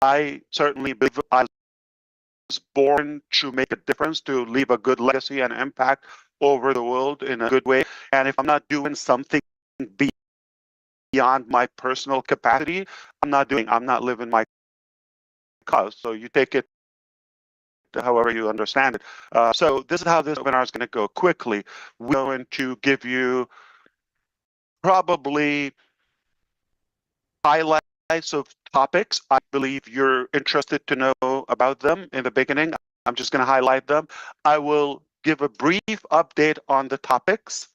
I certainly believe I was born to make a difference, to leave a good legacy and impact over the world in a good way. And if I'm not doing something beyond my personal capacity, I'm not living my cause. So you take it however you understand it. So this is how this webinar is going to go quickly. We're going to give you probably highlights of topics I believe you're interested to know about them in the beginning. I'm just going to highlight them. I will give a brief update on the topics,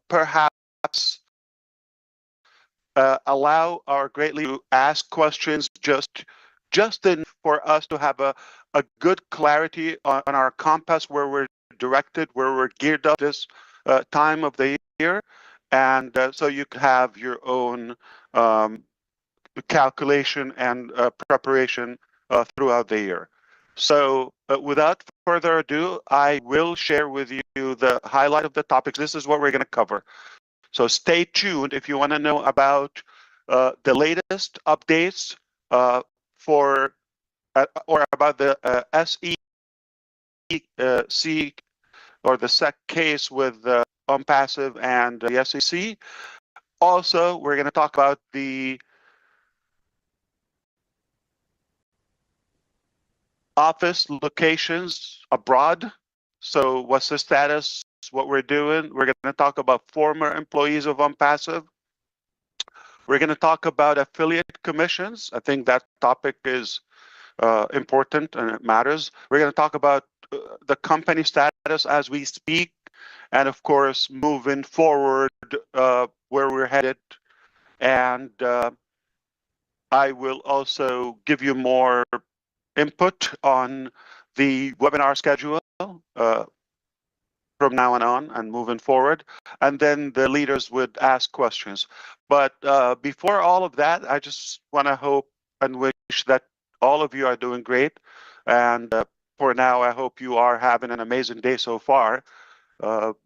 perhaps allow our greatly to ask questions just in for us to have a good clarity on our compass, where we're directed, where we're geared up this time of the year, and so you can have your own calculation and preparation throughout the year. So without further ado, I will share with you the highlight of the topics. This is what we're going to cover. So stay tuned if you want to know about the latest updates for or about the SEC or the SEC case with OnPassive and the SEC. Also, we're going to talk about the office locations abroad. So what's the status, what we're doing? We're going to talk about former employees of OnPassive. We're going to talk about affiliate commissions. I think that topic is important and it matters. We're going to talk about the company status as we speak, and of course, moving forward, where we're headed. And I will also give you more input on the webinar schedule from now on and moving forward, and then the leaders would ask questions. But before all of that, I just want to hope and wish that all of you are doing great. And for now, I hope you are having an amazing day so far.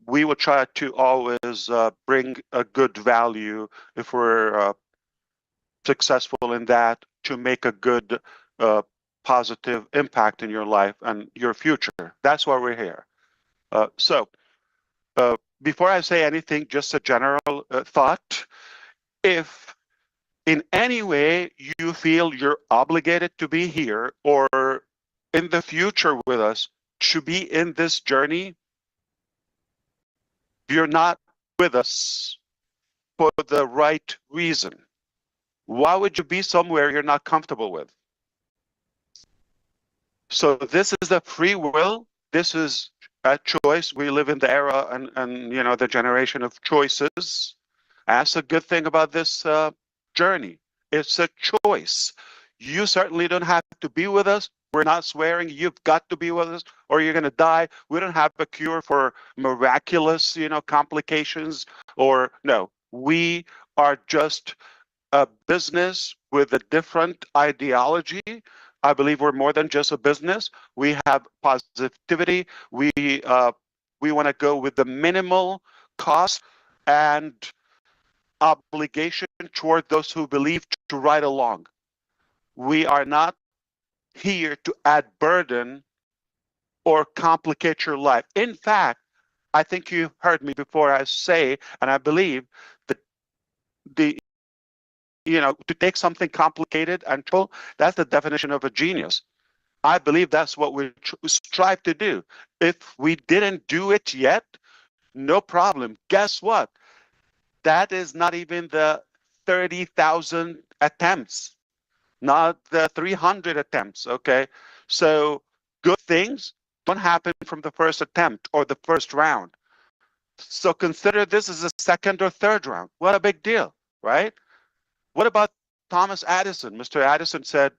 We will try to always bring a good value if we're successful in that, to make a good positive impact in your life and your future. That's why we're here. So before I say anything, just a general thought. If in any way you feel you're obligated to be here or in the future with us to be in this journey, you're not with us for the right reason. Why would you be somewhere you're not comfortable with? So this is a free will. This is a choice. We live in the era and you know, the generation of choices. That's a good thing about this journey. It's a choice. You certainly don't have to be with us. We're not swearing you've got to be with us or you're going to die. We don't have a cure for miraculous, you know, complications, or no. We are just a business with a different ideology. I believe we're more than just a business. We have positivity. We want to go with the minimal cost and obligation toward those who believe to ride along. We are not here to add burden or complicate your life. In fact, I think you heard me before I say, and I believe that to take something complicated and trouble, that's the definition of a genius. I believe that's what we strive to do. If we didn't do it yet, no problem. Guess what? That is not even the 30,000 attempts, not the 300 attempts, okay? So good things don't happen from the first attempt or the first round. So consider this as a second or third round. What a big deal, right? What about Thomas Edison? Mr. Edison said,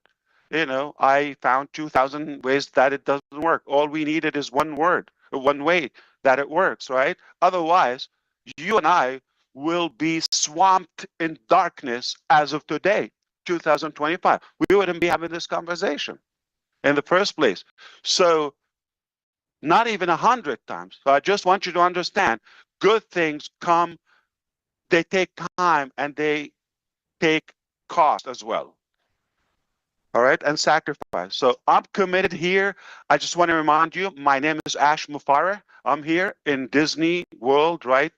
you know, I found 2,000 ways that it doesn't work. All we needed is one way that it works, right? Otherwise, you and I will be swamped in darkness as of today, 2025. We wouldn't be having this conversation in the first place. So not even 100 times. So I just want you to understand, good things come, they take time and they take cost as well. all right, and sacrifice. So I'm committed here. I just want to remind you, my name is Ash MUFAREH. I'm here in Disney World, right?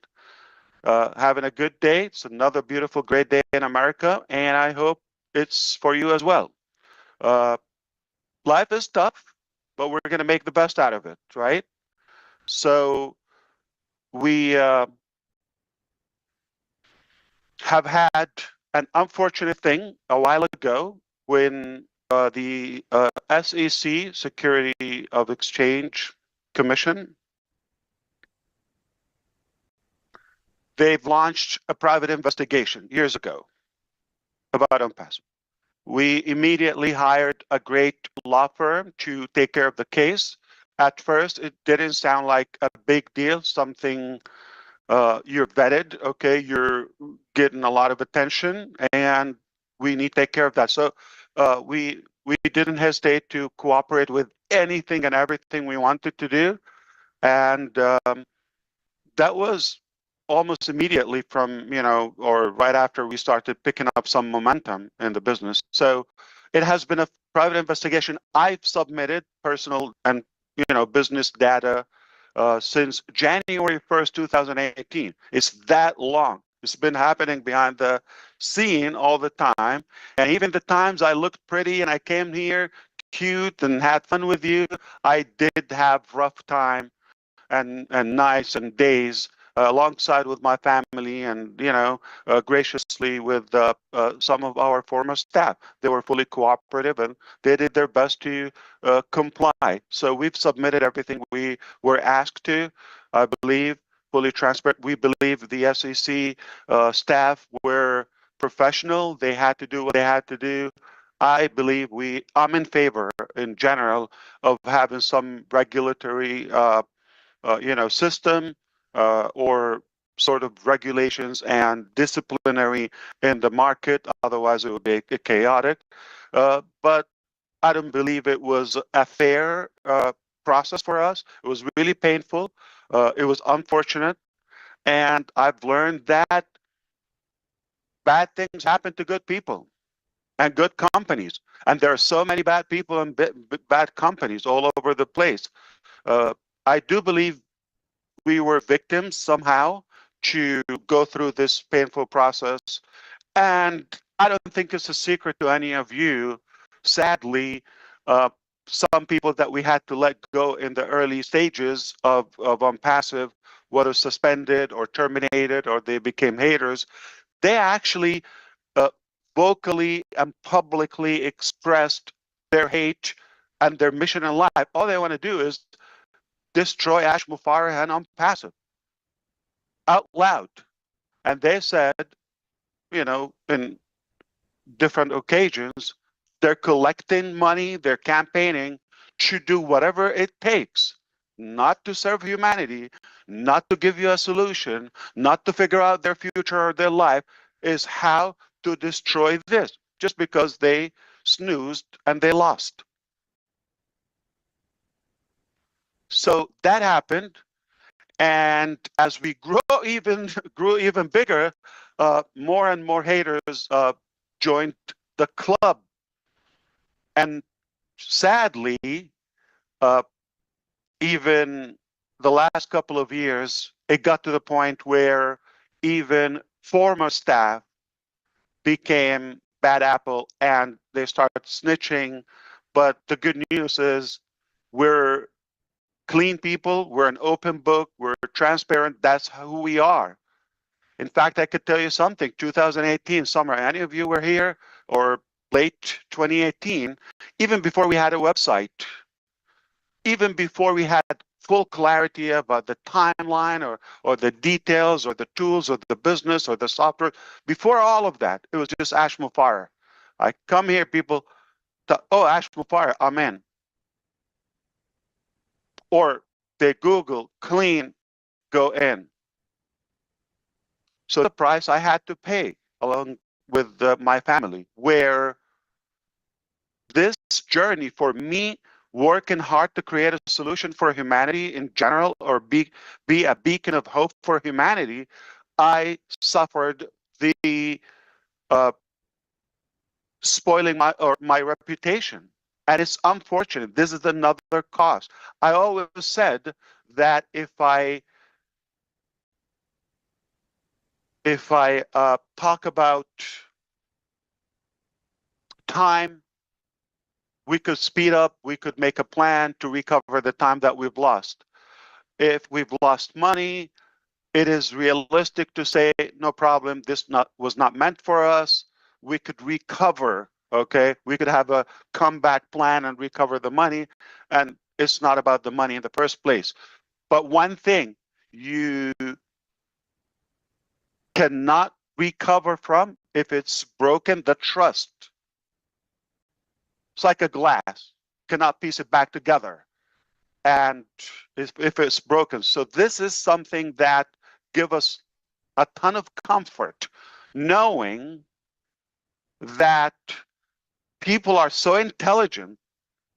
Having a good day. It's another beautiful, great day in America, and I hope it's for you as well. Uh, Life is tough, but we're going to make the best out of it, right? So we have had an unfortunate thing a while ago when the SEC, Security of Exchange Commission, they've launched a private investigation years ago about OnPass. We immediately hired a great law firm to take care of the case. At first, it didn't sound like a big deal, something you're vetted, okay, you're getting a lot of attention, and we need to take care of that. So we didn't hesitate to cooperate with anything and everything we wanted to do, and that was almost immediately from, or right after we started picking up some momentum in the business. So it has been a private investigation. I've submitted personal and, business data since January 1st, 2018. It's that long. It's been happening behind the scene all the time. And even the times I looked pretty and I came here cute and had fun with you, I did have rough time and nights and days alongside with my family and graciously with some of our former staff. They were fully cooperative and they did their best to comply. So we've submitted everything we were asked to. I believe fully transparent. We believe the SEC staff were professional. They had to do what they had to do. I believe I'm in favor in general of having some regulatory system or sort of regulations and disciplinary in the market. Otherwise, it would be chaotic. But I don't believe it was a fair process for us. It was really painful. It was unfortunate. And I've learned that bad things happen to good people and good companies. And there are so many bad people and bad companies all over the place. I do believe we were victims somehow to go through this painful process. And I don't think it's a secret to any of you. Sadly, some people that we had to let go in the early stages of OnPassive, whether suspended or terminated or they became haters, they actually uh, vocally and publicly expressed their hate and their mission in life. All they want to do is destroy Ash MUFAREH and OnPassive out loud. And they said, in different occasions, they're collecting money, they're campaigning to do whatever it takes, not to serve humanity, not to give you a solution, not to figure out their future or their life, is how to destroy this, just because they snoozed and they lost. So that happened. And as we grew even bigger, more and more haters joined the club. And sadly, uh, even the last couple of years, it got to the point where even former staff became bad apple and they started snitching. But the good news is we're clean people, we're an open book, we're transparent, that's who we are. In fact, I could tell you something, 2018 summer, any of you were here, or late 2018, even before we had a website, even before we had full clarity about the timeline or the details or the tools or the business or the software, before all of that, it was just Ash MUFAREH. I come here, people, oh, Ash MUFAREH, I'm in. Or they Google clean, go in. So the price I had to pay along with my family, where this journey for me, working hard to create a solution for humanity in general, or be a beacon of hope for humanity, I suffered the spoiling my reputation. And it's unfortunate. This is another cost. I always said that if I talk about time, we could speed up, we could make a plan to recover the time that we've lost. If we've lost money, it is realistic to say, no problem, this was not meant for us. We could recover, okay? We could have a comeback plan and recover the money. And it's not about the money in the first place. But one thing you cannot recover from, if it's broken, the trust. It's like a glass, cannot piece it back together. And if it's broken. So this is something that gives us a ton of comfort, knowing that people are so intelligent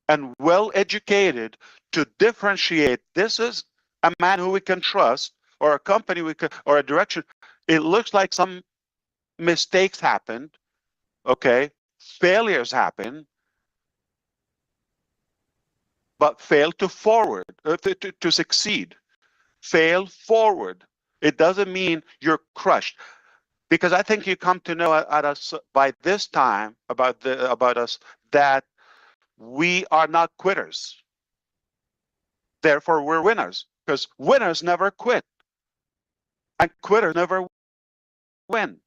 and well educated to differentiate this is a man who we can trust, or a company we can, or a direction. It looks like some mistakes happened, okay, failures happen, but fail to forward, to succeed. Fail forward. It doesn't mean you're crushed, because I think you come to know at us by this time about us that we are not quitters. Therefore, we're winners, because winners never quit and quitters never win.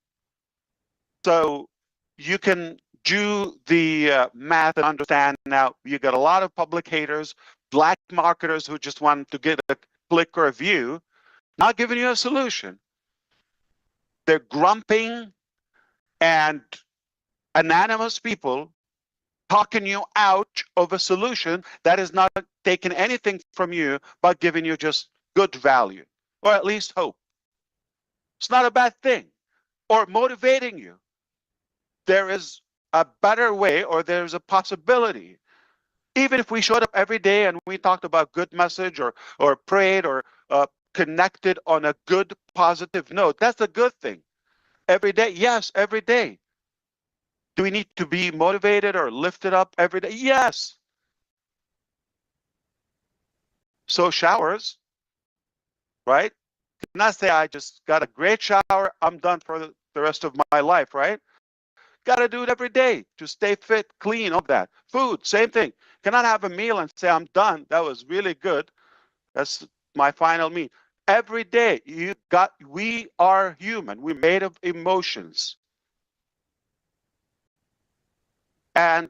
So you can do the math and understand. Now you got a lot of public haters, black marketers who just want to get a click or a view, not giving you a solution. They're grumping and anonymous people talking you out of a solution that is not taking anything from you, but giving you just good value, or at least hope. It's not a bad thing. Or motivating you. There is a better way, or there's a possibility. Even if we showed up every day and we talked about good message, or prayed, or connected on a good positive note, that's a good thing. Every day, yes, every day. Do we need to be motivated or lifted up every day? Yes. So showers, right? Not say I just got a great shower, I'm done for the rest of my life, right? Got to do it every day to stay fit, clean, all that. Food, same thing. Cannot have a meal and say I'm done. That was really good. That's my final meal. Every day, we are human. We're made of emotions. And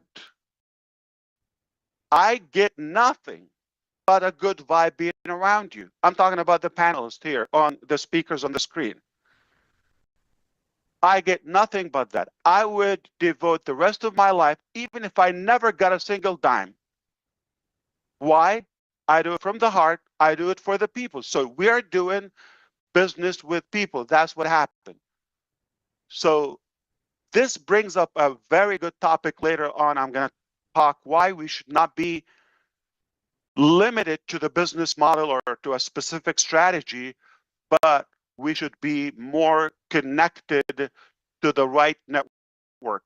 I get nothing but a good vibe being around you. I'm talking about the panelists here, on the speakers on the screen. I get nothing but that. I would devote the rest of my life, even if I never got a single dime. Why? I do it from the heart. I do it for the people. So we are doing business with people. That's what happened. So this brings up a very good topic later on. I'm going to talk why we should not be limited to the business model or to a specific strategy, but we should be more connected to the right network.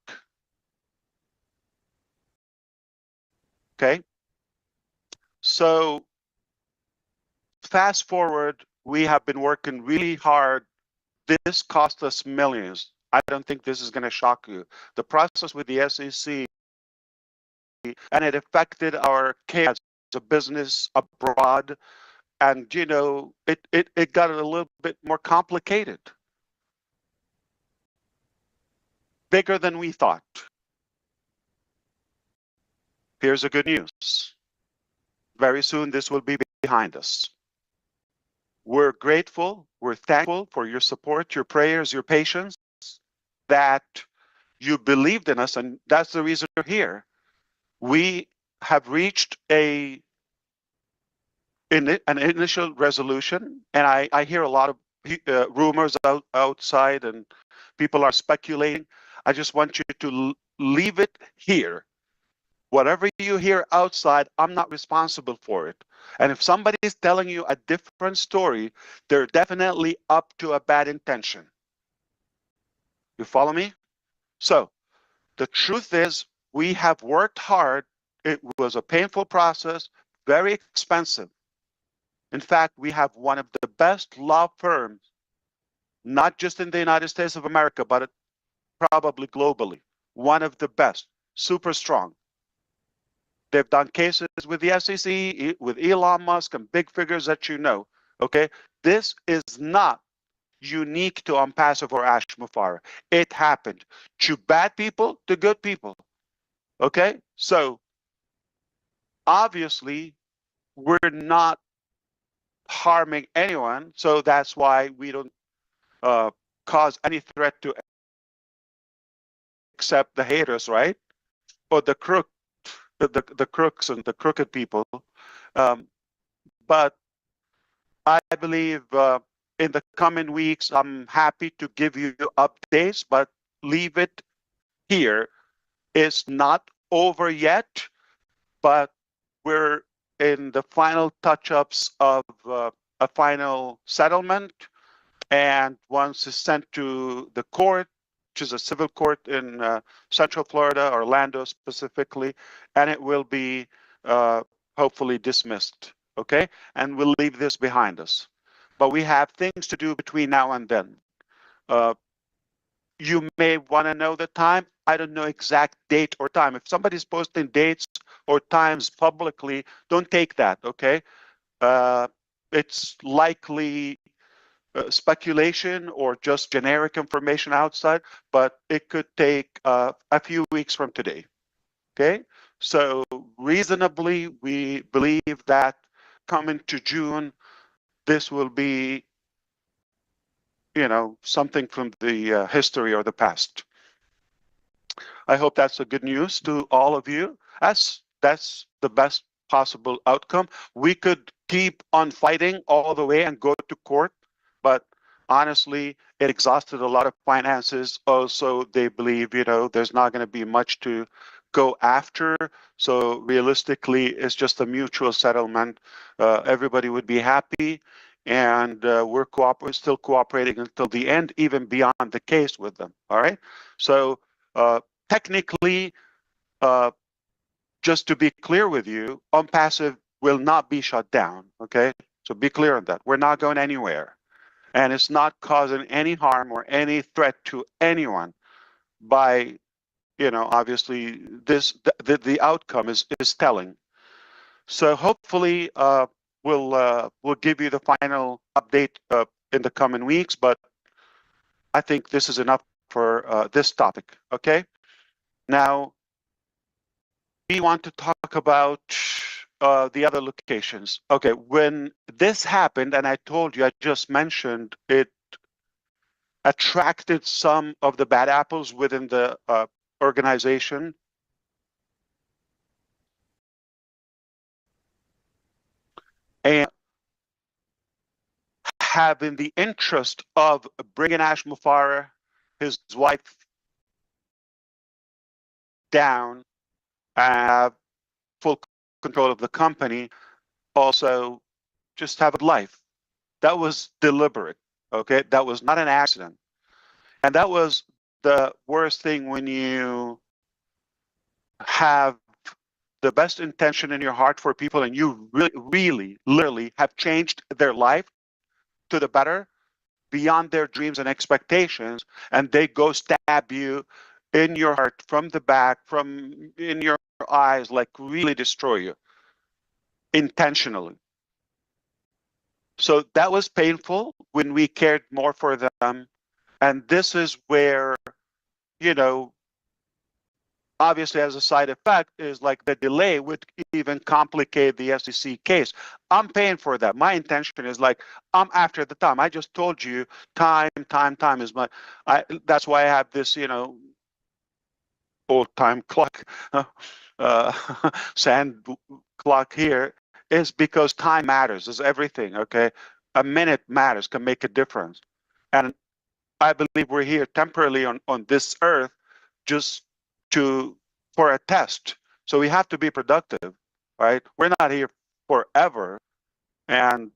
Okay. So fast forward, we have been working really hard. This cost us millions. I don't think this is going to shock you. The process with the SEC, and it affected our case as a business abroad. And, you know, it got a little bit more complicated. Bigger than we thought. Here's the good news. Very soon, this will be behind us. We're grateful, we're thankful for your support, your prayers, your patience, that you believed in us, and that's the reason we're here. We have reached an initial resolution, and I hear a lot of rumors outside, and people are speculating. I just want you to leave it here. Whatever you hear outside, I'm not responsible for it. And if somebody is telling you a different story, they're definitely up to a bad intention. You follow me? So The truth is, we have worked hard. It was a painful process, very expensive. In fact, we have one of the best law firms, not just in the United States of America, but probably globally. One of the best, super strong. They've done cases with the SEC, with Elon Musk, and big figures that you know. Okay, this is not unique to OnPassive or Ash MUFAREH. It happened to bad people, to good people. Okay, so obviously we're not harming anyone, so that's why we don't cause any threat to except the haters, right? Or the crooks and the crooked people. But I believe in the coming weeks, I'm happy to give you updates, but leave it here. It's not over yet, but we're in the final touch-ups of a final settlement. And once it's sent to the court, which is a civil court in Central Florida, Orlando specifically, and it will be hopefully dismissed, okay? And we'll leave this behind us. But we have things to do between now and then. You may want to know the time. I don't know exact date or time. If somebody's posting dates or times publicly, don't take that, okay? It's likely speculation or just generic information outside, but it could take a few weeks from today. Okay, so reasonably, we believe that coming to June, this will be, you know, something from the history or the past. I hope that's a good news to all of you. That's the best possible outcome. We could keep on fighting all the way and go to court, but honestly, it exhausted a lot of finances. Also, they believe, you know, there's not going to be much to go after. So realistically, it's just a mutual settlement. Everybody would be happy, and we're still cooperating until the end, even beyond the case with them. All right. So technically, just to be clear with you, OnPassive will not be shut down. Okay. So be clear on that. We're not going anywhere. And it's not causing any harm or any threat to anyone by, you know, obviously the outcome is telling. So hopefully we'll give you the final update in the coming weeks, but I think this is enough for this topic. Okay. Now we want to talk about the other locations. Okay, when this happened, and I told you, I just mentioned it attracted some of the bad apples within the organization. And having the interest of bringing Ash MUFAREH, his wife, down and have full control of the company, also just have a life. That was deliberate, okay? That was not an accident. And that was the worst thing when you have the best intention in your heart for people and you really, literally have changed their life to the better beyond their dreams and expectations, and they go stab you in your heart from the back, from in your eyes, like really destroy you intentionally. So that was painful when we cared more for them. And this is where, you know, obviously as a side effect is like the delay would even complicate the SEC case. I'm paying for that. My intention is like, I'm after the time. I just told you time is my, that's why I have this, you know, old time clock, sand clock here, is because time matters, is everything, okay? A minute matters, can make a difference. And I believe we're here temporarily on this earth just for a test. So we have to be productive, right? We're not here forever. And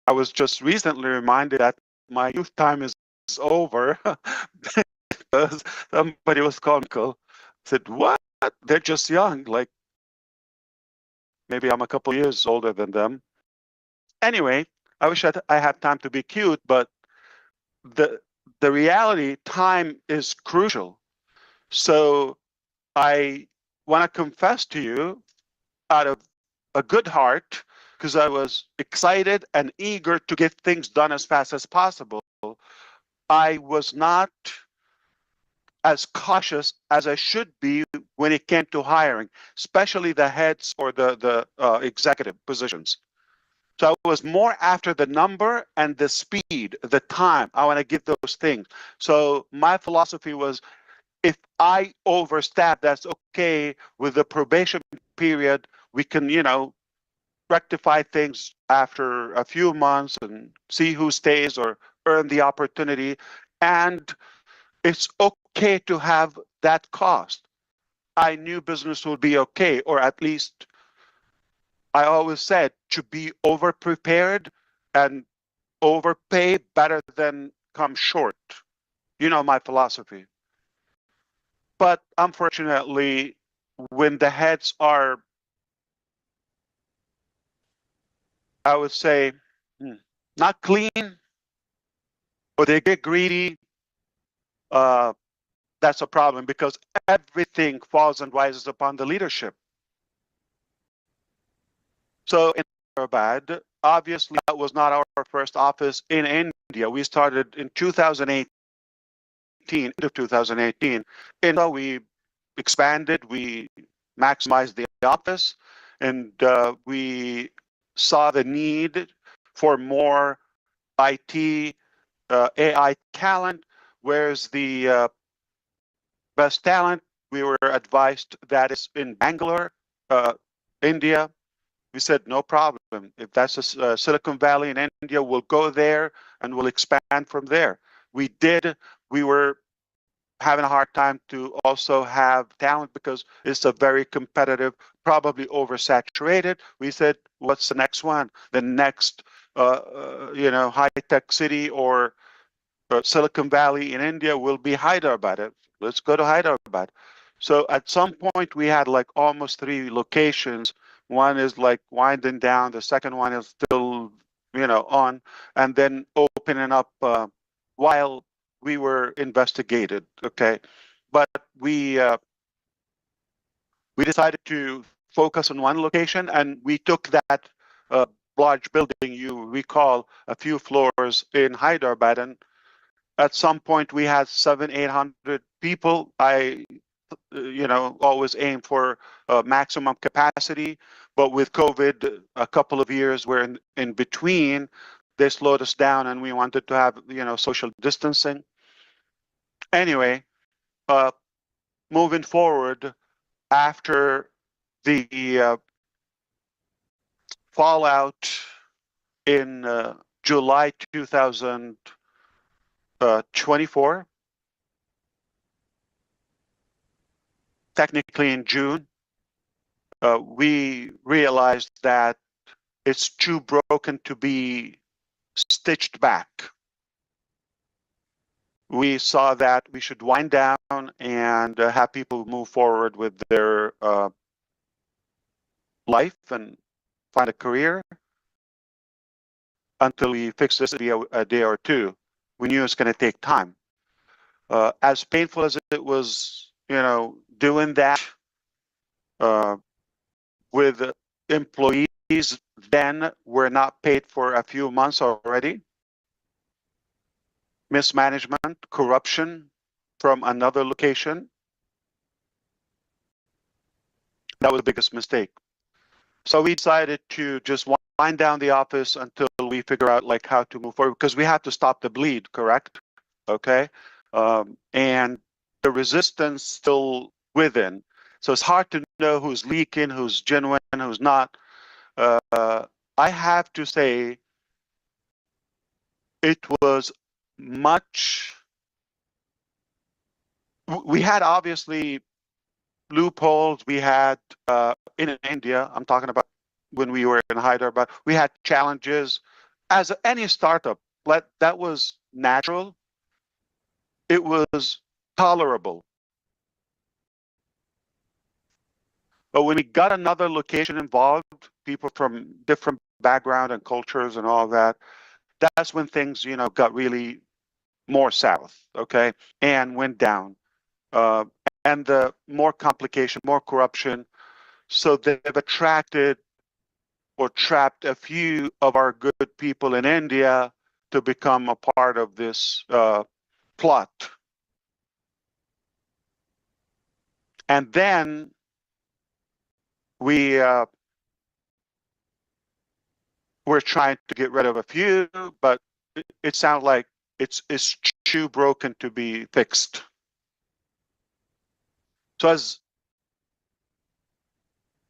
I was just recently reminded that my youth time is over because somebody was calling. said, what? They're just young. Like maybe I'm a couple years older than them. Anyway, I wish I had time to be cute, but the the reality, time is crucial. So I want to confess to you out of a good heart, because I was excited and eager to get things done as fast as possible. I was not as cautious as I should be when it came to hiring, especially the heads or the executive positions. So I was more after the number and the speed, the time. I want to give those things. So my philosophy was, if I overstep, that's okay. With the probation period, we can, rectify things after a few months and see who stays or earn the opportunity. And it's okay to have that cost. I knew business would be okay, or at least I always said to be over prepared and overpay better than come short. You know my philosophy. But unfortunately, when the heads are, I would say, not clean, or they get greedy, uh, that's a problem, because everything falls and rises upon the leadership. So in Hyderabad, obviously that was not our first office in India. We started in 2018, end of 2018. And so we expanded, we maximized the office, and we saw the need for more IT, AI talent. Where's the best talent? We were advised that is in Bangalore, India. We said, no problem. If that's a Silicon Valley in India, we'll go there and we'll expand from there. We did. We were having a hard time to also have talent because it's a very competitive, probably oversaturated. We said, what's the next one? The next, high-tech city or Silicon Valley in India will be Hyderabad. Let's go to Hyderabad. So at some point we had like almost 3 locations. One is like winding down. The second one is still, on, and then opening up while we were investigated. Okay, but we decided to focus on one location, and we took that large building you recall a few floors in Hyderabad, and at some point we had 700-800 people. I always aim for maximum capacity, but with COVID a couple of years where in between they slowed us down and we wanted to have social distancing. Anyway, moving forward, after the fallout in July 2024, technically in June, we realized that it's too broken to be stitched back. We saw that we should wind down and have people move forward with their life and find a career until we fix this a day or two. We knew it's going to take time. As painful as it was, doing that with employees then were not paid for a few months already. Mismanagement, corruption from another location. That was the biggest mistake. So we decided to just wind down the office until we figure out like how to move forward, because we have to stop the bleed, correct? Okay. And the resistance still within. So it's hard to know who's leaking, who's genuine, who's not. I have to say it was much. We had obviously loopholes. We had in India, I'm talking about when we were in Hyderabad, we had challenges. As any startup, that was natural. It was tolerable. But when we got another location involved, people from different background and cultures and all that, that's when things, got really more south, okay, and went down. Uh, and the more complication, more corruption. So they've attracted or trapped a few of our good people in India to become a part of this plot. And then we're trying to get rid of a few, but it sounds like it's too broken to be fixed. So as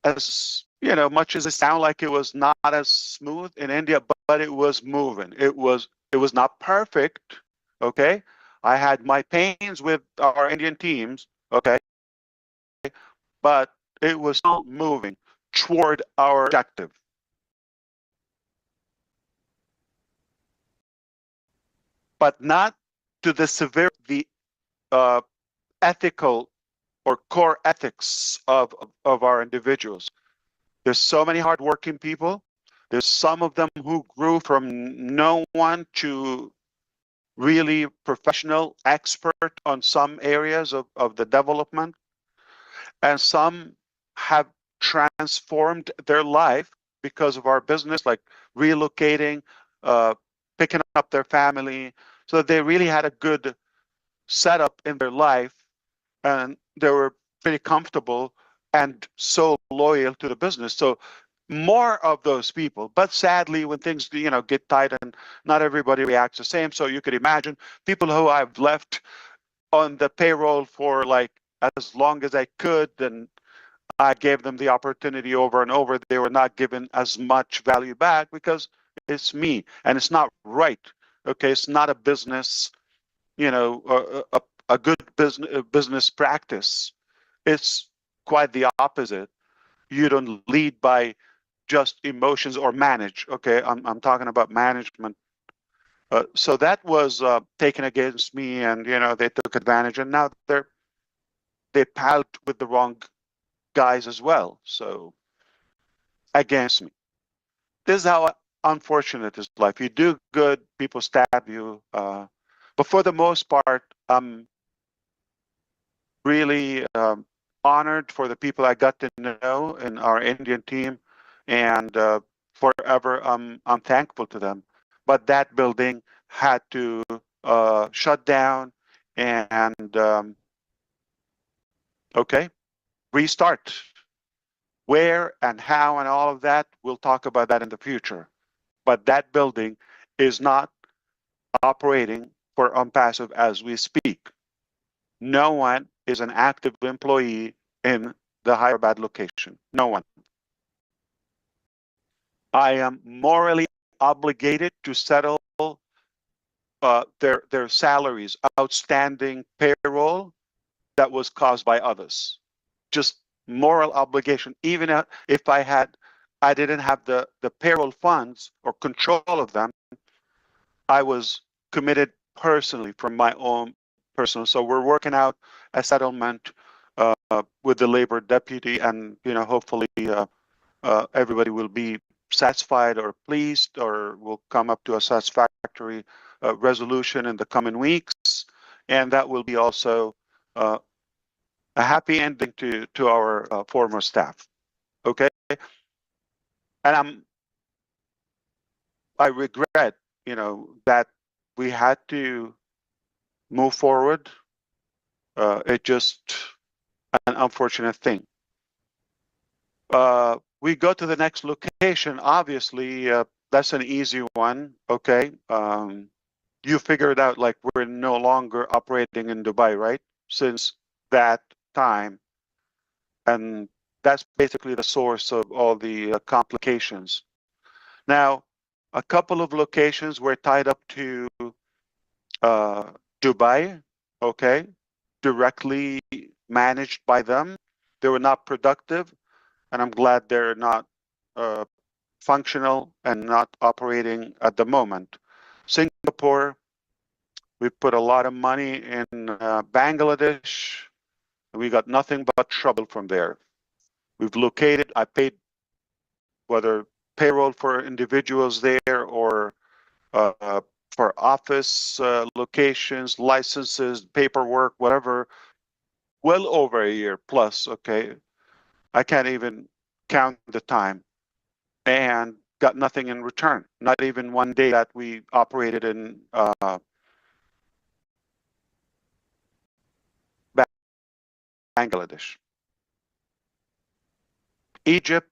much as it sounded like it was not as smooth in India, but it was moving. It was not perfect. Okay, I had my pains with our Indian teams. Okay, but it was still moving toward our objective. But not to the severity, the ethical or core ethics of our individuals. There's so many hardworking people. There's some of them who grew from no one to really professional expert on some areas of the development. And some have transformed their life because of our business, like relocating, uh, picking up their family. So they really had a good setup in their life and they were pretty comfortable and so loyal to the business. So more of those people, but sadly, when things get tight and not everybody reacts the same. So you could imagine people who I've left on the payroll for like as long as I could, and I gave them the opportunity over and over. They were not given as much value back because it's me and it's not right. Okay, it's not a business, a good business practice. It's quite the opposite. You don't lead by just emotions or manage. Okay, I'm talking about management. So that was taken against me, and they took advantage, and now they palled with the wrong guys as well. So against me. This is how unfortunate is life. You do good, people stab you. But for the most part, I'm really honored for the people I got to know in our Indian team, and forever I'm thankful to them. But that building had to shut down and okay, restart. Where and how and all of that, we'll talk about that in the future. But that building is not operating for Unpassive as we speak. No one is an active employee in the Hyderabad location. No one. I am morally obligated to settle their salaries, outstanding payroll that was caused by others. Just moral obligation. Even if I didn't have the payroll funds or control of them, I was committed personally from my own personal. So we're working out a settlement with the labor deputy, and hopefully everybody will be satisfied or pleased, or will come up to a satisfactory resolution in the coming weeks, and that will be also a happy ending to our former staff. Okay, and I regret that we had to move forward. It just an unfortunate thing. We go to the next location. Obviously, that's an easy one. Okay. You figured out like we're no longer operating in Dubai, right? Since that time. And that's basically the source of all the complications. Now, a couple of locations were tied up to Dubai, okay, directly managed by them. They were not productive, and I'm glad they're not uh, functional and not operating at the moment. Singapore, we put a lot of money in Bangladesh. We got nothing but trouble from there. We've located, I paid whether payroll for individuals there or for office locations, licenses, paperwork, whatever, well over a year plus, okay? I can't even count the time, and got nothing in return, not even one day that we operated in Bangladesh. Egypt,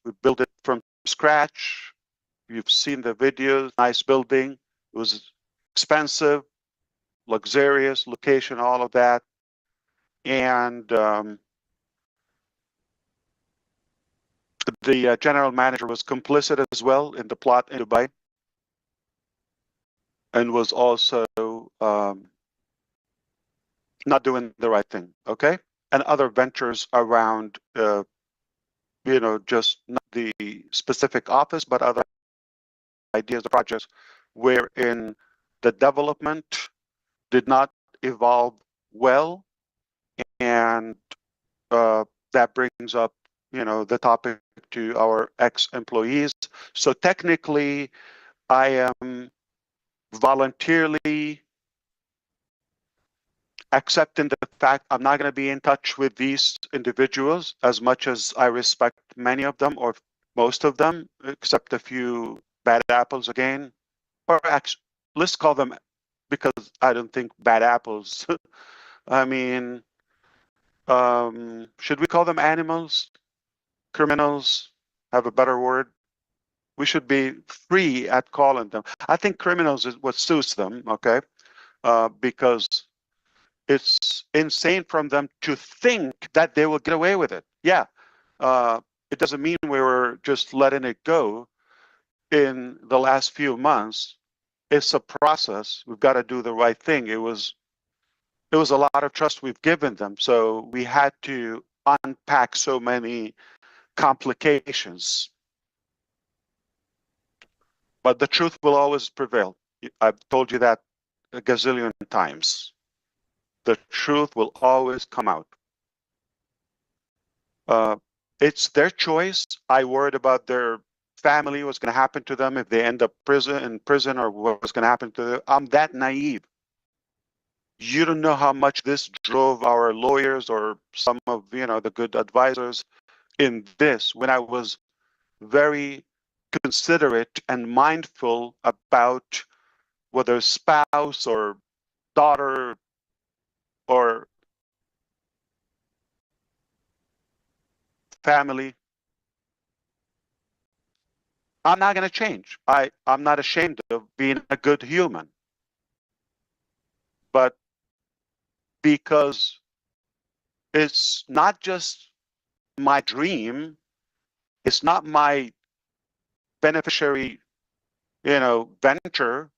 we built it from scratch. You've seen the videos, nice building. It was expensive, luxurious location, all of that. And the general manager was complicit as well in the plot in Dubai, and was also not doing the right thing, okay? And other ventures around, just not the specific office, but other ideas, projects, wherein the development did not evolve well, and that brings up, the topic to our ex-employees. So technically, I am voluntarily accepting the fact I'm not going to be in touch with these individuals, as much as I respect many of them, or most of them, except a few bad apples again. Or actually, let's call them, because I don't think bad apples. I mean, should we call them animals? Criminals? Have a better word? We should be free at calling them. I think criminals is what suits them, okay? Because it's insane from them to think that they will get away with it. Yeah, it doesn't mean we were just letting it go in the last few months. It's a process. We've got to do the right thing. It was a lot of trust we've given them, so we had to unpack so many complications. But the truth will always prevail. I've told you that a gazillion times. The truth will always come out. It's their choice. I worried about their family, what's going to happen to them if they end up in prison, or what's going to happen to them. I'm that naive. You don't know how much this drove our lawyers or some of the good advisors in this, when I was very considerate and mindful about whether spouse or daughter or family. I'm not going to change. I'm not ashamed of being a good human. But because it's not just my dream, it's not my beneficiary, venture.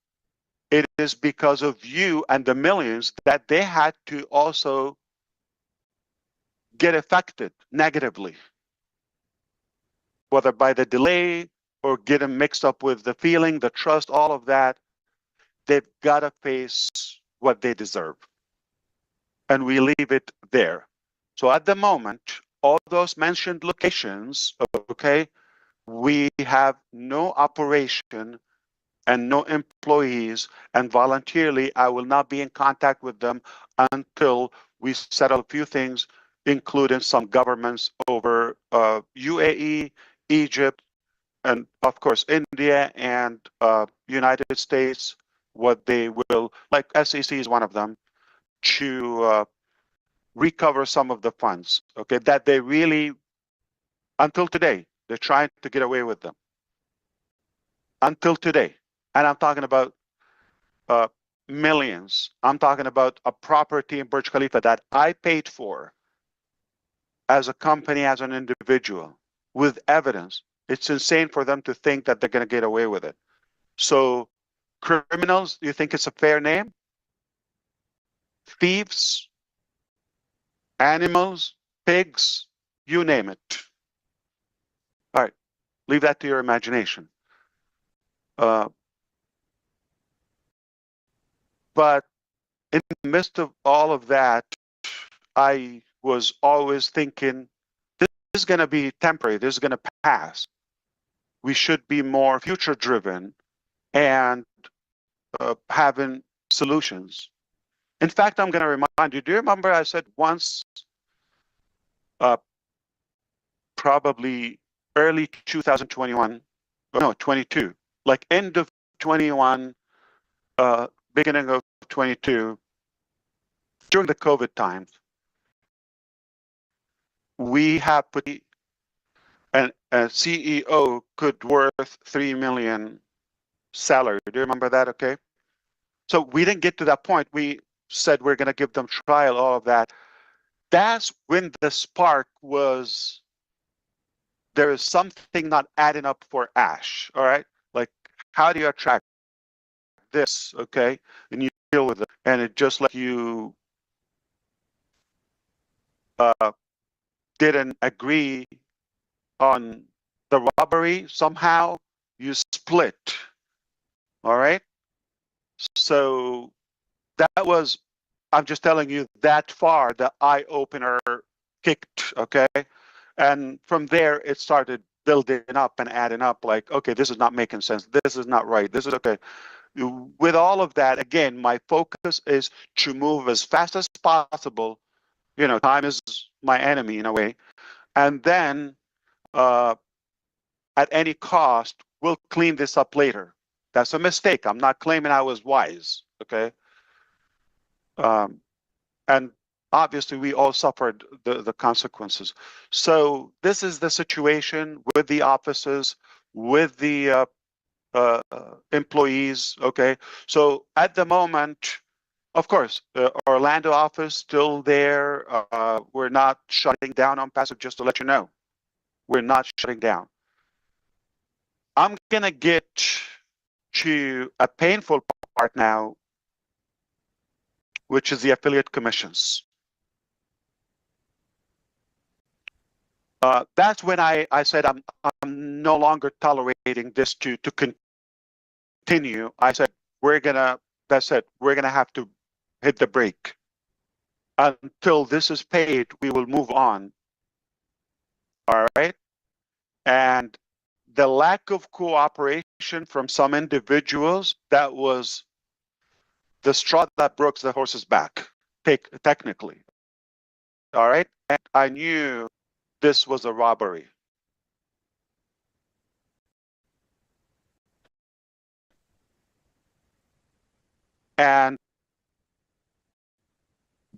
It is because of you and the millions that they had to also get affected negatively, whether by the delay or getting mixed up with the feeling, the trust, all of that. They've got to face what they deserve. And we leave it there. So at the moment, all those mentioned locations, okay, we have no operation and no employees, and voluntarily, I will not be in contact with them until we settle a few things, including some governments over UAE, Egypt, and of course, India and United States, what they will, like SEC is one of them, to recover some of the funds, okay, that they really, until today, they're trying to get away with them. Until today. And I'm talking about millions. I'm talking about a property in Burj Khalifa that I paid for as a company, as an individual, with evidence. It's insane for them to think that they're going to get away with it. So criminals, you think it's a fair name? Thieves, animals, pigs, you name it. All right, leave that to your imagination. But in the midst of all of that, I was always thinking, this is going to be temporary. This is going to pass. We should be more future driven and having solutions. In fact, I'm going to remind you, do you remember I said once, probably early 2021, no, 22, like end of 21, beginning of 22, during the COVID times, we have put a CEO could worth 3 million salary. Do you remember that? Okay. So we didn't get to that point. We said we're going to give them trial, all of that. That's when the spark was, there is something not adding up for Ash. All right. Like, how do you attract this? Okay. And you deal with it. And it just like you didn't agree on the robbery, somehow you split. All right. So that was, I'm just telling you that far, the eye opener kicked. Okay. And from there, it started building up and adding up like, okay, this is not making sense. This is not right. This is okay. With all of that, again, my focus is to move as fast as possible. You know, time is my enemy in a way. And then at any cost, we'll clean this up later. That's a mistake. I'm not claiming I was wise. Okay. And obviously we all suffered the consequences. So this is the situation with the offices, with the employees. Okay. So at the moment, of course, Orlando office still there. We're not shutting down on passive, just to let you know. We're not shutting down. I'm going to get to a painful part now, which is the affiliate commissions. That's when I said I'm no longer tolerating this to continue. I said that's it. We're gonna have to hit the brake. Until this is paid, we will move on. All right. And the lack of cooperation from some individuals, that was the straw that broke the horse's back, technically. All right. And I knew this was a robbery. And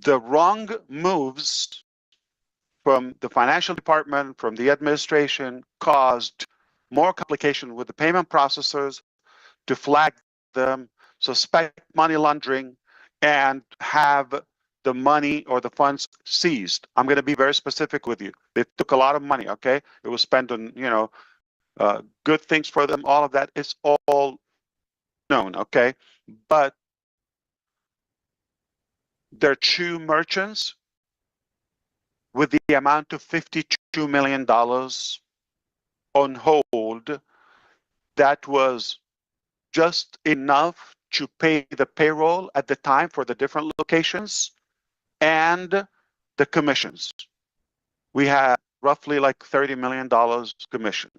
the wrong moves from the financial department, from the administration, caused more complication with the payment processors to flag them, suspect money laundering, and have the money or the funds seized. I'm going to be very specific with you. They took a lot of money. Okay, it was spent on good things for them. All of that is all known. Okay, but there are two merchants with the amount of $52 million on hold. That was just enough to pay the payroll at the time for the different locations and the commissions. We had roughly like $30 million commission.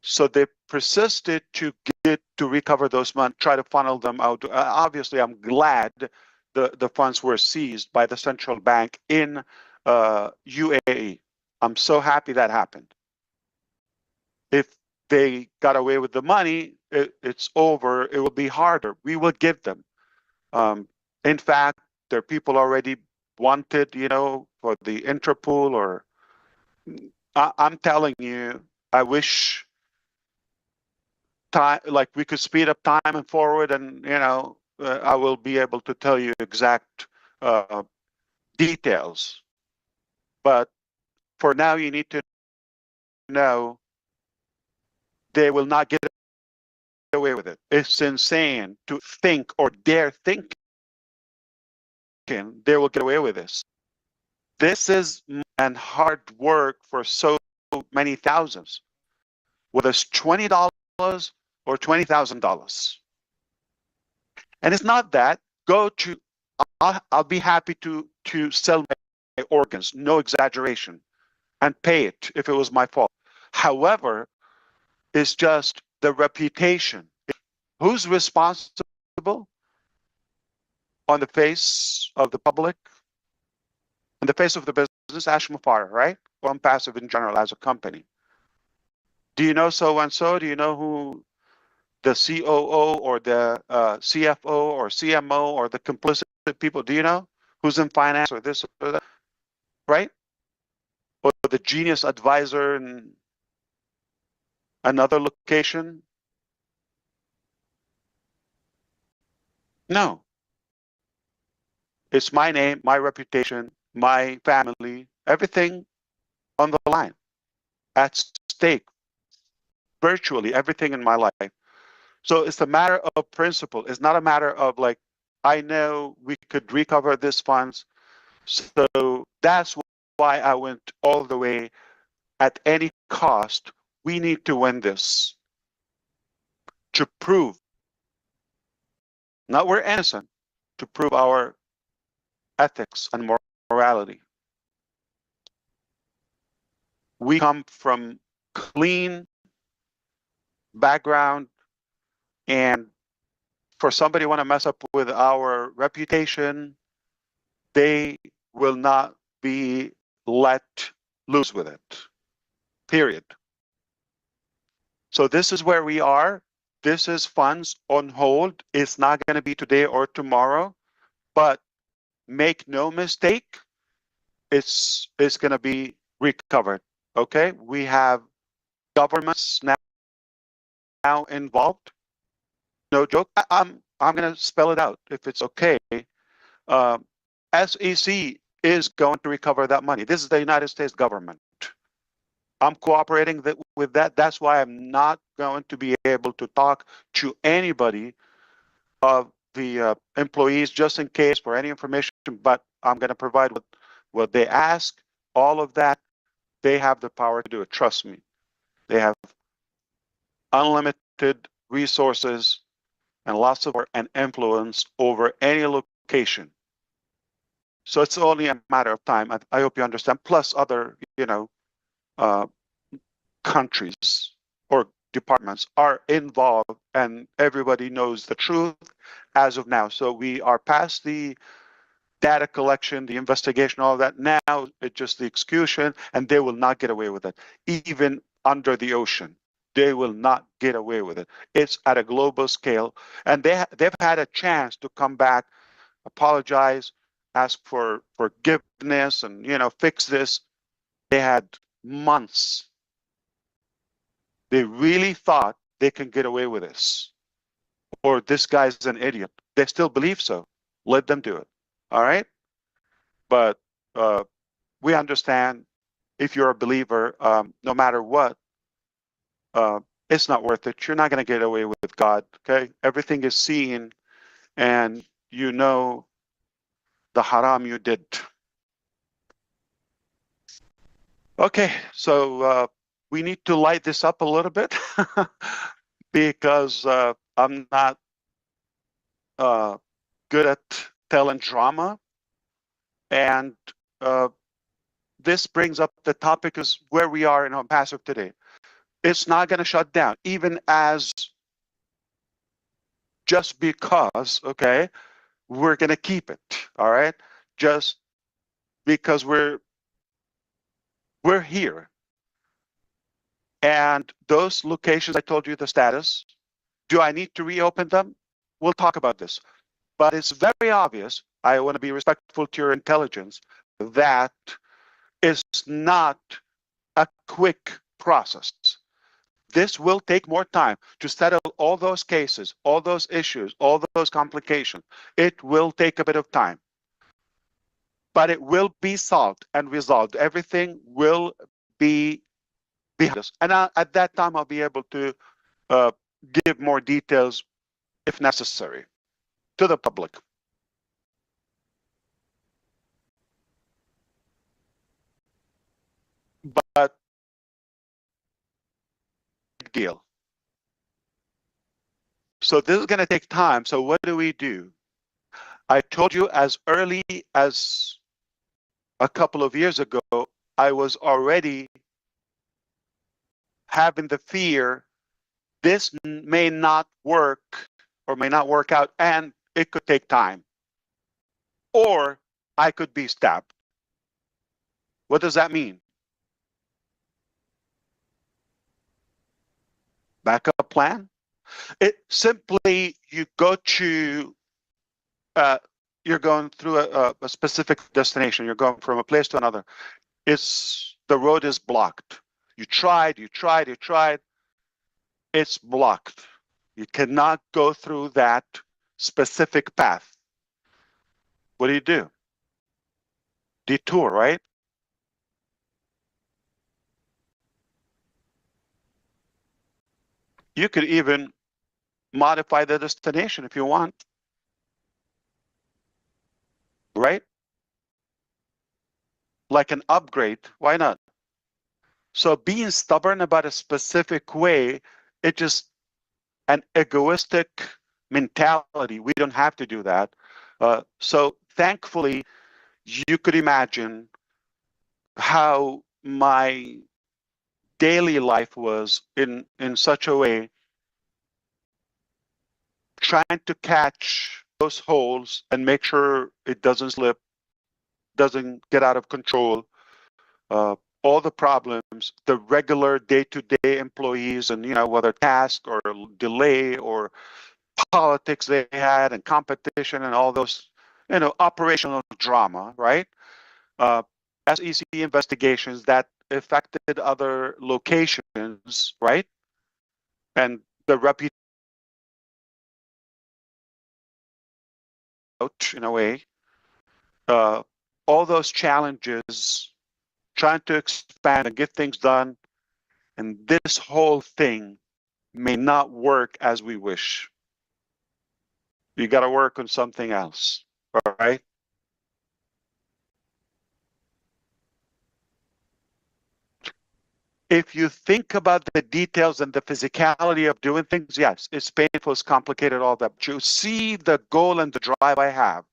So they persisted to recover those money, try to funnel them out. Obviously, I'm glad the funds were seized by the central bank in UAE. I'm so happy that happened. If they got away with the money, it's over. It will be harder. We will give them. In fact, there are people already wanted, for the Interpol, or I'm telling you, I wish time, like we could speed up time and forward, and I will be able to tell you exact details. But for now, you need to know they will not get away with it. It's insane to think or dare think they will get away with this. This is and hard work for so many thousands, whether it's $20 or $20,000. And it's not that. I'll be happy to sell my organs, no exaggeration. and pay it if it was my fault. However, it's just the reputation. Who's responsible on the face of the public, on the face of the business? Ash MUFAREH, right? Or Passive in general as a company. Do you know so and so? Do you know who the COO or the CFO or CMO or the complicit people? Do you know who's in finance or this or that? Right? Or the genius advisor in another location? No. It's my name, my reputation, my family, everything on the line, at stake, virtually everything in my life. So it's a matter of principle. It's not a matter of like, I know we could recover this funds. So that's why I went all the way at any cost. We need to win this to prove, not we're innocent, to prove our ethics and morality. We come from clean background, and for somebody want to mess up with our reputation, they will not be let loose with it, period. So this is where we are. This is funds on hold. It's not going to be today or tomorrow, but make no mistake, it's going to be recovered. Okay, we have governments now involved. No joke. I'm going to spell it out if it's okay. SEC is going to recover that money. This is the United States government. I'm cooperating with that. That's why I'm not going to be able to talk to anybody of the employees just in case for any information, but I'm going to provide what they ask, all of that. They have the power to do it. Trust me. They have unlimited resources and lots of and influence over any location. So it's only a matter of time. I hope you understand. Plus other, countries or departments are involved, and everybody knows the truth as of now. So we are past the data collection, the investigation, all that. Now it's just the execution, and they will not get away with it. Even under the ocean, they will not get away with it. It's at a global scale, and they've had a chance to come back, apologize, ask for forgiveness, and fix this. They had months. They really thought they can get away with this, or this guy's an idiot. They still believe so. Let them do it. All right. But we understand if you're a believer, no matter what, it's not worth it. You're not going to get away with God. Okay. Everything is seen, and you know the haram you did. Okay. So we need to light this up a little bit because I'm not good at telling drama. And this brings up the topic is where we are in passive today. It's not going to shut down, even as just because, okay, we're going to keep it. All right. Just because we're here. And those locations, I told you the status. Do I need to reopen them? We'll talk about this. But it's very obvious, I want to be respectful to your intelligence, that is not a quick process. This will take more time to settle all those cases, all those issues, all those complications. It will take a bit of time. But it will be solved and resolved. Everything will be behind us. And at that time, I'll be able to give more details, if necessary, to the public. But big deal. So this is going to take time. So what do? I told you as early as a couple of years ago, I was already having the fear this may not work or may not work out, and it could take time. Or I could be stabbed. What does that mean? Backup plan? It simply, you go to, you're going through a specific destination. You're going from a place to another. The road is blocked. You tried. It's blocked. You cannot go through that specific path. What do? Detour, right? You could even modify the destination if you want, right? Like an upgrade, why not? So being stubborn about a specific way, it's just an egoistic mentality. We don't have to do that. So thankfully, you could imagine how my daily life was in such a way, trying to catch those holes and make sure it doesn't slip, doesn't get out of control. All the problems, the regular day-to-day employees, and whether task or delay or politics they had and competition and all those operational drama, right? SEC investigations that affected other locations, right? And the reputation in a way, all those challenges, trying to expand and get things done, and this whole thing may not work as we wish. You got to work on something else, all right? If you think about the details and the physicality of doing things, yes, it's painful, it's complicated, all that. But you see the goal and the drive I have.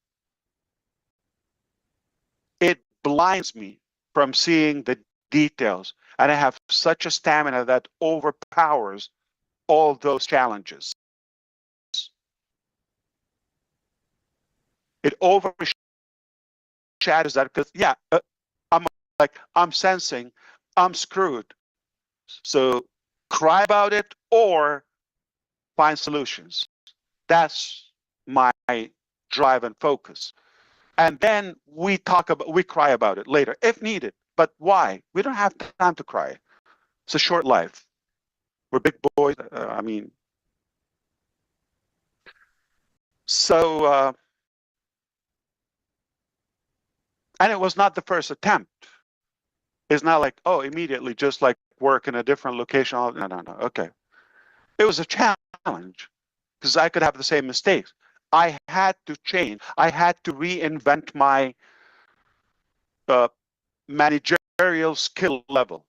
It blinds me from seeing the details. And I have such a stamina that overpowers all those challenges. It overshadows that because, yeah, I'm sensing I'm screwed. So cry about it or find solutions. That's my drive and focus. And then we cry about it later if needed. But why? We don't have time to cry. It's a short life. We're big boys. So, and it was not the first attempt. It's not like, oh, immediately just like work in a different location. No. Okay. It was a challenge because I could have the same mistakes. I had to change. I had to reinvent my managerial skill level.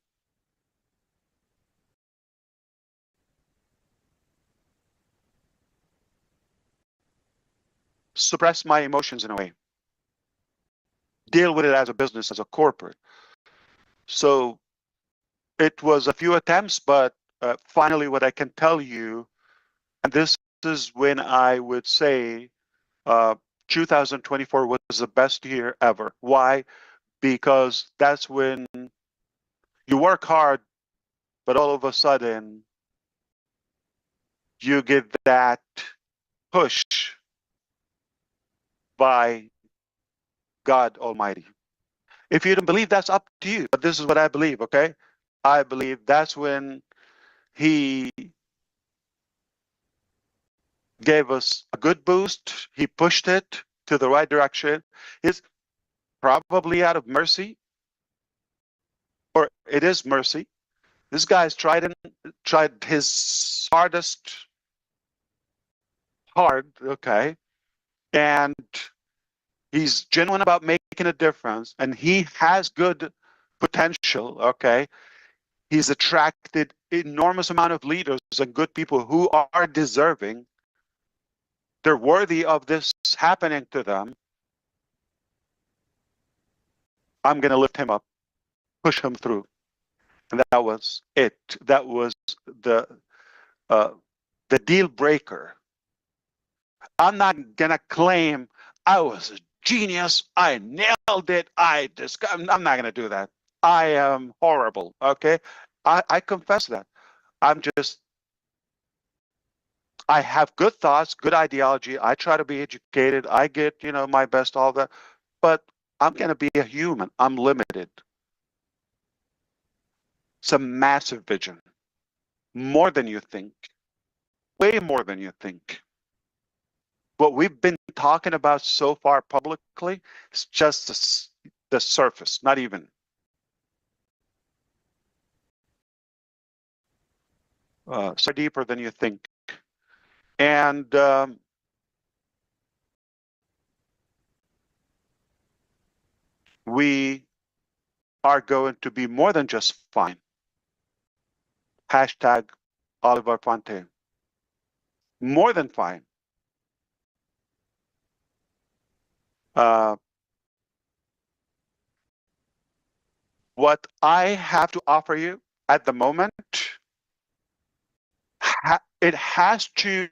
Suppress my emotions in a way. Deal with it as a business, as a corporate. So it was a few attempts, but finally what I can tell you, and this is when I would say 2024 was the best year ever. Why? Because that's when you work hard, but all of a sudden you get that push by God Almighty. If you don't believe, that's up to you. But this is what I believe, okay? I believe that's when He gave us a good boost. He pushed it to the right direction. It's probably out of mercy, or it is mercy. This guy's tried his hard, okay, and he's genuine about making a difference, and he has good potential, okay. He's attracted enormous amount of leaders and good people who are deserving. They're worthy of this happening to them. I'm going to lift him up. push him through. And that was it. That was the uh, the deal breaker. I'm not gonna claim I was a genius. I nailed it. I'm not gonna do that. I am horrible. Okay, I confess that. I'm just. I have good thoughts, good ideology. I try to be educated. I get my best, all that. But I'm gonna be a human. I'm limited. It's a massive vision, more than you think, way more than you think. What we've been talking about so far publicly is just the surface, not even. So deeper than you think. And we are going to be more than just fine. Hashtag Oliver Fonte. More than fine. What I have to offer you at the moment, it has to,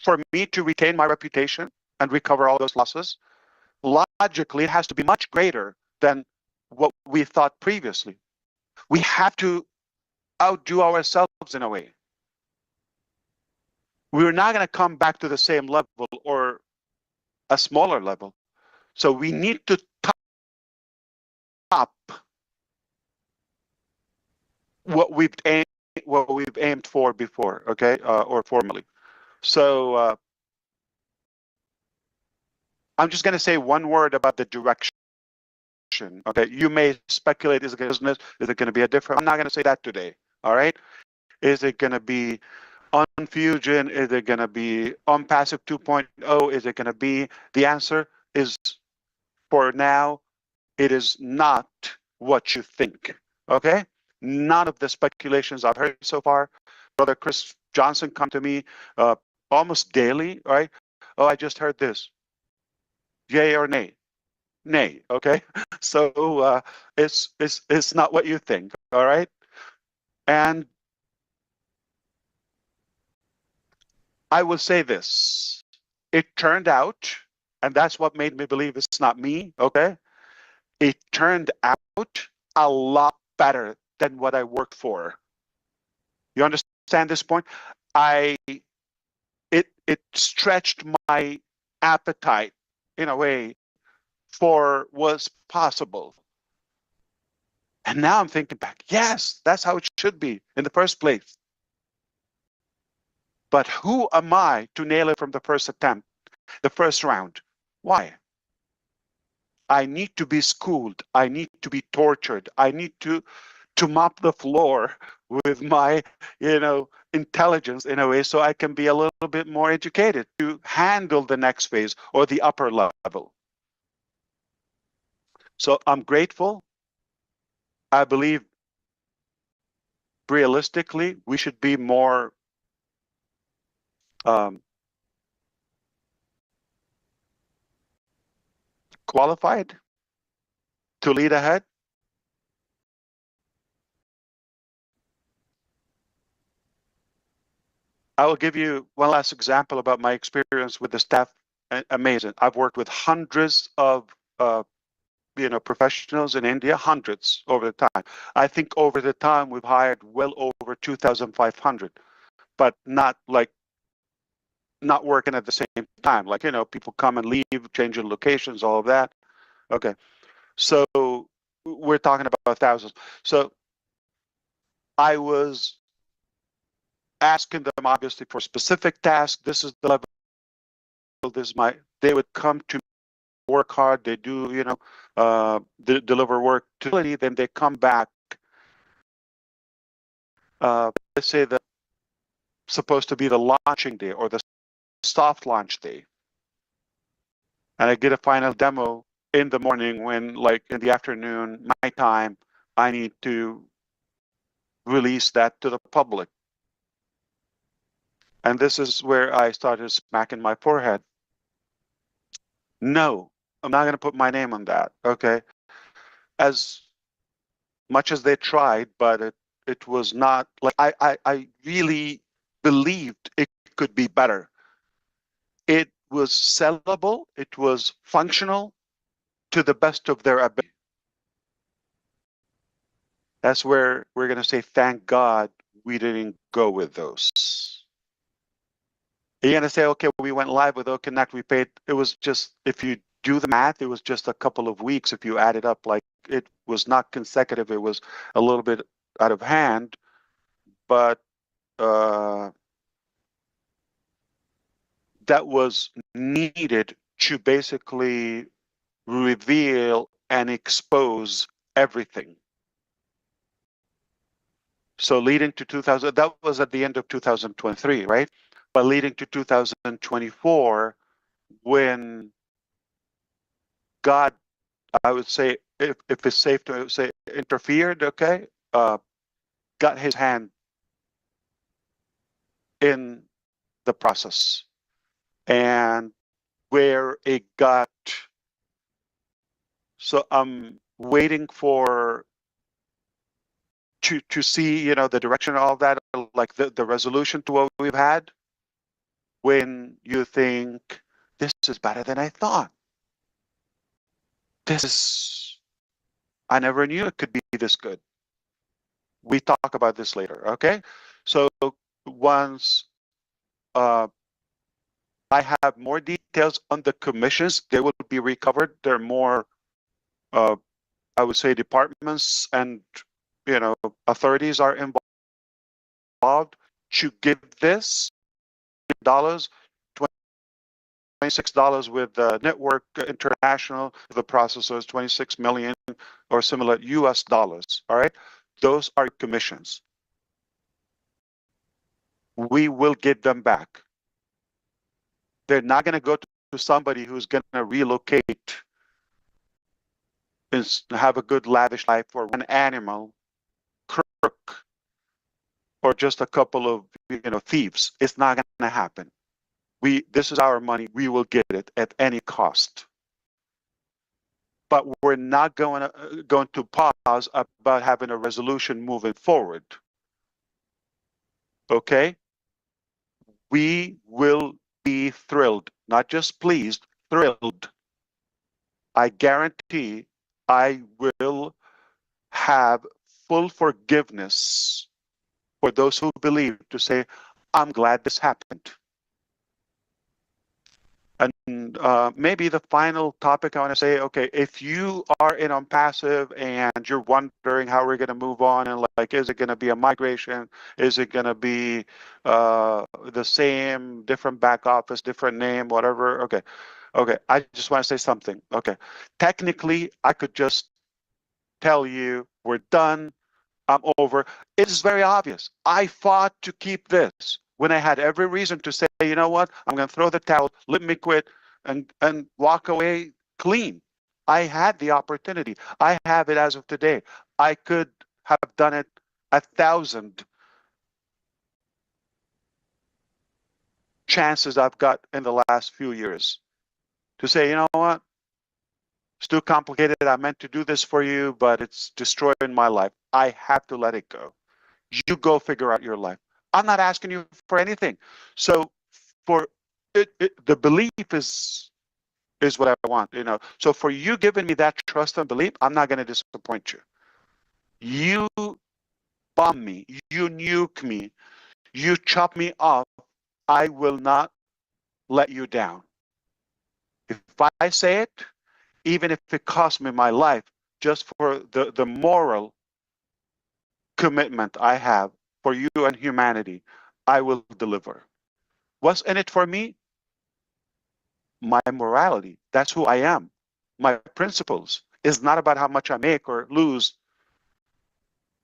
for me to retain my reputation and recover all those losses, logically, it has to be much greater than what we thought previously. We have to outdo ourselves in a way. We're not going to come back to the same level or a smaller level. So we need to top what we've aimed for before, okay, or formally. So I'm just going to say one word about the direction. Okay, you may speculate: is it business? Is it going to be a different? I'm not going to say that today. All right, is it going to be on Fusion? Is it going to be on Passive 2.0? Is it going to be? The answer is, for now, it is not what you think. Okay, none of the speculations I've heard so far. Brother Chris Johnson come to me almost daily. Right? Oh, I just heard this. Yay or nay? Nay. Okay, so it's not what you think. All right, and I will say this. It turned out, and that's what made me believe it's not me, okay? It turned out a lot better than what I worked for. You understand this point? It stretched my appetite in a way for what's possible. And now I'm thinking back, yes, that's how it should be in the first place. But who am I to nail it from the first attempt, the first round? Why? I need to be schooled. I need to be tortured. I need to mop the floor with my, intelligence in a way so I can be a little bit more educated to handle the next phase or the upper level. So I'm grateful. I believe realistically, we should be more qualified to lead ahead. I will give you one last example about my experience with the staff. Amazing. I've worked with hundreds of professionals in India, hundreds over the time. I think over the time we've hired well over 2,500, but not working at the same time. Like, people come and leave, changing locations, all of that. Okay. So we're talking about thousands. So I was asking them obviously for specific tasks. This is the level. They would come to work hard. They do, deliver work to, then they come back. Let's say that supposed to be the launching day or the soft launch day. And I get a final demo in the morning when, like, in the afternoon, my time, I need to release that to the public. And this is where I started smacking my forehead. No, I'm not going to put my name on that. Okay. As much as they tried, but it was not like I really believed it could be better. It was sellable. It was functional to the best of their ability. That's where we're going to say, thank God we didn't go with those. You're going to say, okay, we went live with OConnect. We paid. It was just, if you do the math, it was just a couple of weeks. If you add it up, like it was not consecutive. It was a little bit out of hand, but that was needed to basically reveal and expose everything. So leading to 2000, that was at the end of 2023, right? But leading to 2024, when God, I would say, if it's safe to say, interfered, okay, got his hand in the process. And where it got, so I'm waiting for to see, you know, the direction of all that, like the resolution to what we've had, when you think this is better than I thought. This is, I never knew it could be this good. We talk about this later, okay? So once I have more details on the commissions, they will be recovered. They're more, I would say, departments and, you know, authorities are involved to give this dollars, $26 with Network International, the processors, 26 million or similar US dollars. All right, those are commissions. We will get them back. They're not going to go to somebody who's going to relocate and have a good lavish life for one animal crook or just a couple of, you know, thieves. It's not going to happen. This is our money. We will get it at any cost. But we're not going to pause about having a resolution moving forward. Okay? We will be thrilled, not just pleased, thrilled. I guarantee I will have full forgiveness for those who believe, to say, I'm glad this happened. And maybe the final topic I want to say, okay, if you are in on passive and you're wondering how we're going to move on, and like, is it going to be a migration? Is it going to be the same, different back office, different name, whatever? Okay. Okay. I just want to say something. Okay. Technically, I could just tell you we're done. I'm over. It is very obvious. I fought to keep this when I had every reason to say, you know what, I'm going to throw the towel, let me quit, and walk away clean. I had the opportunity. I have it as of today. I could have done it 1,000 chances I've got in the last few years to say, you know what, it's too complicated. I meant to do this for you, but it's destroying my life. I have to let it go. You go figure out your life. I'm not asking you for anything. So for the belief is what I want, you know. So for you giving me that trust and belief, I'm not going to disappoint you. You bomb me, you nuke me, you chop me off, I will not let you down. If I say it, even if it costs me my life, just for the moral commitment I have for you and humanity, I will deliver. What's in it for me? My morality. That's who I am. My principles. It's not about how much I make or lose.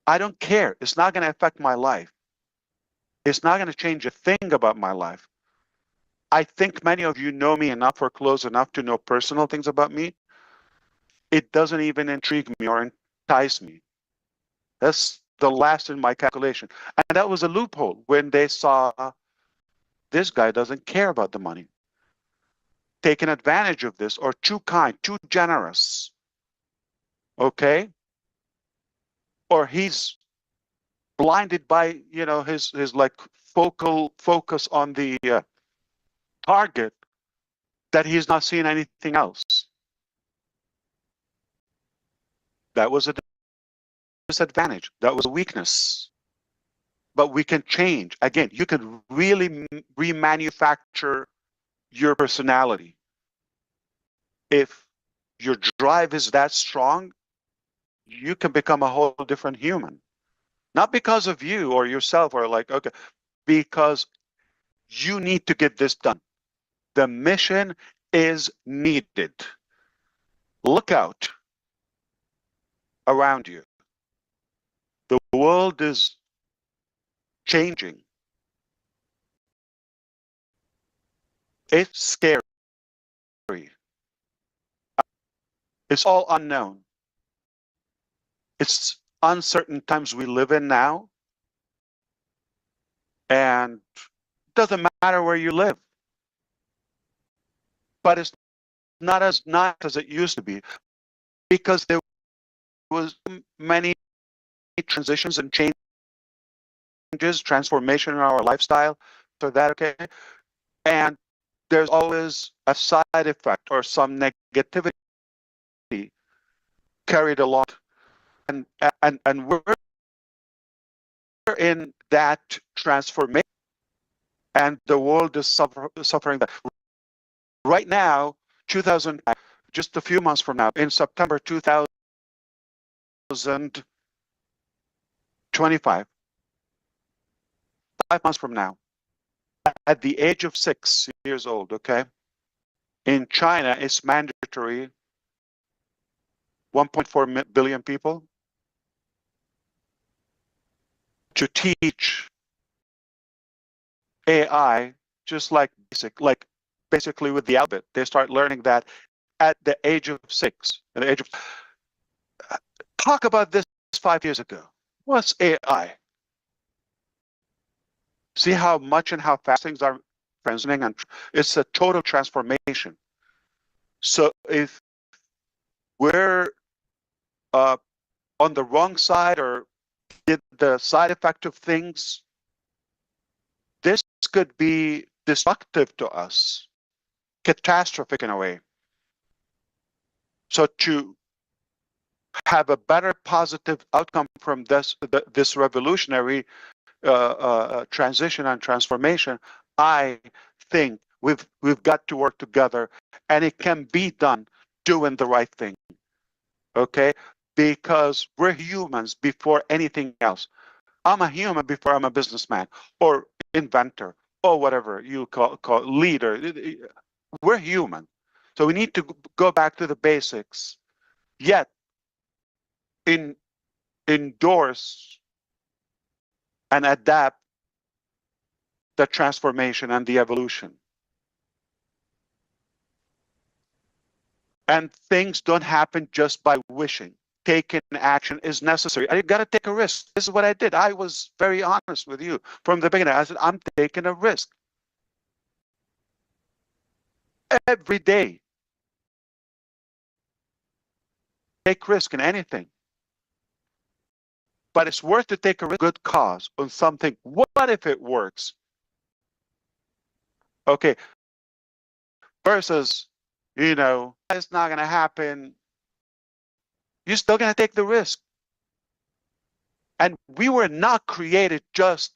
I don't care. It's not going to affect my life. It's not going to change a thing about my life. I think many of you know me enough or close enough to know personal things about me. It doesn't even intrigue me or entice me. That's the last in my calculation. And that was a loophole when they saw this guy doesn't care about the money. taken advantage of this, or too kind, too generous, okay? Or he's blinded by, you know, his like focal focus on the target, that he's not seeing anything else. That was a disadvantage. That was a weakness. But we can change. Again, you can really remanufacture your personality. If your drive is that strong, you can become a whole different human. Not because of you or yourself, or like, okay, because you need to get this done. The mission is needed. Look out around you. The world is changing. It's scary. It's all unknown. It's uncertain times we live in now. And it doesn't matter where you live. But it's not as nice as it used to be, because there was many transitions and changes, transformation in our lifestyle. So that, okay. And there's always a side effect or some negativity carried along. And we're in that transformation, and the world is suffering that. Right now, 2000, just a few months from now, in September 2025, 5 months from now, at the age of 6 years old, okay, in China, it's mandatory, 1.4 billion people, to teach AI, just like basically with the alphabet. They start learning that at the age of 6. At the age of, talk about this 5 years ago. What's AI? See how much and how fast things are transitioning, and it's a total transformation. So if we're on the wrong side, or did the side effect of things, this could be destructive to us, catastrophic in a way. So to have a better positive outcome from this revolutionary transition and transformation, I think we've got to work together, and it can be done doing the right thing. Okay, because we're humans before anything else. I'm a human before I'm a businessman or inventor or whatever you call leader. We're human, so we need to go back to the basics. Yet, endorse and adapt the transformation and the evolution. And things don't happen just by wishing. Taking action is necessary. I got to take a risk. This is what I did. I was very honest with you from the beginning. I said, I'm taking a risk. Every day. Take risk in anything. But it's worth to take a risk, good cause on something. What if it works? Okay. Versus, you know, it's not going to happen. You're still going to take the risk. And we were not created just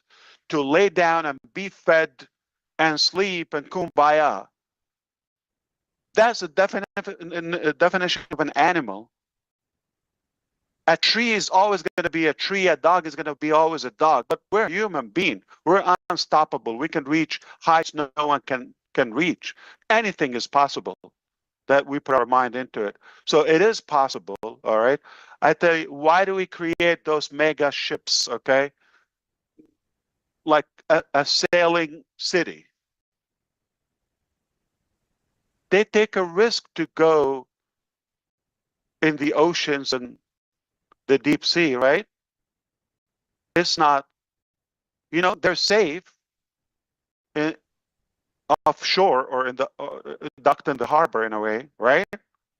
to lay down and be fed and sleep and kumbaya. That's a definition of an animal. A tree is always going to be a tree. A dog is going to be always a dog. But we're a human being. We're unstoppable. We can reach heights no one can reach. Anything is possible that we put our mind into it. So it is possible, all right? I tell you, why do we create those mega ships, okay? Like a sailing city. They take a risk to go in the oceans and the deep sea, right? It's not, you know, they're safe offshore or in the docked in the harbor in a way, right?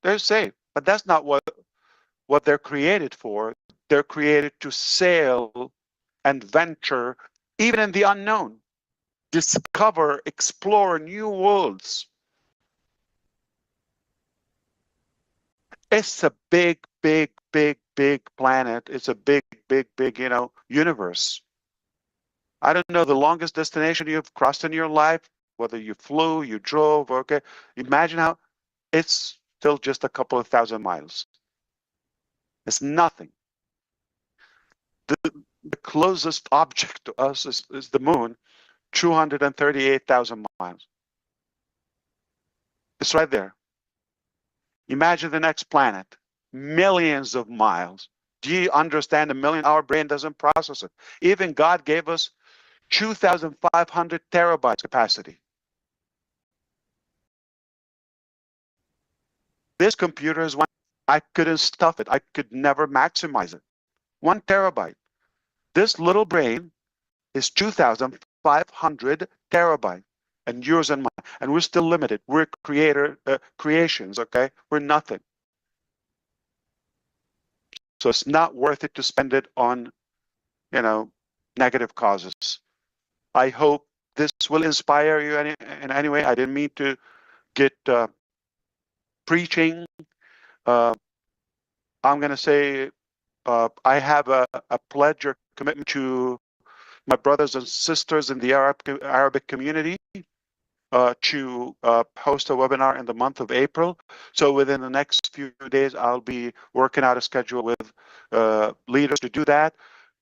They're safe, but that's not what they're created for. They're created to sail and venture, even in the unknown, discover, explore new worlds. It's a big, big, big, big planet. It's a big, big, big, universe. I don't know the longest destination you've crossed in your life, whether you flew, you drove, okay. Imagine how it's still just a couple of thousand miles. It's nothing. The closest object to us is the moon, 238,000 miles. It's right there. Imagine the next planet, millions of miles. Do you understand a million? Our brain doesn't process it. Even God gave us 2,500 terabytes capacity. This computer is one. I couldn't stuff it. I could never maximize it. 1 terabyte. This little brain is 2,500 terabyte, and yours and mine. And we're still limited. We're creations, okay? We're nothing. So it's not worth it to spend it on, negative causes. I hope this will inspire you in any way. I didn't mean to get preaching. I'm going to say I have a pledge or commitment to my brothers and sisters in the Arabic community to host a webinar in the month of April. So within the next few days, I'll be working out a schedule with leaders to do that.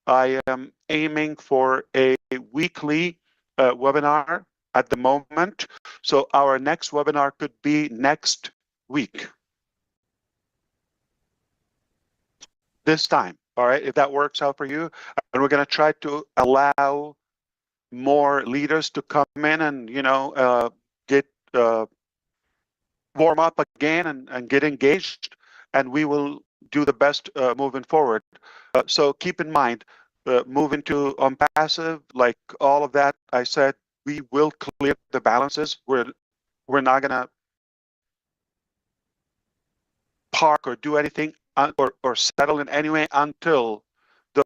I am aiming for a weekly webinar at the moment. So our next webinar could be next week. This time, all right, if that works out for you. And we're going to try to allow more leaders to come in and, get warm up again and get engaged. And we will do the best moving forward. So keep in mind, moving to passive, like all of that, I said, we will clear the balances. We're not going to park or do anything or settle in any way until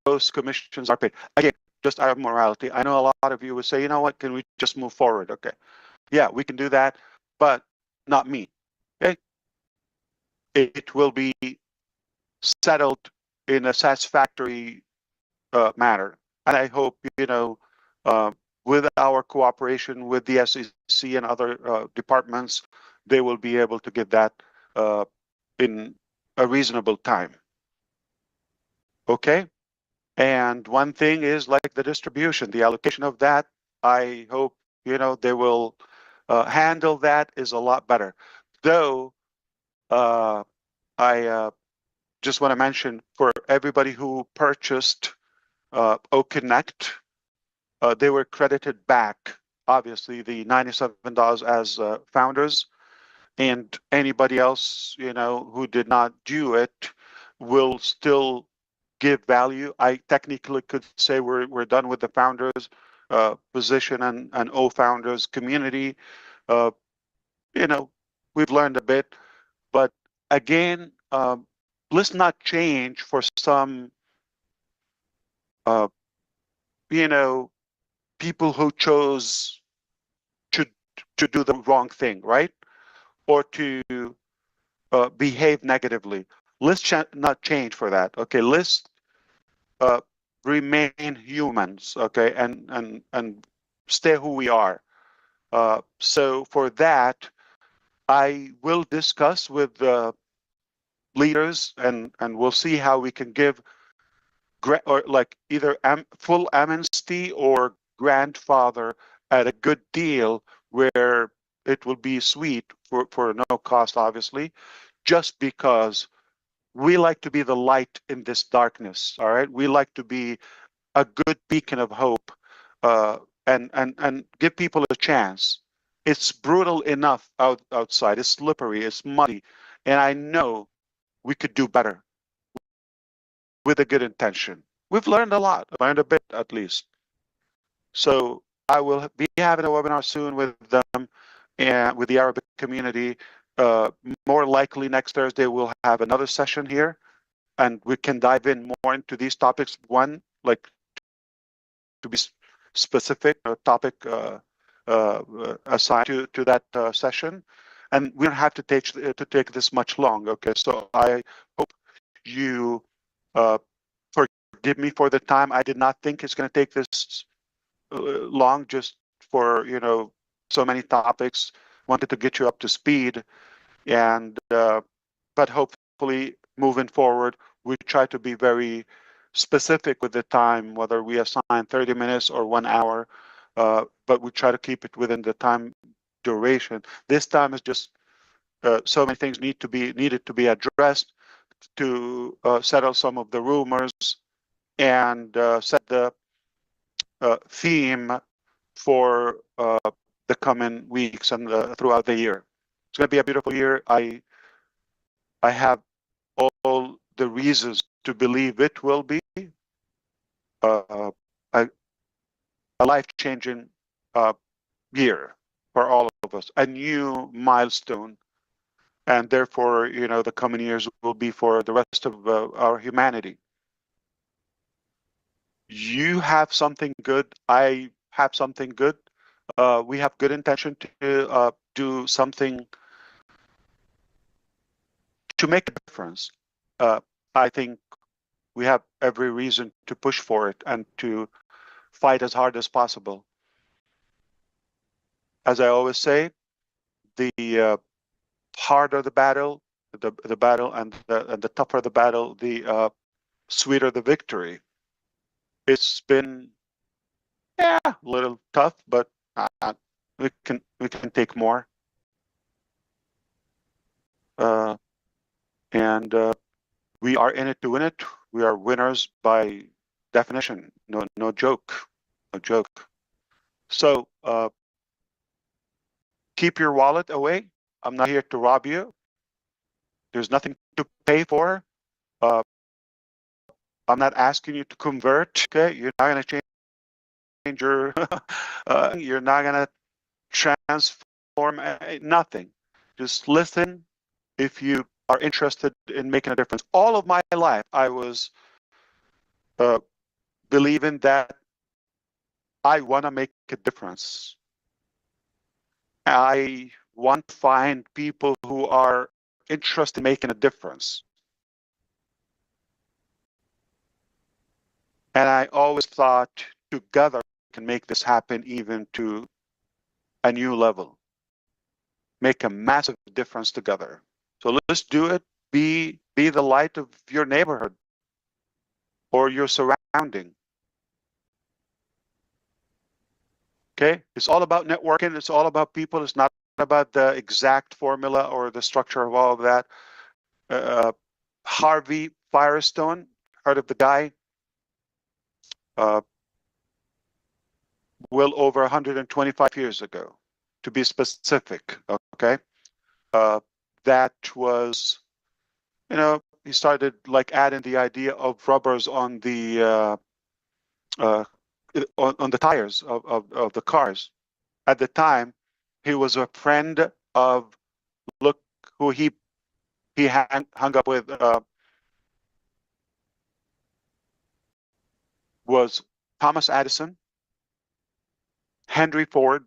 those commissions are paid. Again, just out of morality. I know a lot of you would say, you know what, can we just move forward? Okay. Yeah, we can do that, but not me. Okay. It will be settled in a satisfactory manner. And I hope, with our cooperation with the SEC and other departments, they will be able to get that in a reasonable time. Okay. And one thing is like the distribution, the allocation of that. I hope, they will handle that is a lot better. Though I just want to mention for everybody who purchased OConnect, they were credited back, obviously, the $97 as founders. And anybody else, who did not do it will still give value. I technically could say we're done with the founders position and O founders community. We've learned a bit, but again, let's not change for some, people who chose to do the wrong thing, right? Or to behave negatively. Let's not change for that. Okay, let's remain humans. Okay, and stay who we are. So for that, I will discuss with the leaders, and we'll see how we can give or like either full amnesty or grandfather at a good deal where it will be sweet for no cost, obviously, just because we like to be the light in this darkness. All right, we like to be a good beacon of hope, and give people a chance. It's brutal enough outside. It's slippery. It's muddy, and I know we could do better with a good intention. We've learned a lot, learned a bit at least. So I will be having a webinar soon with them and with the Arabic community. More likely next Thursday, we'll have another session here and we can dive in more into these topics. One, like to be specific, a topic assigned to that session. And we don't have to take this much long. Okay, so I hope you forgive me for the time. I did not think it's going to take this long, just for so many topics. Wanted to get you up to speed, and but hopefully moving forward, we try to be very specific with the time, whether we assign 30 minutes or 1 hour, but we try to keep it within the time duration. This time is just so many things needed to be addressed to settle some of the rumors and set the theme for the coming weeks and throughout the year. It's going to be a beautiful year. I have all the reasons to believe it will be a, a life-changing year for all of us, a new milestone, and therefore, the coming years will be for the rest of our humanity. You have something good. I have something good. We have good intention to do something to make a difference. I think we have every reason to push for it and to fight as hard as possible. As I always say, the harder the battle, the battle, and the tougher the battle, the sweeter the victory. It's been a little tough, but we can take more. And we are in it to win it. We are winners by definition. No joke, no joke. So keep your wallet away. I'm not here to rob you. There's nothing to pay for. I'm not asking you to convert. Okay, you're not going to change your. You're not going to transform nothing. Just listen. If you are interested in making a difference, all of my life I was believing that I want to make a difference. I want to find people who are interested in making a difference. And I always thought together we can make this happen even to a new level. Make a massive difference together. So let's do it. Be the light of your neighborhood or your surrounding. Okay, it's all about networking. It's all about people. It's not about the exact formula or the structure of all of that. Harvey Firestone, heard of the guy? Well over 125 years ago, to be specific. Okay, that was, he started like adding the idea of rubbers on the on the tires of the cars. At the time, he was a friend of, look who he hung up with, was Thomas Edison, Henry Ford,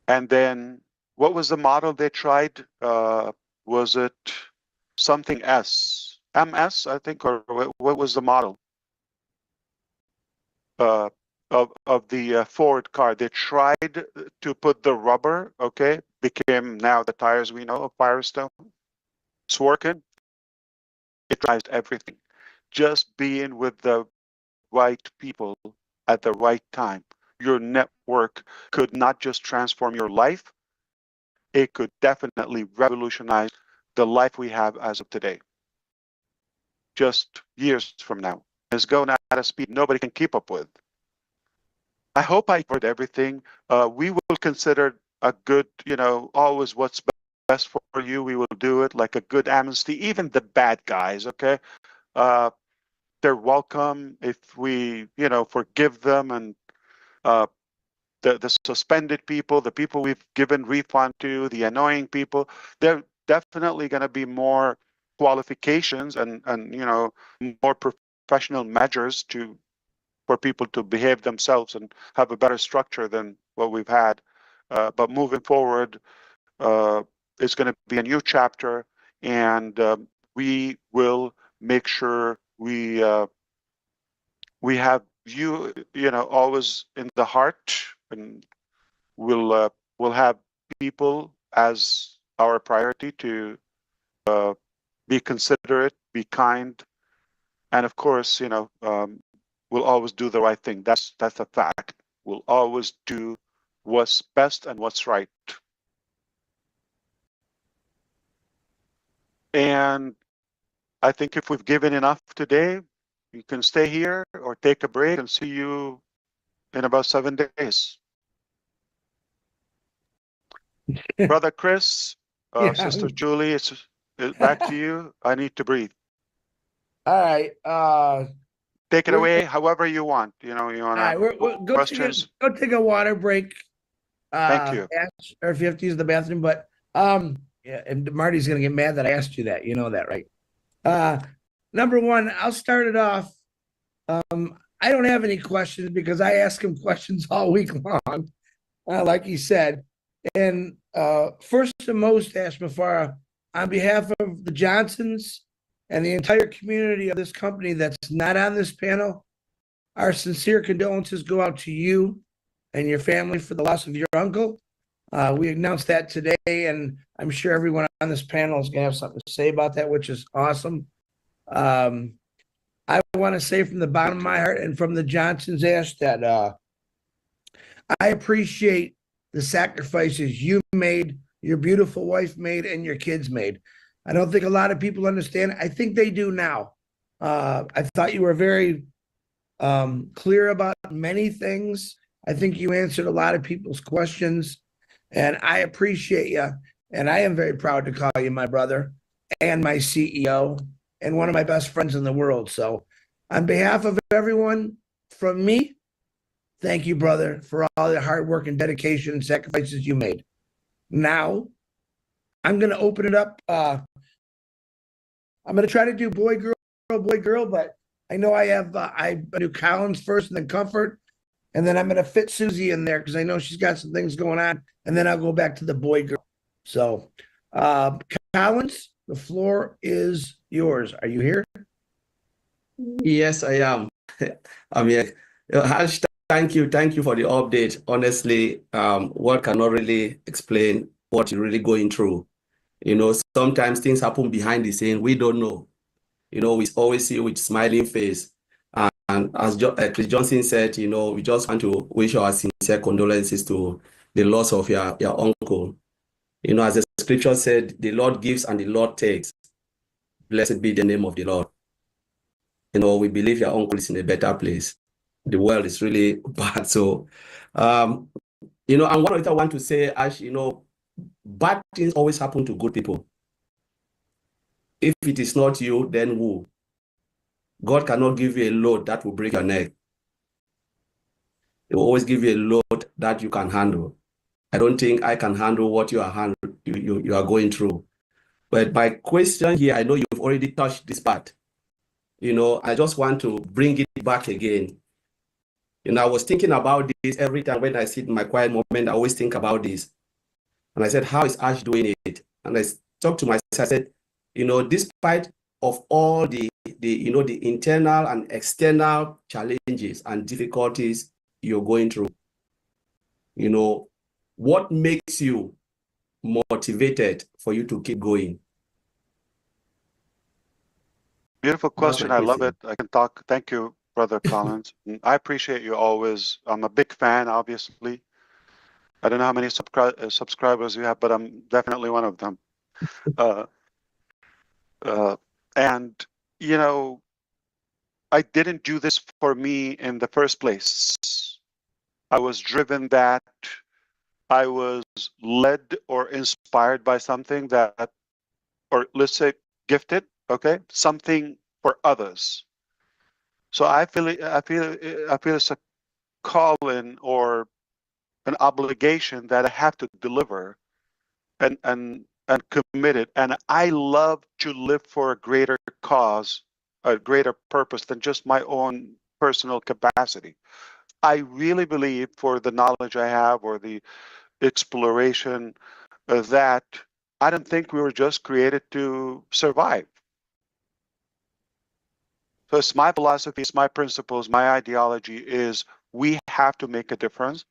and then what was the model they tried? Was it something S? MS, I think, or what was the model of the Ford car? They tried to put the rubber, okay, became now the tires we know of Firestone. It's working. It drives everything. Just being with the right people at the right time. Your network could not just transform your life, it could definitely revolutionize the life we have as of today. Just years from now. It's going at a speed nobody can keep up with. I hope I covered everything. We will consider a good, always what's best for you. We will do it like a good amnesty, even the bad guys, okay? they're welcome. If we, forgive them, and the suspended people, the people we've given refund to, the annoying people, they're definitely going to be more qualifications and more professional measures for people to behave themselves and have a better structure than what we've had. But moving forward, it's going to be a new chapter, and we will make sure we have you, always in the heart, and we'll have people as our priority to be considerate, be kind, and of course, we'll always do the right thing. That's a fact. We'll always do what's best and what's right. And I think if we've given enough today, you can stay here or take a break, and see you in about 7 days. Brother Chris, Yeah. Sister Julie, it's back to you. I need to breathe. All right. Take it away however you want. You want All right, we're go questions. go take a water break. Thank you. Or if you have to use the bathroom, but yeah, and Marty's gonna get mad that I asked you that. You know that, right? Number one, I'll start it off. I don't have any questions because I ask him questions all week long, like he said. And first and most, Ash MUFAREH, on behalf of the Johnsons and the entire community of this company that's not on this panel, our sincere condolences go out to you and your family for the loss of your uncle. We announced that today, and I'm sure everyone on this panel is going to have something to say about that, which is awesome. I want to say from the bottom of my heart and from the Johnsons, Ash, that I appreciate the sacrifices you made, your beautiful wife made, and your kids made. I don't think a lot of people understand. I think they do now. I thought you were very clear about many things. I think you answered a lot of people's questions, and I appreciate you. And I am very proud to call you my brother and my CEO and one of my best friends in the world. So, on behalf of everyone, from me, thank you, brother, for all the hard work and dedication and sacrifices you made. Now, I'm going to open it up. I'm going to try to do boy, girl, but I know I do Collins first and then Comfort. And then I'm going to fit Susie in there because I know she's got some things going on. And then I'll go back to the boy, girl. So, Collins, the floor is yours. Are you here? Yes, I am. I'm here. Harsh, thank you for the update. Honestly, word cannot really explain what you're really going through. Sometimes things happen behind the scene. We don't know. We always see you with smiling face. And as Chris Johnson said, we just want to wish our sincere condolences to the loss of your uncle. As the scripture said, the Lord gives and the Lord takes. Blessed be the name of the Lord. We believe your uncle is in a better place. The world is really bad. So, and one of the I want to say, Ash, bad things always happen to good people. If it is not you, then who? God cannot give you a load that will break your neck. He will always give you a load that you can handle. I don't think I can handle what you are you are going through. But my question here, I know you've already touched this part. I just want to bring it back again. I was thinking about this every time when I sit in my quiet moment. I always think about this. And I said, how is Ash doing it? And I talked to myself, I said, despite of all the internal and external challenges and difficulties you're going through, what makes you motivated for you to keep going? Beautiful question. I love it. I can talk. Thank you, Brother Collins. I appreciate you always. I'm a big fan, obviously. I don't know how many subscribers you have, but I'm definitely one of them. And, I didn't do this for me in the first place. I was driven that I was led or inspired by something that, or let's say gifted, okay, something for others. So I feel it's a call-in or an obligation that I have to deliver and commit it. And I love to live for a greater cause, a greater purpose than just my own personal capacity. I really believe for the knowledge I have or the exploration that I don't think we were just created to survive. So it's my philosophy, it's my principles, my ideology is we have to make a difference,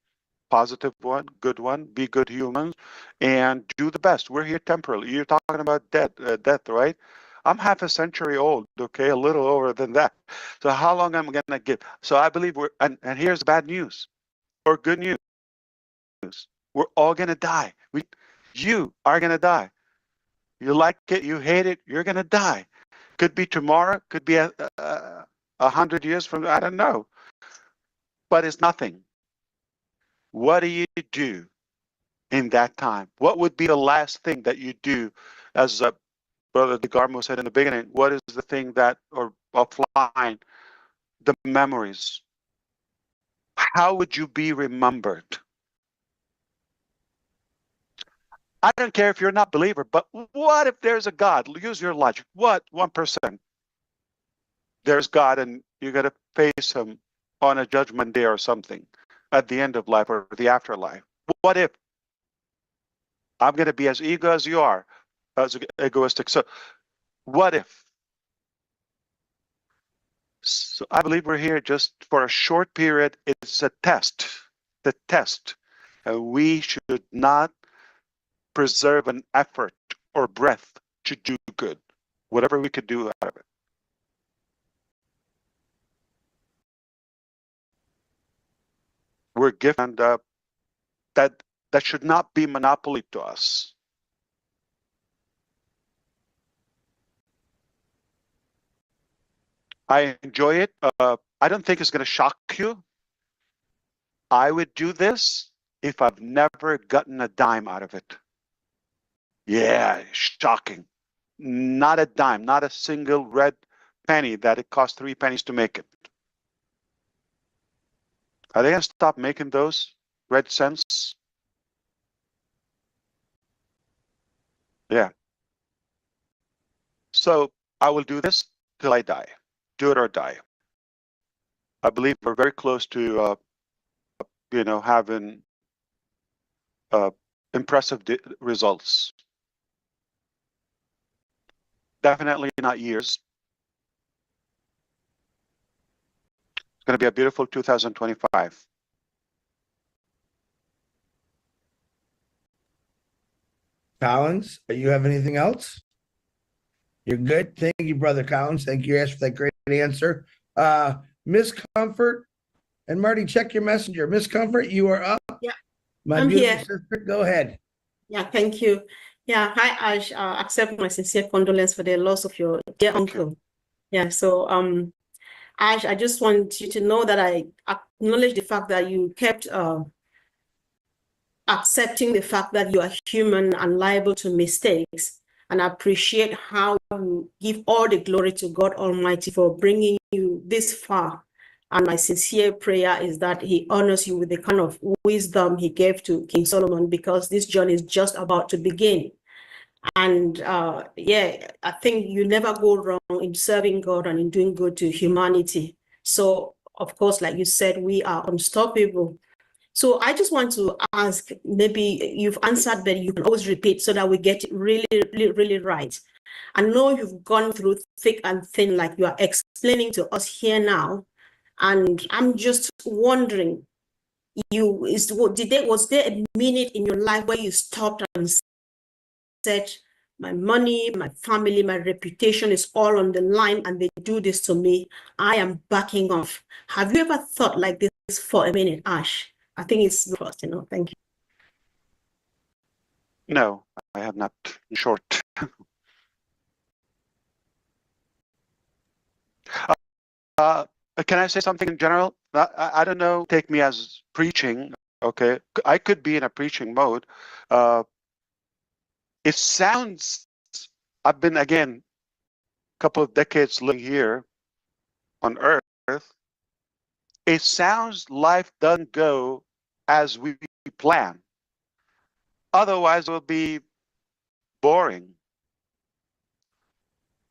positive one, good one, be good humans, and do the best. We're here temporarily. You're talking about death, right? I'm half a century old, okay, a little over than that. So how long am I going to give? So I believe and here's bad news or good news. We're all going to die. You are going to die. You like it, you hate it, you're going to die. Could be tomorrow, could be 100 years from, I don't know. But it's nothing. What do you do in that time? What would be the last thing that you do? As Brother DeGarmo said in the beginning, what is the thing that, or offline, the memories? How would you be remembered? I don't care if you're not a believer, but what if there's a God? Use your logic. What? 1%. There's God and you got to face him on a judgment day or something at the end of life or the afterlife. What if I'm going to be as ego as you are, as egoistic? So what if? So I believe we're here just for a short period. It's a test, the test. And we should not preserve an effort or breath to do good, whatever we could do out of it. We're given that should not be monopoly to us. I enjoy it. I don't think it's going to shock you. I would do this if I've never gotten a dime out of it. Yeah, shocking. Not a dime, not a single red penny that it cost 3 pennies to make it. Are they going to stop making those red cents? Yeah. So I will do this till I die. Do it or die. I believe we're very close to, having impressive results. Definitely not years. It's going to be a beautiful 2025. Collins, do you have anything else? You're good. Thank you, Brother Collins. Thank you, Ash, for that great answer. Miss Comfort and Marty, check your messenger. Miss Comfort, you are up. Yeah, My I'm beautiful here. sister, go ahead. Yeah, thank you. Yeah, hi Ash. Accept my sincere condolence for the loss of your dear uncle. Yeah, so Ash, I just want you to know that I acknowledge the fact that you kept accepting the fact that you are human and liable to mistakes, and I appreciate how you give all the glory to God Almighty for bringing you this far. And my sincere prayer is that he honors you with the kind of wisdom he gave to King Solomon, because this journey is just about to begin. And yeah, I think you never go wrong in serving God and in doing good to humanity. So, of course, like you said, we are unstoppable. So I just want to ask, maybe you've answered, but you can always repeat so that we get it really, really, really right. I know you've gone through thick and thin, like you are explaining to us here now. And I'm just wondering, was there a minute in your life where you stopped and said, my money, my family, my reputation is all on the line and they do this to me, I am backing off? Have you ever thought like this for a minute, Ash? I think it's first, thank you. No, I have not, in short. Can I say something in general? I don't know, take me as preaching, okay? I could be in a preaching mode. It sounds, I've been, again, a couple of decades living here on Earth. it sounds life doesn't go as we plan. Otherwise, it will be boring.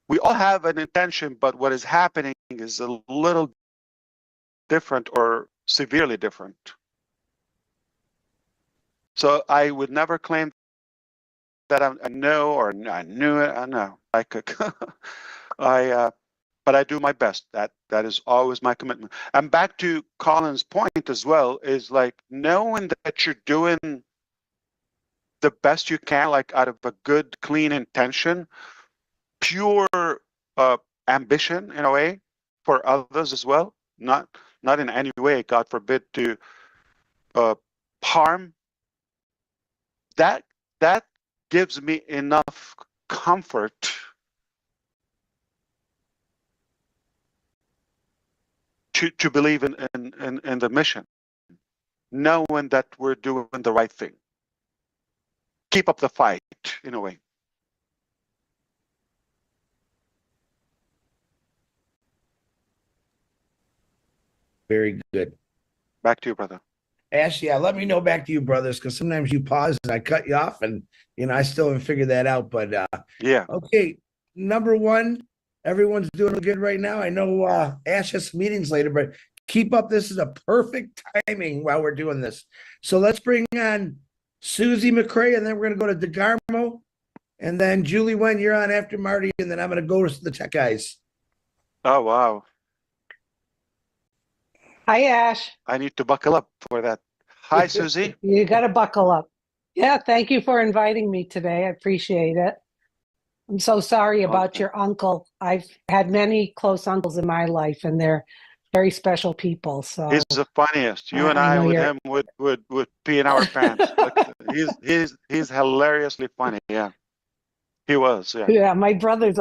We all have an intention, but what is happening is a little different or severely different. So I would never claim that I know or I knew it. I know I could. But I do my best. That is always my commitment. And back to Colin's point as well is like knowing that you're doing the best you can, like out of a good, clean intention, pure ambition in a way for others as well. Not in any way, God forbid, to harm. That gives me enough comfort to believe in the mission, knowing that we're doing the right thing. Keep up the fight in a way. Very good. Back to you, brother. Ash, yeah, let me know back to you, brothers, because sometimes you pause and I cut you off, and I still haven't figured that out. But yeah. Okay, number one, everyone's doing good right now. I know Ash has some meetings later, but keep up. This is a perfect timing while we're doing this. So let's bring on Susie McCrae, and then we're gonna go to DeGarmo, and then Julie Wen, you're on after Marty, and then I'm gonna go to the tech guys. Oh wow. Hi, Ash. I need to buckle up for that. Hi, Susie. You got to buckle up. Yeah, thank you for inviting me today. I appreciate it. I'm so sorry about your uncle. I've had many close uncles in my life, and they're very special people. So he's the funniest. You and I I know with you're- him would pee in our pants. Like, he's hilariously funny. Yeah, he was. Yeah. Yeah, my father's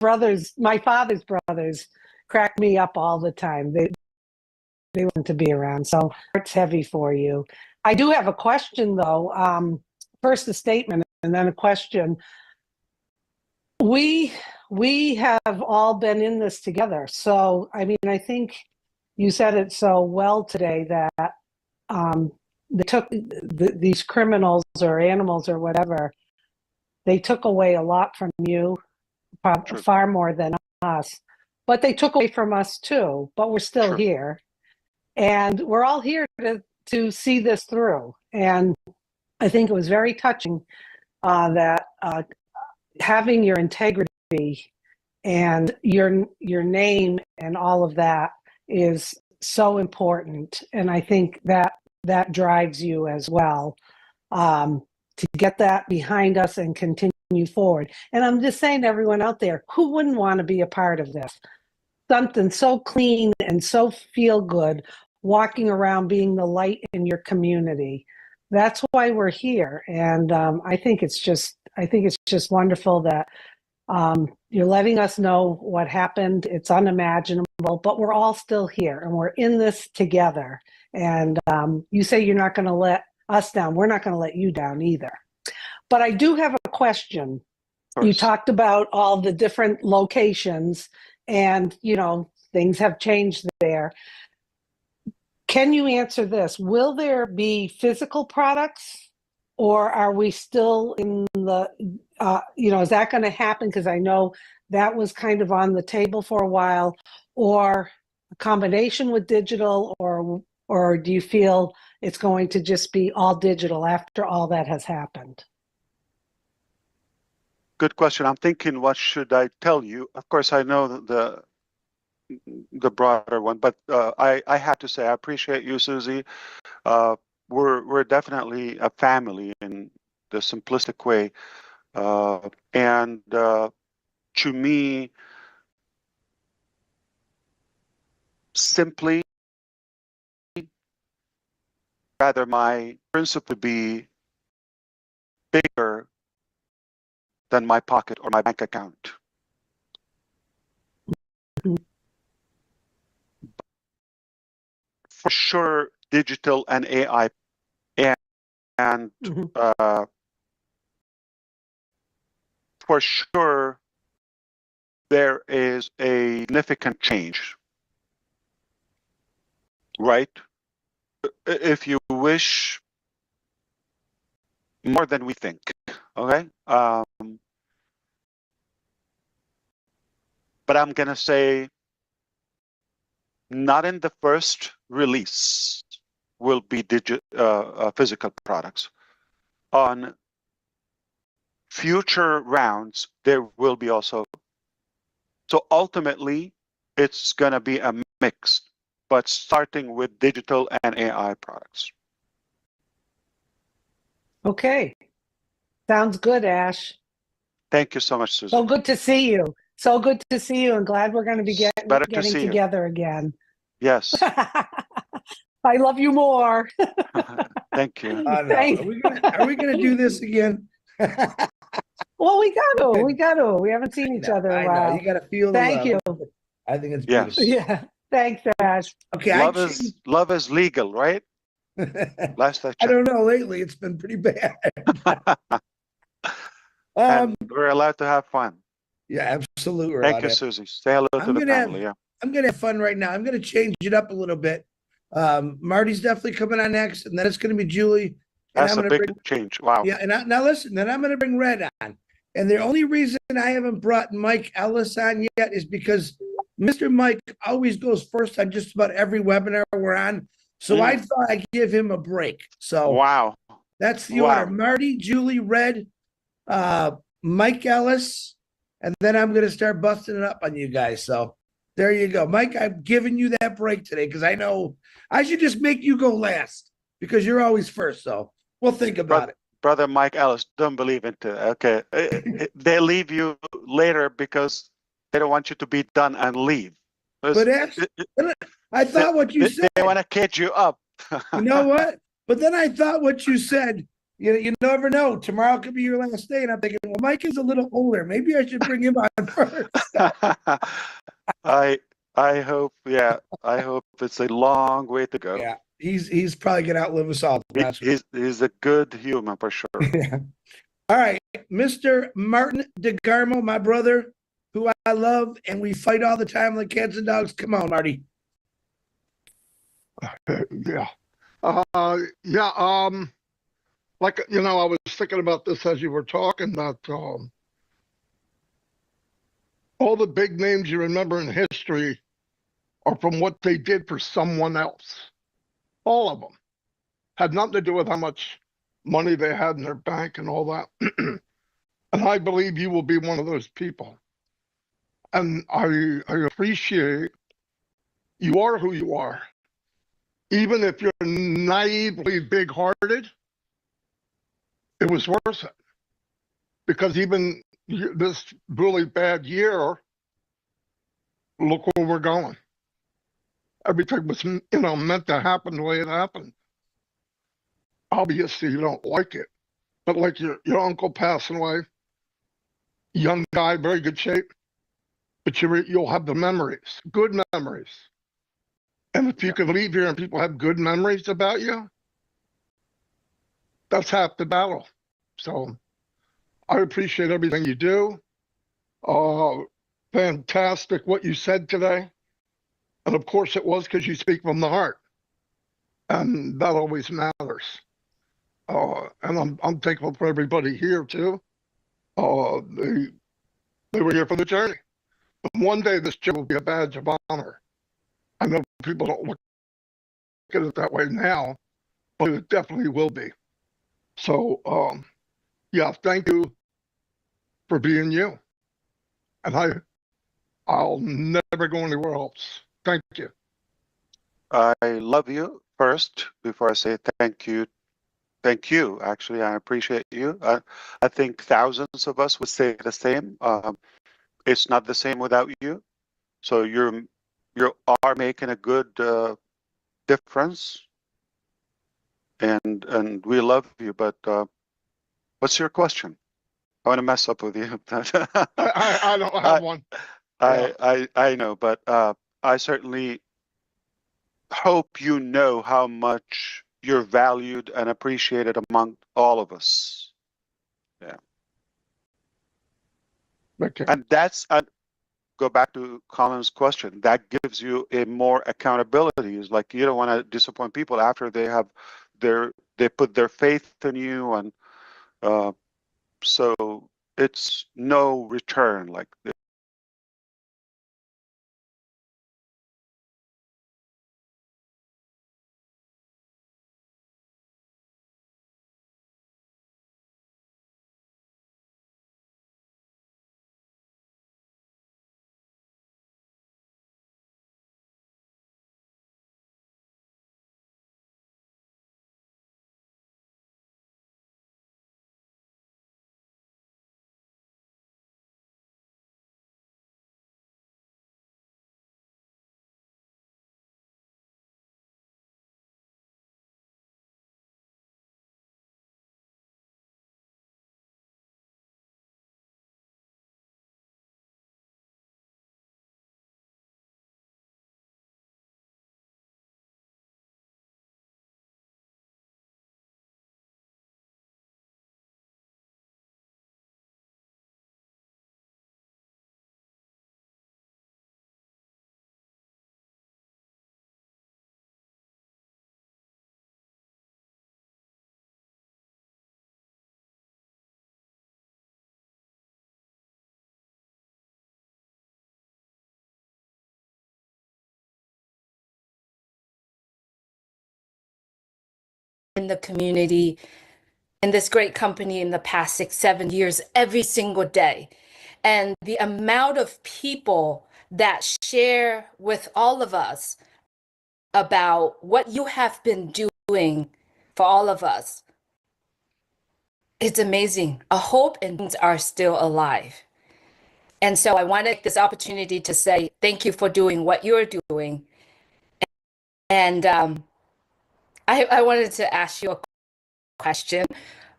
brothers crack me up all the time. They want to be around. So it's heavy for you. I do have a question though. First a statement and then a question. We have all been in this together. So I mean, I think you said it so well today that they took these criminals or animals or whatever. They took away a lot from you, far more than us. But they took away from us too. But we're still here. And we're all here to see this through. And I think it was very touching that having your integrity and your name and all of that is so important. And I think that drives you as well to get that behind us and continue forward. And I'm just saying to everyone out there, who wouldn't want to be a part of this? Something so clean and so feel good, walking around being the light in your community. That's why we're here. And I think it's just wonderful that you're letting us know what happened. It's unimaginable, but we're all still here and we're in this together. And you say you're not going to let us down. We're not going to let you down either. But I do have a question. You talked about all the different locations and, things have changed there. Can you answer this? Will there be physical products, or are we still in the, is that going to happen? Because I know that was kind of on the table for a while, or a combination with digital, or do you feel it's going to just be all digital after all that has happened? Good question. I'm thinking, what should I tell you? Of course, I know the broader one, but I have to say I appreciate you, Susie. We're definitely a family in the simplistic way, and to me, simply, rather my principle be bigger than my pocket or my bank account. For sure, digital and AI, and for sure, there is a significant change right? If you wish, more than we think. Okay. But I'm gonna say, not in the first release will be physical products. On future rounds, there will be also. So ultimately, it's going to be a mix, but starting with digital and AI products. Okay. Sounds good, Ash. Thank you so much, Susan. So good to see you. So good to see you, and glad we're going to be Better to getting see you. together again. Yes. I love you more. Thank you. I know. Thank- Are we gonna do this again? Well, we got to. We haven't seen each other in I a know. while. You gotta feel the Thank love. you. I think it's Yes. beautiful. Yeah. Thanks, Ash. Okay, Love is legal, right? Last I I checked. don't know. Lately, it's been pretty bad. And we're allowed to have fun. Yeah, absolutely. Thank you, Susie. Say hello to the family. Yeah. I'm gonna have fun right now. I'm gonna change it up a little bit. Marty's definitely coming on next, and then it's gonna be Julie. And That's I'm a gonna big bring change. Wow. yeah, and now listen, then I'm gonna bring Red on. And the only reason I haven't brought Mike Ellis on yet is because Mr. Mike always goes first on just about every webinar we're on. So I thought I'd give him a break. So Wow. that's the Wow. order. Marty, Julie, Red, Mike Ellis, and then I'm gonna start busting it up on you guys. So there you go. Mike, I've given you that break today because I know I should just make you go last because you're always first. So we'll think about it. Brother Mike Ellis, don't believe it. Okay. They leave you later because they don't want you to be done and leave. But I thought what you said. They want to catch you up. You know what? But then I thought what you said. You never know. Tomorrow could be your last day, and I'm thinking, well, Mike is a little older. Maybe I should bring him on first. I hope. Yeah, I hope it's a long way to go. Yeah, he's probably gonna outlive us all. He's a good human for sure. Yeah. All right, Mr. Martin DeGarmo, my brother, who I love, and we fight all the time like cats and dogs. Come on, Marty. Yeah. Like, I was thinking about this as you were talking that all the big names you remember in history are from what they did for someone else. All of them had nothing to do with how much money they had in their bank and all that. And I believe you will be one of those people. And I appreciate you are who you are. Even if you're naively big-hearted, it was worth it. Because even this really bad year, look where we're going. Everything was, meant to happen the way it happened. Obviously, you don't like it. But like your uncle passing away, young guy, very good shape, but you'll have the memories, good memories. And if you can leave here and people have good memories about you, that's half the battle. So I appreciate everything you do. Fantastic what you said today. And of course it was because you speak from the heart. And that always matters. And I'm thankful for everybody here too. They were here for the journey. But one day this chair will be a badge of honor. I know people don't look at it that way now, but it definitely will be. So, yeah, thank you for being you. And I'll never go anywhere else. Thank you. I love you first before I say thank you. Thank you. Actually, I appreciate you. I think thousands of us would say the same. It's not the same without you. So you are making a good difference, and we love you. But what's your question? I want to mess up with you. I don't have one. I know, but I certainly hope you know how much you're valued and appreciated among all of us. Yeah. Okay. And that's go back to Colin's question, that gives you a more accountability. It's like you don't want to disappoint people after they put their faith in you, and so it's no return. Like in the community, in this great company in the past 6-7 years, every single day. And the amount of people that share with all of us about what you have been doing for all of us, it's amazing. A hope and things are still alive. And so I want to take this opportunity to say thank you for doing what you're doing. And I wanted to ask you a question.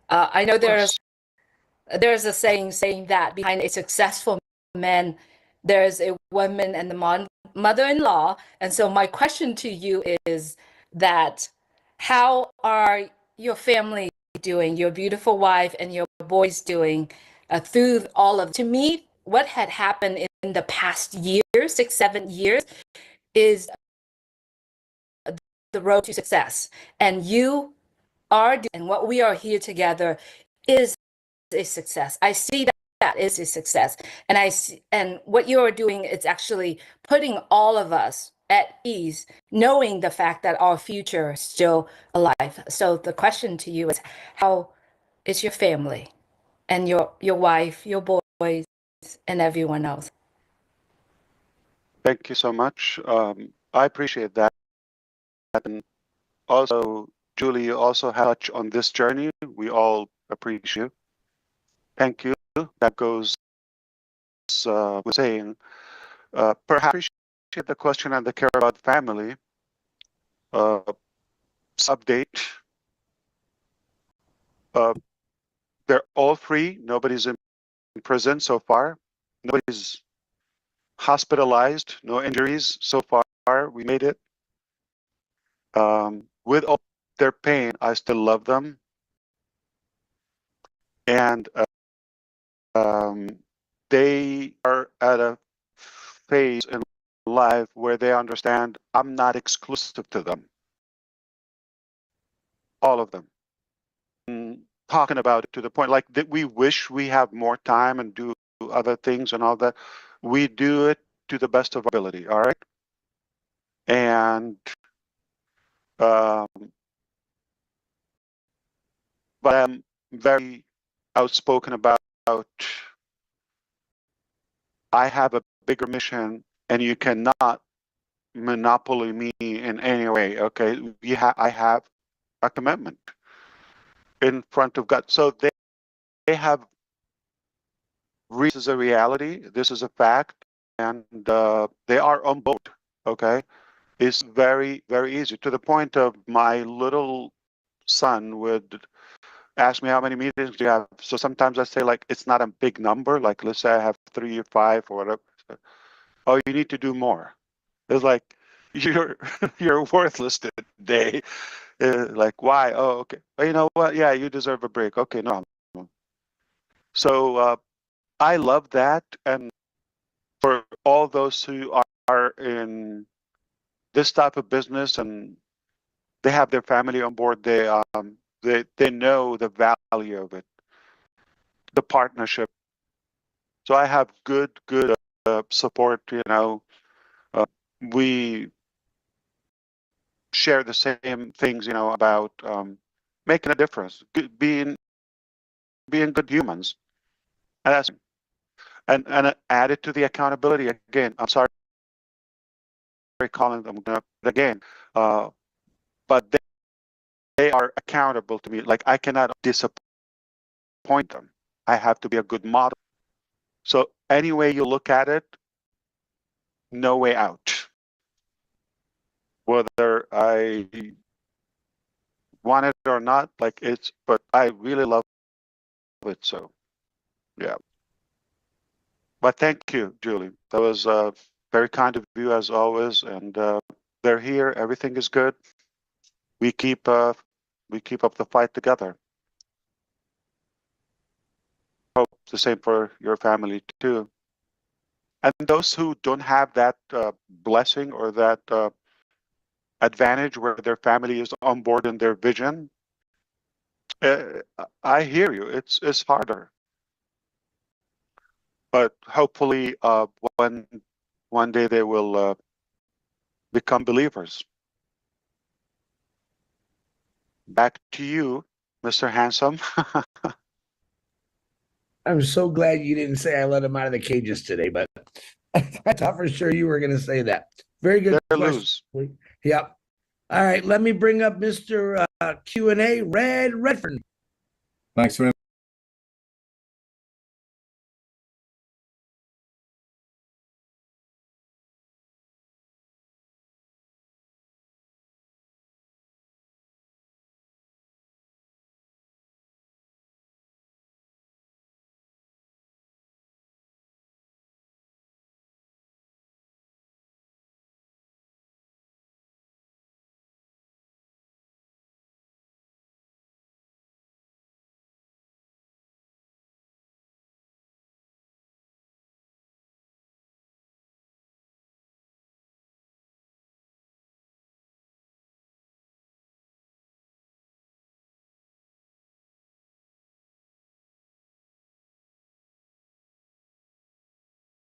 I know there's a saying that behind a successful man, there's a woman and the mother-in-law. And so my question to you is that how are your family doing, your beautiful wife and your boys doing through all of, to me, what had happened in the past year, 6-7 years, is the road to success. And you are, and what we are here together is a success. I see that is a success. And I see, and what you are doing is actually putting all of us at ease, knowing the fact that our future is still alive. So the question to you is, how is your family and your wife, your boys, and everyone else? thank you so much. I appreciate that. And also, Julie, you also have touch on this journey. We all appreciate you. Thank you. That goes with saying, perhaps appreciate the question and the care about family. Update. They're all free. Nobody's in prison so far. Nobody's hospitalized. No injuries so far. We made it. With all their pain, I still love them. And they are at a phase in life where they understand I'm not exclusive to them. All of them. Talking about it to the point like that we wish we have more time and do other things and all that. We do it to the best of our ability, all right? And but I'm very outspoken about I have a bigger mission and you cannot monopoly me in any way, okay? I have a commitment in front of God. So they have, this is a reality, this is a fact, and they are on board, okay? It's very, very easy, to the point of my little son would ask me how many meetings do you have. So sometimes I say, like, it's not a big number, like let's say I have 3 or 5 or whatever. Oh, you need to do more. It's like, you're worthless today. Like, why? Oh, okay. Well, you know what? Yeah, you deserve a break. Okay, no problem. So I love that, and for all those who are in this type of business and they have their family on board, they know the value of it, the partnership. So I have good support. You know, we share the same things. You know, about making a difference, being good humans, and that's and added to the accountability again. I'm sorry, calling them again, but they are accountable to me. Like I cannot disappoint them. I have to be a good model. So any way you look at it, no way out. Whether I want it or not, like but I really love it. So yeah. But thank you, Julie. That was very kind of you as always. And they're here. Everything is good. We keep up the fight together. Hope the same for your family too. And those who don't have that blessing or that advantage where their family is on board in their vision, I hear you. It's harder. But hopefully, one day they will become believers. Back to you, Mr. Handsome. I'm so glad you didn't say I let him out of the cages today, but I thought for sure you were going to say that. Very good question. Yep. All right, let me bring up Mr. Q&A, Redford. Thanks very much.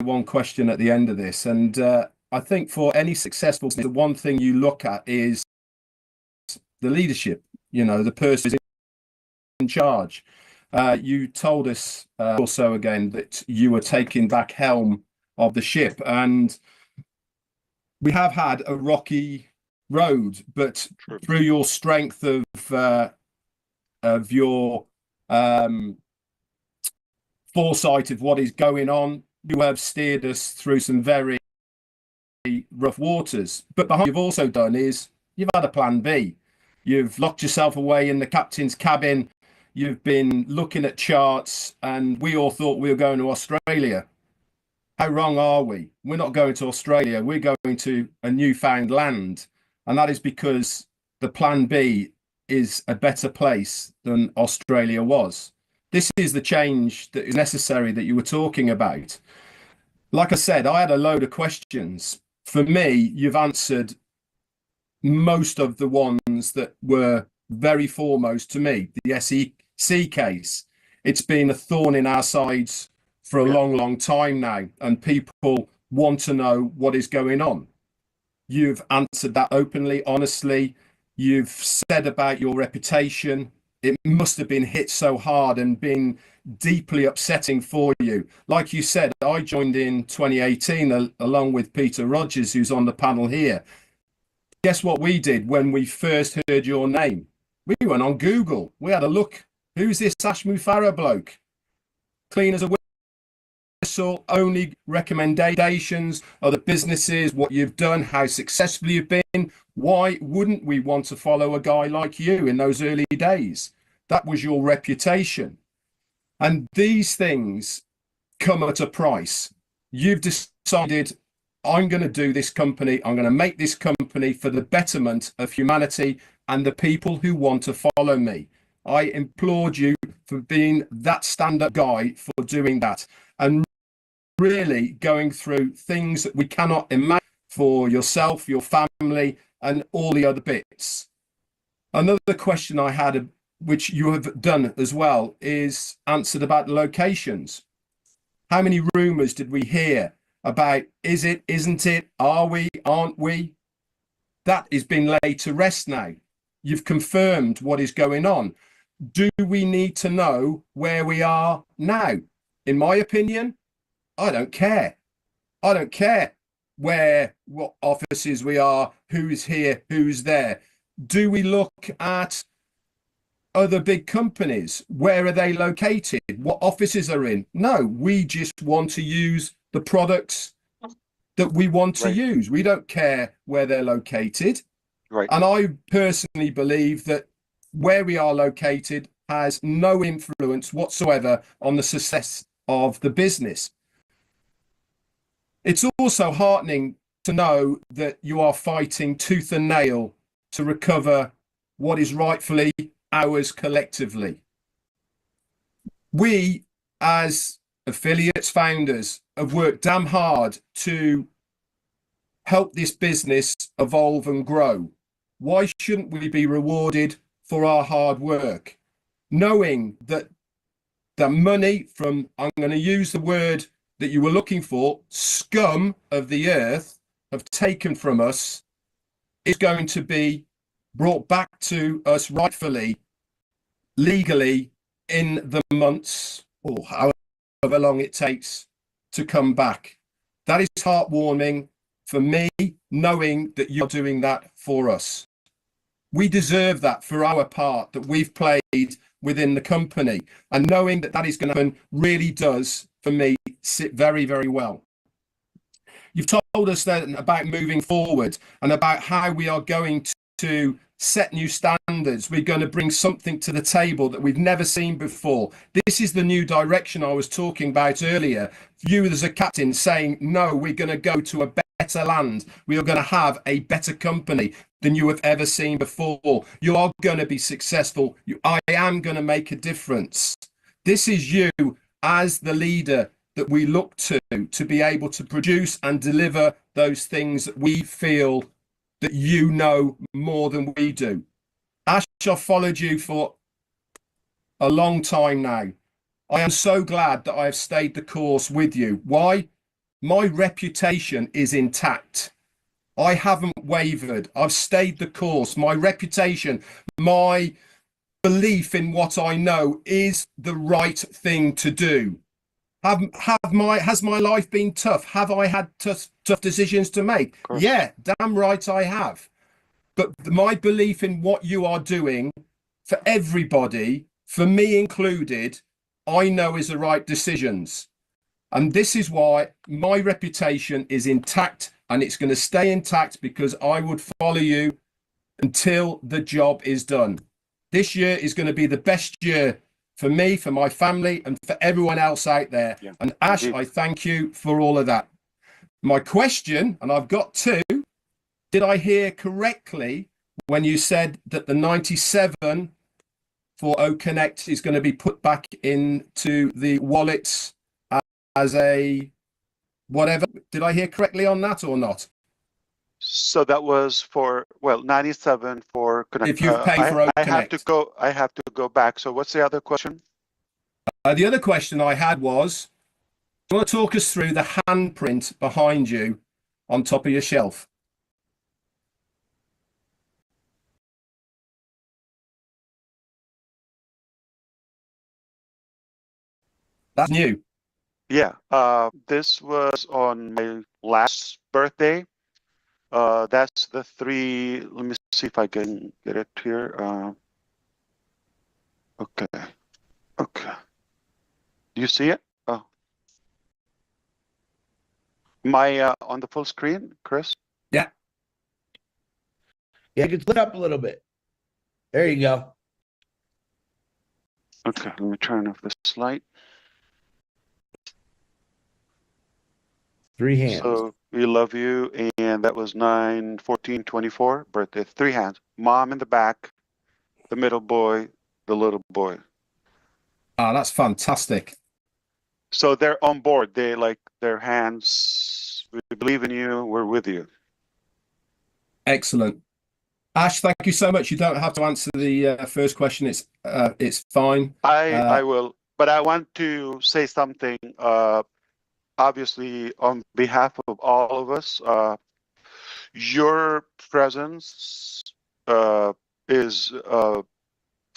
One question at the end of this, and I think for any successful business, the one thing you look at is the leadership, you know, the person in charge. You told us also again that you were taking back helm of the ship, and we have had a rocky road, but through your strength of your foresight of what is going on, you have steered us through some very rough waters. But behind you've also done is you've had a plan B. You've locked yourself away in the captain's cabin. You've been looking at charts, and we all thought we were going to Australia. How wrong are we? We're not going to Australia. We're going to a newfound land. And that is because the plan B is a better place than Australia was. This is the change that is necessary that you were talking about. Like I said, I had a load of questions. For me, you've answered most of the ones that were very foremost to me. The SEC case, it's been a thorn in our sides for a long time now, and people want to know what is going on. You've answered that openly, honestly. You've said about your reputation. It must have been hit so hard and been deeply upsetting for you. Like you said, I joined in 2018 along with Peter Rogers, who's on the panel here. Guess what we did when we first heard your name? We went on Google. We had a look. Who's this Ash MUFAREH bloke? Clean as a whistle, only recommendations are the businesses, what you've done, how successful you've been. Why wouldn't we want to follow a guy like you in those early days? That was your reputation. And these things come at a price. You've decided, I'm going to do this company. I'm going to make this company for the betterment of humanity and the people who want to follow me. I applaud you for being that stand-up guy, for doing that. And really going through things that we cannot imagine for yourself, your family, and all the other bits. Another question I had, which you have done as well, is answered about the locations. How many rumors did we hear about, is it, isn't it, are we, aren't we? That is being laid to rest now. You've confirmed what is going on. Do we need to know where we are now? In my opinion, I don't care. I don't care what offices we are, who's here, who's there. Do we look at other big companies? Where are they located? What offices are in? No, we just want to use the products that we want to use. We don't care where they're located. Right. And I personally believe that where we are located has no influence whatsoever on the success of the business. It's also heartening to know that you are fighting tooth and nail to recover what is rightfully ours collectively. We, as affiliates, founders, have worked damn hard to help this business evolve and grow. Why shouldn't we be rewarded for our hard work? Knowing that the money from, I'm going to use the word that you were looking for, scum of the earth have taken from us, is going to be brought back to us rightfully, legally, in the months or however long it takes to come back. That is heartwarming for me, knowing that you're doing that for us. We deserve that for our part that we've played within the company, and knowing that that is going to happen really does, for me, sit very, very well. You've told us then about moving forward and about how we are going to set new standards. We're going to bring something to the table that we've never seen before. This is the new direction I was talking about earlier. You as a captain saying, no, we're going to go to a better land. We are going to have a better company than you have ever seen before. You are going to be successful. I am going to make a difference. This is you as the leader that we look to be able to produce and deliver those things that we feel that you know more than we do. Ash, I've followed you for a long time now. I am so glad that I have stayed the course with you. Why? My reputation is intact. I haven't wavered. I've stayed the course. My reputation, my belief in what I know is the right thing to do. Has my life been tough? Have I had tough decisions to make? Yeah, damn right I have. But my belief in what you are doing for everybody, for me included, I know is the right decisions. And this is why my reputation is intact, and it's going to stay intact because I would follow you until the job is done. This year is going to be the best year for me, for my family, and for everyone else out there. Yeah, and Ash, indeed. I thank you for all of that. My question, and I've got two, did I hear correctly when you said that the 97 for OConnect is going to be put back into the wallets as a whatever? Did I hear correctly on that or not? So that was for, well, 97 for Connect. If you pay for OConnect. I have to go back. So what's the other question? The other question I had was, do you want to talk us through the handprint behind you on top of your shelf? That's new. Yeah, this was on my last birthday. That's the three. Let me see if I can get it here. Okay. Do you see it? Oh, am I on the full screen, Chris? Yeah, you can split up a little bit. There you go. Okay, let me turn off this light. Three hands. So we love you, and that was 9/14/24 birthday. Three hands. Mom in the back, the middle boy, the little boy. Ah, that's fantastic. So they're on board. They like their hands. We believe in you. We're with you. Excellent. Ash, thank you so much. You don't have to answer the first question. It's fine. I will, but I want to say something. Obviously, on behalf of all of us, your presence is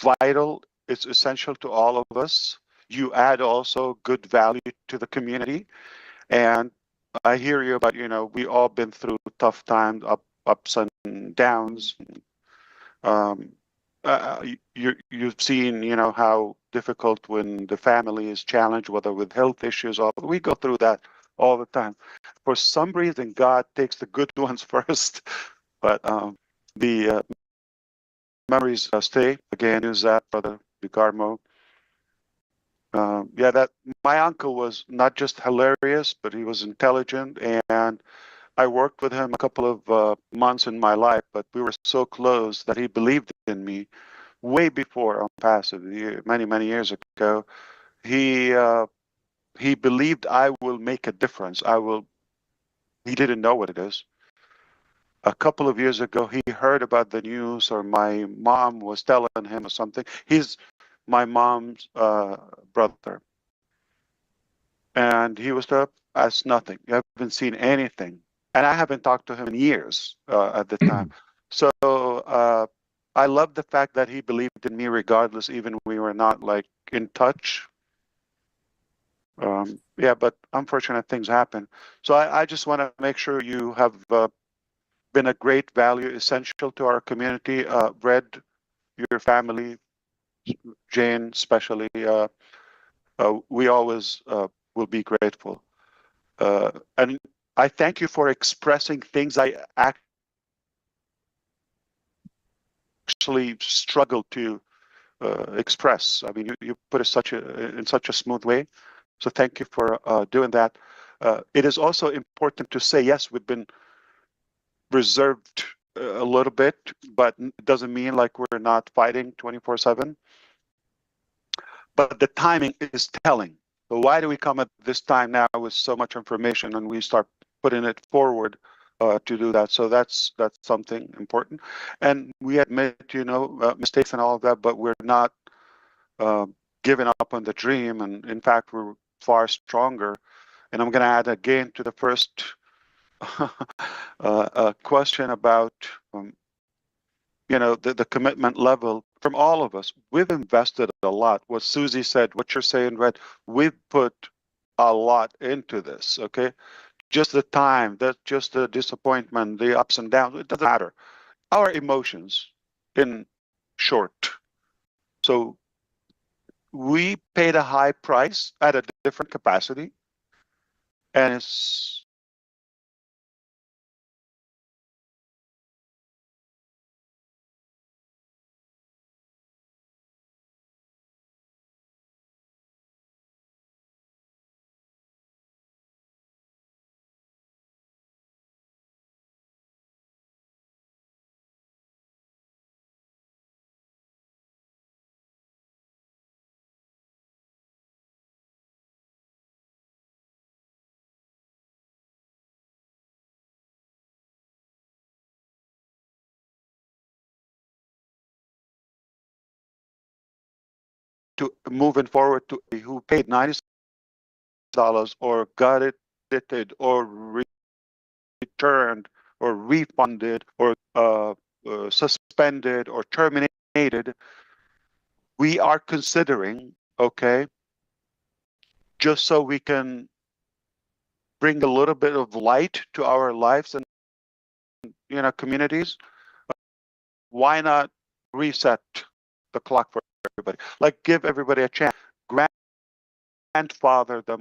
vital. It's essential to all of us. You add also good value to the community, and I hear you about, we all been through tough times, ups and downs. You've seen, how difficult when the family is challenged, whether with health issues, or we go through that all the time. For some reason, God takes the good ones first, but the memories stay. Again, is that Brother Bicarmo? Yeah, that my uncle was not just hilarious, but he was intelligent, and I worked with him a couple of months in my life, but we were so close that he believed in me way before I'm passive, many years ago. He believed I will make a difference. He didn't know what it is. A couple of years ago, he heard about the news, or my mom was telling him or something. He's my mom's brother. And he was up as nothing. You haven't seen anything. And I haven't talked to him in years at the time. So I love the fact that he believed in me regardless, even we were not like in touch. Yeah, but unfortunate things happen. So I just want to make sure you have been a great value, essential to our community. Red, your family, Jane especially, we always will be grateful. And I thank you for expressing things I actually struggle to express. I mean, you put it in such a smooth way. So thank you for doing that. It is also important to say, yes, we've been reserved a little bit, but it doesn't mean like we're not fighting 24/7. But the timing is telling. So why do we come at this time now with so much information and we start putting it forward to do that? So that's something important. And we admit, mistakes and all of that, but we're not giving up on the dream. And in fact, we're far stronger. And I'm going to add again to the first question about, the commitment level from all of us. We've invested a lot. What Susie said, what you're saying, Red, we've put a lot into this, okay? Just the time, just the disappointment, the ups and downs, it doesn't matter. Our emotions, in short. So we paid a high price at a different capacity, and it's to moving forward to who paid $90 or got it or returned or refunded or suspended or terminated. We are considering, okay, just so we can bring a little bit of light to our lives and communities, why not reset the clock for everybody? Like, give everybody a chance, grandfather them,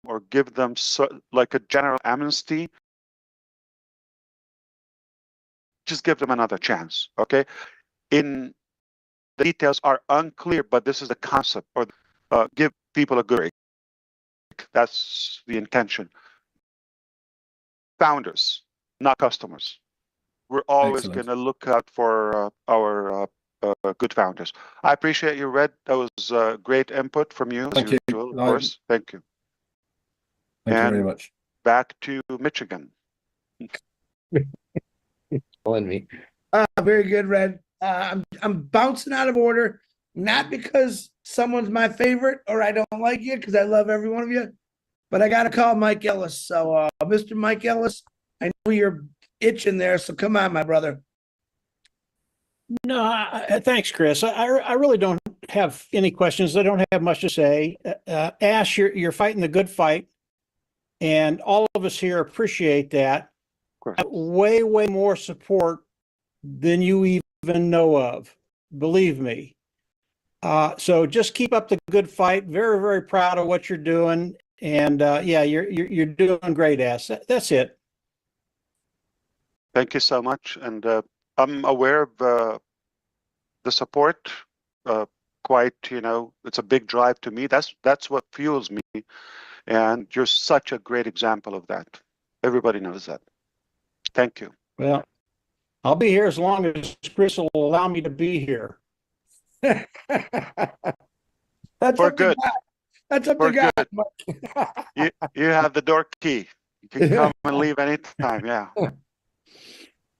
or give them like a general amnesty. Just give them another chance, okay? The details are unclear, but this is the concept, or give people a good break. That's the intention. Founders, not customers. We're always going to look out for our good founders. I appreciate you, Red. That was great input from you, as usual, of course. Thank you. Thank you And very much. back to Michigan. Killing me. Very good, Red. I'm bouncing out of order, not because someone's my favorite or I don't like you, because I love every one of you, but I got to call Mike Ellis. So, Mr. Mike Ellis, I know you're itching there, so come on, my brother. No, thanks, Chris. I really don't have any questions. I don't have much to say. Ash, you're fighting the good fight, and all of us here appreciate that. Way more support than you even know of. Believe me. So just keep up the good fight. Very proud of what you're doing, and yeah, you're doing great, Ash. That's it. Thank you so much. And I'm aware of the support. Quite, it's a big drive to me. That's what fuels me. And you're such a great example of that. Everybody knows that. Thank you. Well, I'll be here as long as Chris will allow me to be here. That's For up to good. God. That's up For to God. You have the door key. You can come and leave anytime. Yeah.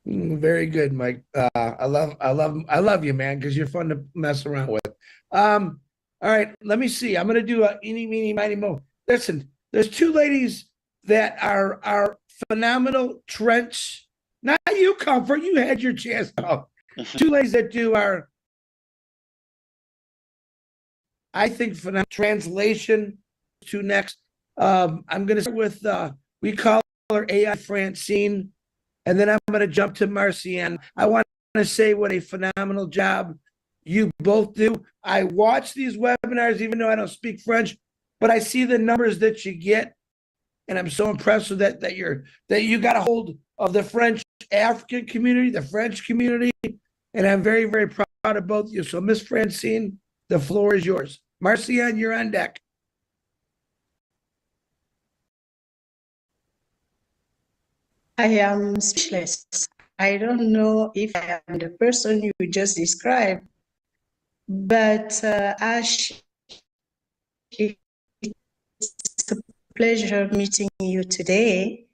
Very good, Mike. I love you, man, because you're fun to mess around with. All right, let me see. I'm gonna do a eeny, meeny, miny, mo. Listen, there's two ladies that are phenomenal. Trench, not you, Comfort. You had your chance. Oh, two ladies that do are, I think, phenomenal. Translation to next. I'm gonna start with we call her AI Francine. And then I'm going to jump to Marcianne. I want to say what a phenomenal job you both do. I watch these webinars, even though I don't speak French, but I see the numbers that you get, and I'm so impressed with that you got a hold of the French African community, the French community, and I'm very proud of both of you. So, Miss Francine, the floor is yours. Marcianne, you're on deck. I am speechless. I don't know if I am the person you just described, but Ash, it's a pleasure meeting you today.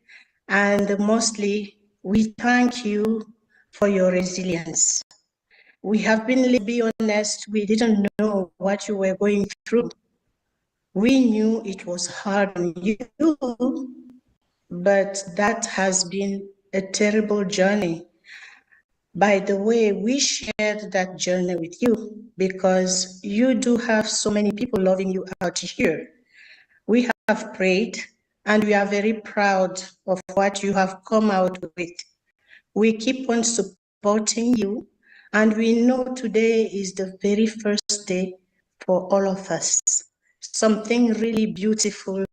And mostly, we thank you for your resilience. We have been, let's be honest, we didn't know what you were going through. We knew it was hard on you, but that has been a terrible journey. By the way, we shared that journey with you because you do have so many people loving you out here. We have prayed and we are very proud of what you have come out with. We keep on supporting you, and we know today is the very first day for all of us. Something really beautiful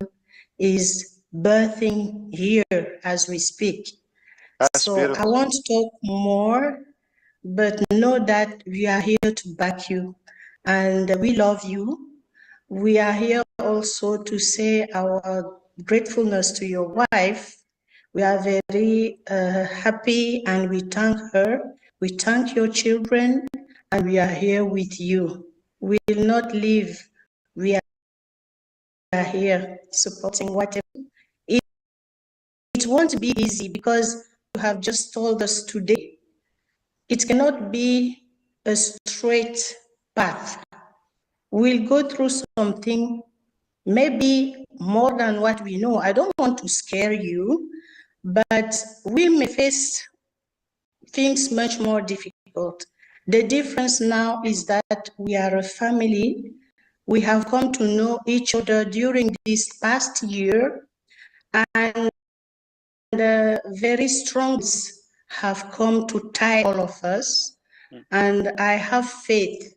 is birthing here as we speak. That's so beautiful. I won't talk more, but know that we are here to back you and we love you. We are here also to say our gratefulness to your wife. We are very happy and we thank her. We thank your children and we are here with you. We will not leave. We are here supporting whatever. It won't be easy because you have just told us today. It cannot be a straight path. We'll go through something, maybe more than what we know. I don't want to scare you, but we may face things much more difficult. The difference now is that we are a family. We have come to know each other during this past year, and the very strongs have come to tie all of us. And I have faith,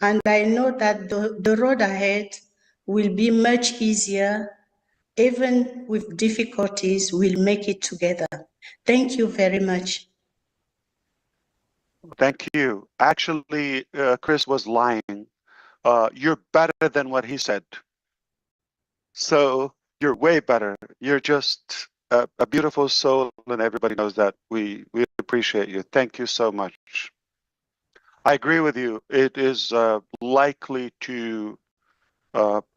and I know that the road ahead will be much easier. Even with difficulties, we'll make it together. Thank you very much. Thank you. Actually, Chris was lying. You're better than what he said. So you're way better. You're just a beautiful soul, and everybody knows that. We appreciate you. Thank you so much. I agree with you. It is likely to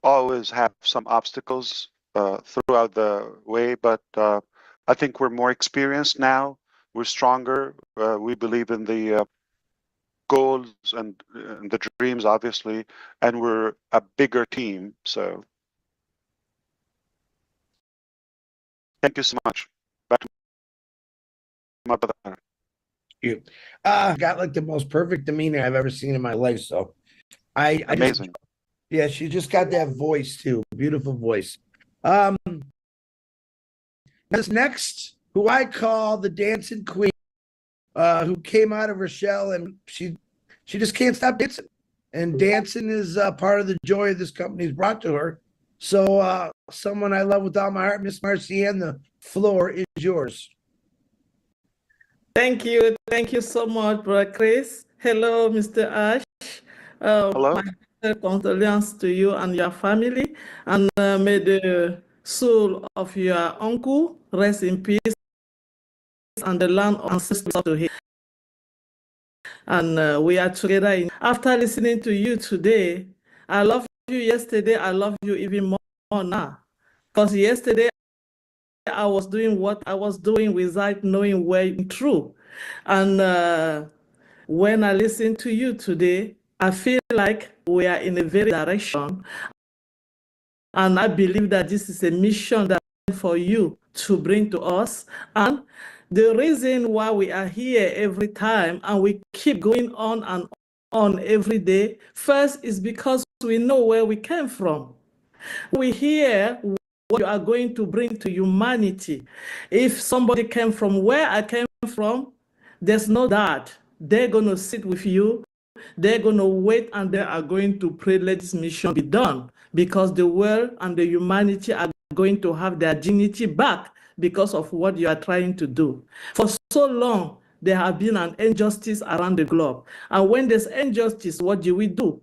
always have some obstacles throughout the way, but I think we're more experienced now. We're stronger. We believe in the goals and the dreams, obviously, and we're a bigger team. So thank you so much. Back to my brother. You got like the most perfect demeanor I've ever seen in my life. So I just, Amazing. yeah, she just got that voice too. Beautiful voice. This next, who I call the dancing queen, who came out of her shell, and she just can't stop dancing. And dancing is part of the joy this company's brought to her. So someone I love with all my heart, Miss Marcienne, the floor is yours. Thank you. Thank you so much, Brother Chris. Hello, Mr. Ash. Hello. My condolences to you and your family, and may the soul of your uncle rest in peace and the land of ancestors to him. And we are together. After listening to you today, I love you yesterday. I love you even more now. Because yesterday I was doing what I was doing without knowing where you're true. And when I listen to you today, I feel like we are in a very direction. And I believe that this is a mission that for you to bring to us. And the reason why we are here every time and we keep going on and on every day, first is because we know where we came from. We hear what you are going to bring to humanity. If somebody came from where I came from, there's no doubt they're going to sit with you. They're going to wait and they are going to pray, let this mission be done, because the world and the humanity are going to have their dignity back because of what you are trying to do. For so long, there have been an injustice around the globe. And when there's injustice, what do?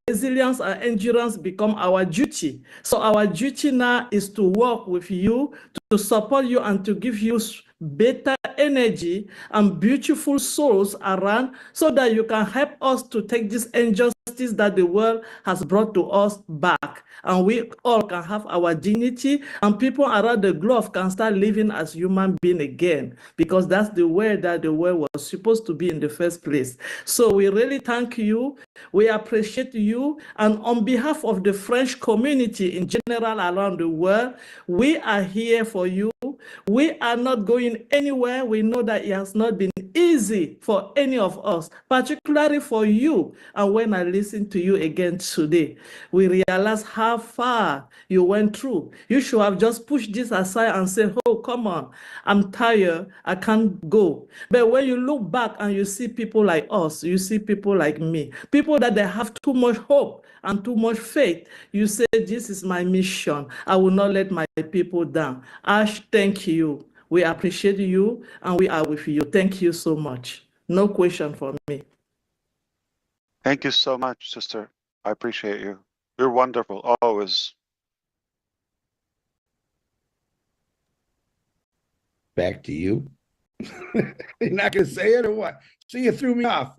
Resilience and endurance become our duty. So our duty now is to work with you, to support you, and to give you better energy and beautiful souls around so that you can help us to take this injustice that the world has brought to us back. And we all can have our dignity, and people around the globe can start living as human beings again, because that's the way that the world was supposed to be in the first place. So we really thank you. We appreciate you. And on behalf of the French community in general around the world, we are here for you. We are not going anywhere. We know that it has not been easy for any of us, particularly for you. And when I listen to you again today, we realize how far you went through. You should have just pushed this aside and said, oh, come on, I'm tired, I can't go. But when you look back and you see people like us, you see people like me, people that they have too much hope and too much faith, you say, this is my mission. I will not let my people down. Ash, thank you. We appreciate you and we are with you. Thank you so much. No question for me. Thank you so much, sister. I appreciate you. You're wonderful, always. Back to you. You're not going to say it or what? See, you threw me off.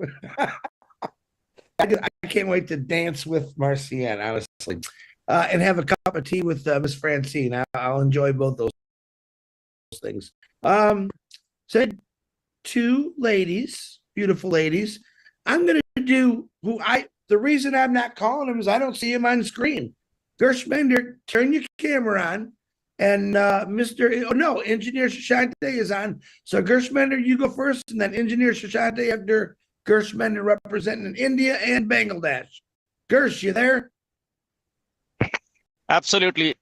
I can't wait to dance with Marcienne, honestly, and have a cup of tea with Miss Francine. I'll enjoy both those things. Said two ladies, beautiful ladies. I'm going to do the reason I'm not calling them is I don't see him on screen. Gershmender, turn your camera on. And Engineer Shashante is on. So Gershmender, you go first, and then Engineer Shashante after Gershmender representing India and Bangladesh. Gersh, you there? Absolutely,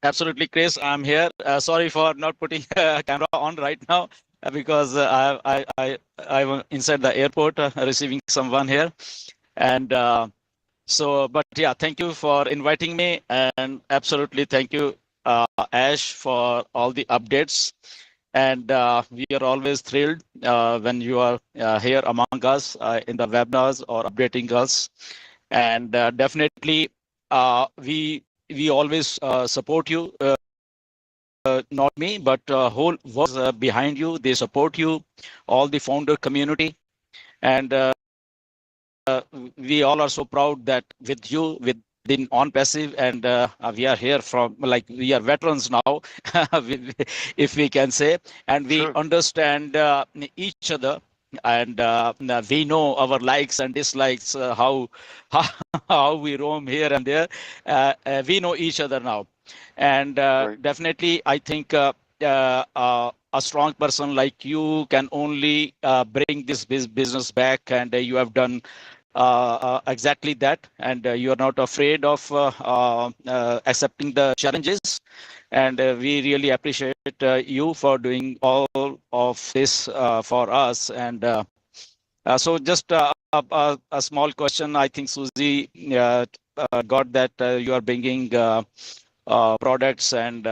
Chris. I'm here. Sorry for not putting a camera on right now because I'm inside the airport receiving someone here, and but yeah, thank you for inviting me, and absolutely thank you, Ash, for all the updates. And we are always thrilled when you are here among us in the webinars or updating us. And definitely, we always support you. Not me, but whole was behind you. They support you, all the founder community, and we all are so proud that with you, with within on passive, and we are here from, like, we are veterans now, if we can say, and we understand each other, and we know our likes and dislikes, how we roam here and there. We know each other now, and definitely I think a strong person like you can only bring this business back, and you have done exactly that, and you are not afraid of accepting the challenges, and we really appreciate you for doing all of this for us. And so just a small question. I think Susie got that you are bringing products, and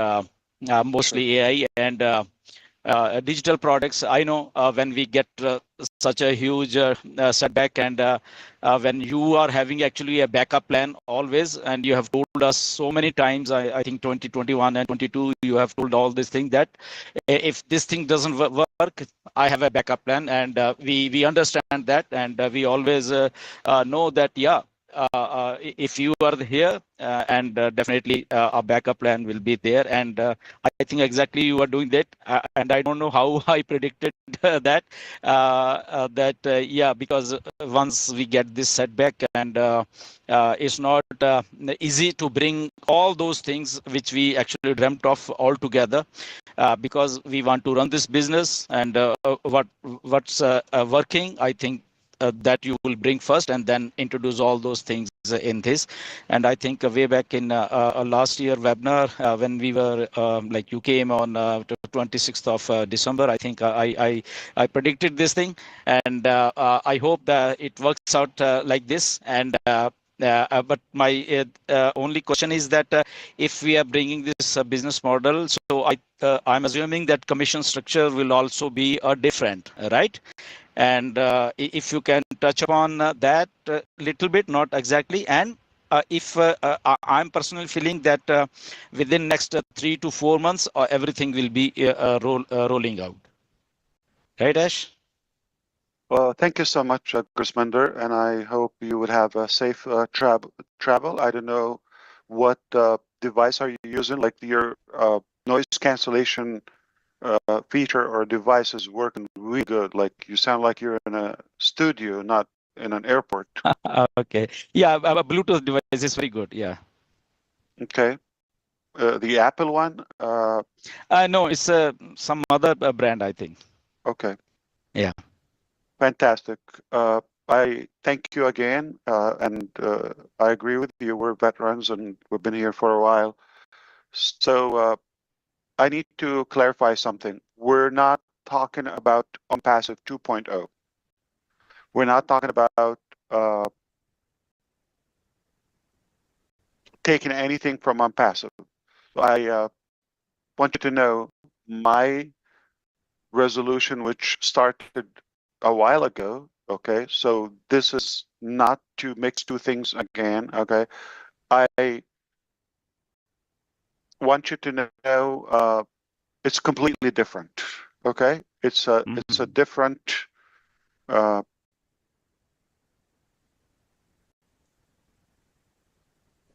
mostly AI and digital products. I know when we get such a huge setback, and when you are having actually a backup plan always, and you have told us so many times, I think 2021 and 22, you have told all this thing that if this thing doesn't work, I have a backup plan, and we understand that, and we always know that, yeah, if you are here, and definitely a backup plan will be there, and I think exactly you are doing that, and I don't know how I predicted that, yeah, because once we get this setback, and it's not easy to bring all those things which we actually dreamt of all together, because we want to run this business, and what's working, I think that you will bring first, and then introduce all those things in this. And I think way back in last year webinar, when we were like, you came on 26th of December, I think I predicted this thing, and I hope that it works out like this. And but my only question is that if we are bringing this business model, so I'm assuming that commission structure will also be different, right? And if you can touch upon that a little bit, not exactly, and if I'm personally feeling that within next 3 to 4 months, everything will be rolling out. Right, Ash? Well, thank you so much, Grisminder, and I hope you would have a safe travel. I don't know what device are you using, like your noise cancellation feature or device is working really good. Like, you sound like you're in a studio, not in an airport. Okay. Yeah, a Bluetooth device is very good. Yeah. Okay. The Apple one? No, it's some other brand, I think. Okay. Yeah. Fantastic. I thank you again, and I agree with you. We're veterans, and we've been here for a while. So I need to clarify something. We're not talking about OnPassive 2.0. We're not talking about taking anything from OnPassive. So I want you to know my resolution, which started a while ago. Okay, so this is not to mix two things again. Okay, I want you to know it's completely different. Okay, it's a different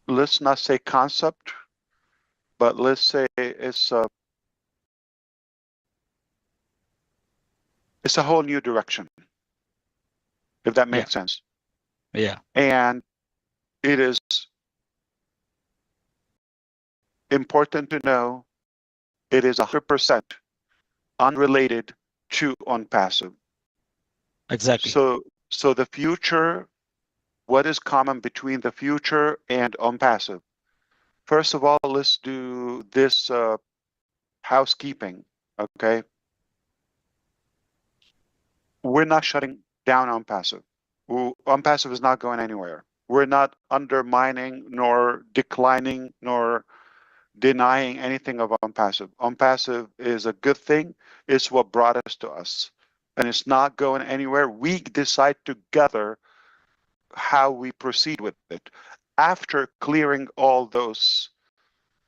let's not say concept, but let's say it's a whole new direction, if that makes sense. Yeah. And it is important to know it is 100% unrelated to OnPassive. Exactly. So the future, what is common between the future and OnPassive? First of all, let's do this housekeeping. Okay, we're not shutting down OnPassive. OnPassive is not going anywhere. We're not undermining nor declining nor denying anything of OnPassive. OnPassive is a good thing. It's what brought us to us, and it's not going anywhere. We decide together how we proceed with it after clearing all those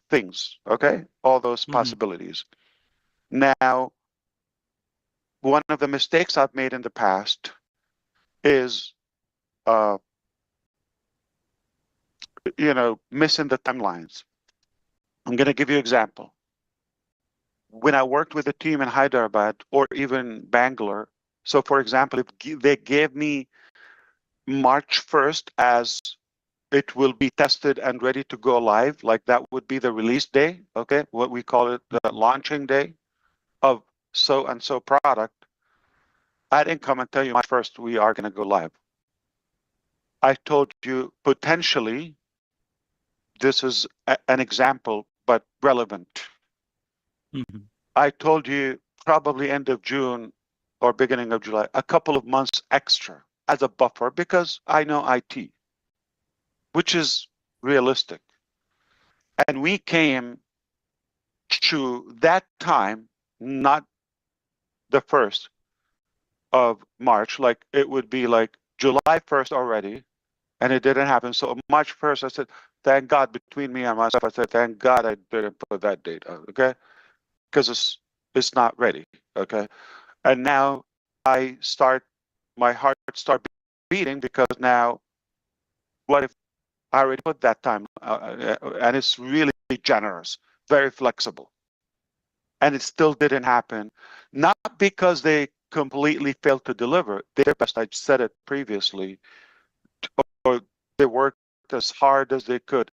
things, okay? All those possibilities. Now, one of the mistakes I've made in the past is missing the timelines. I'm going to give you an example. When I worked with a team in Hyderabad or even Bangalore, so for example, if they gave me March 1st as it will be tested and ready to go live, like that would be the release day, okay? What we call it, the launching day of so and so product. I didn't come and tell you March 1st we are going to go live. I told you potentially this is an example, but relevant. Mhm. I told you probably end of June or beginning of July, a couple of months extra as a buffer because I know IT, which is realistic. And we came to that time, not the 1st of March, like it would be like July 1st already, and it didn't happen. So March 1st, I said, thank God, between me and myself, I said, thank God I didn't put that date out, okay? Because it's not ready, okay? And now my heart start beating because now, what if I already put that time? And it's really generous, very flexible. And it still didn't happen, not because they completely failed to deliver. They did their best. I said it previously, or they worked as hard as they could.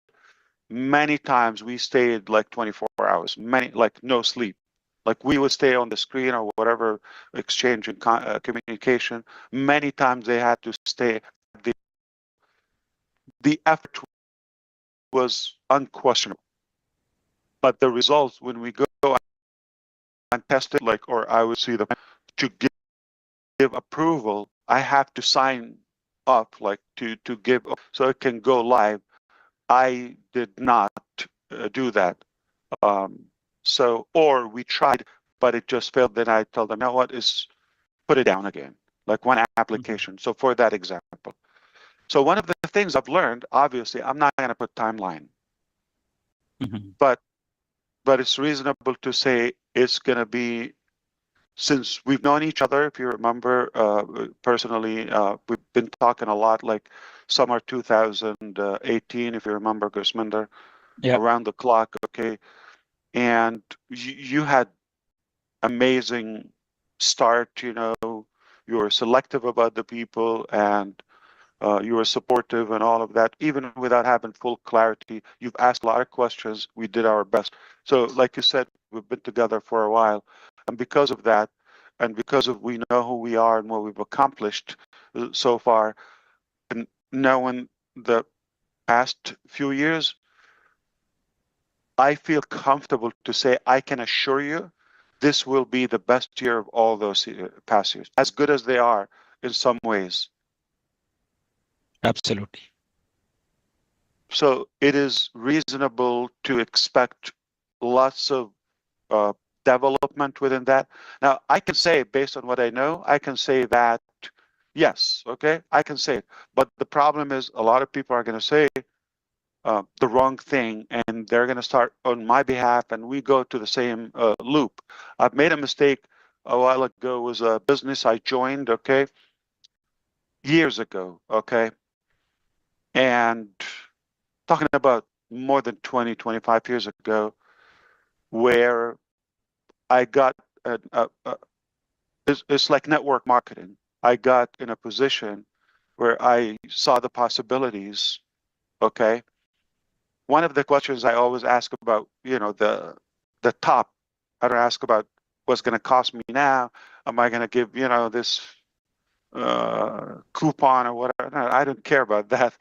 Many times we stayed like 24 hours, like no sleep. Like we would stay on the screen or whatever, exchanging communication. Many times they had to stay. The effort was unquestionable. But the results, when we go and test it, like, or I would see them to give approval, I have to sign up, like to give, so it can go live. I did not do that. Or we tried, but it just failed. Then I told them, you know what, is put it down again, like one application. So for that example. So one of the things I've learned, obviously, I'm not going to put timeline, but it's reasonable to say it's going to be, since we've known each other, if you remember, personally, we've been talking a lot, like summer 2018, if you remember, Gusminder, Yeah. around the clock, okay? And you had amazing start, you were selective about the people, and you were supportive and all of that, even without having full clarity. You've asked a lot of questions. We did our best. So like you said, we've been together for a while. And because of that, and because of we know who we are and what we've accomplished so far, and knowing the past few years, I feel comfortable to say I can assure you this will be the best year of all those past years, as good as they are in some ways. Absolutely. So it is reasonable to expect lots of development within that. Now, I can say, based on what I know, I can say that, yes, okay, I can say it. But the problem is a lot of people are going to say the wrong thing, and they're going to start on my behalf, and we go to the same loop. I've made a mistake a while ago. It was a business I joined, okay, years ago, okay, and talking about more than 20, 25 years ago, where I got, it's like network marketing. I got in a position where I saw the possibilities, okay? One of the questions I always ask about, the top, I don't ask about what's going to cost me now. Am I going to give, this coupon or whatever? No, I don't care about that.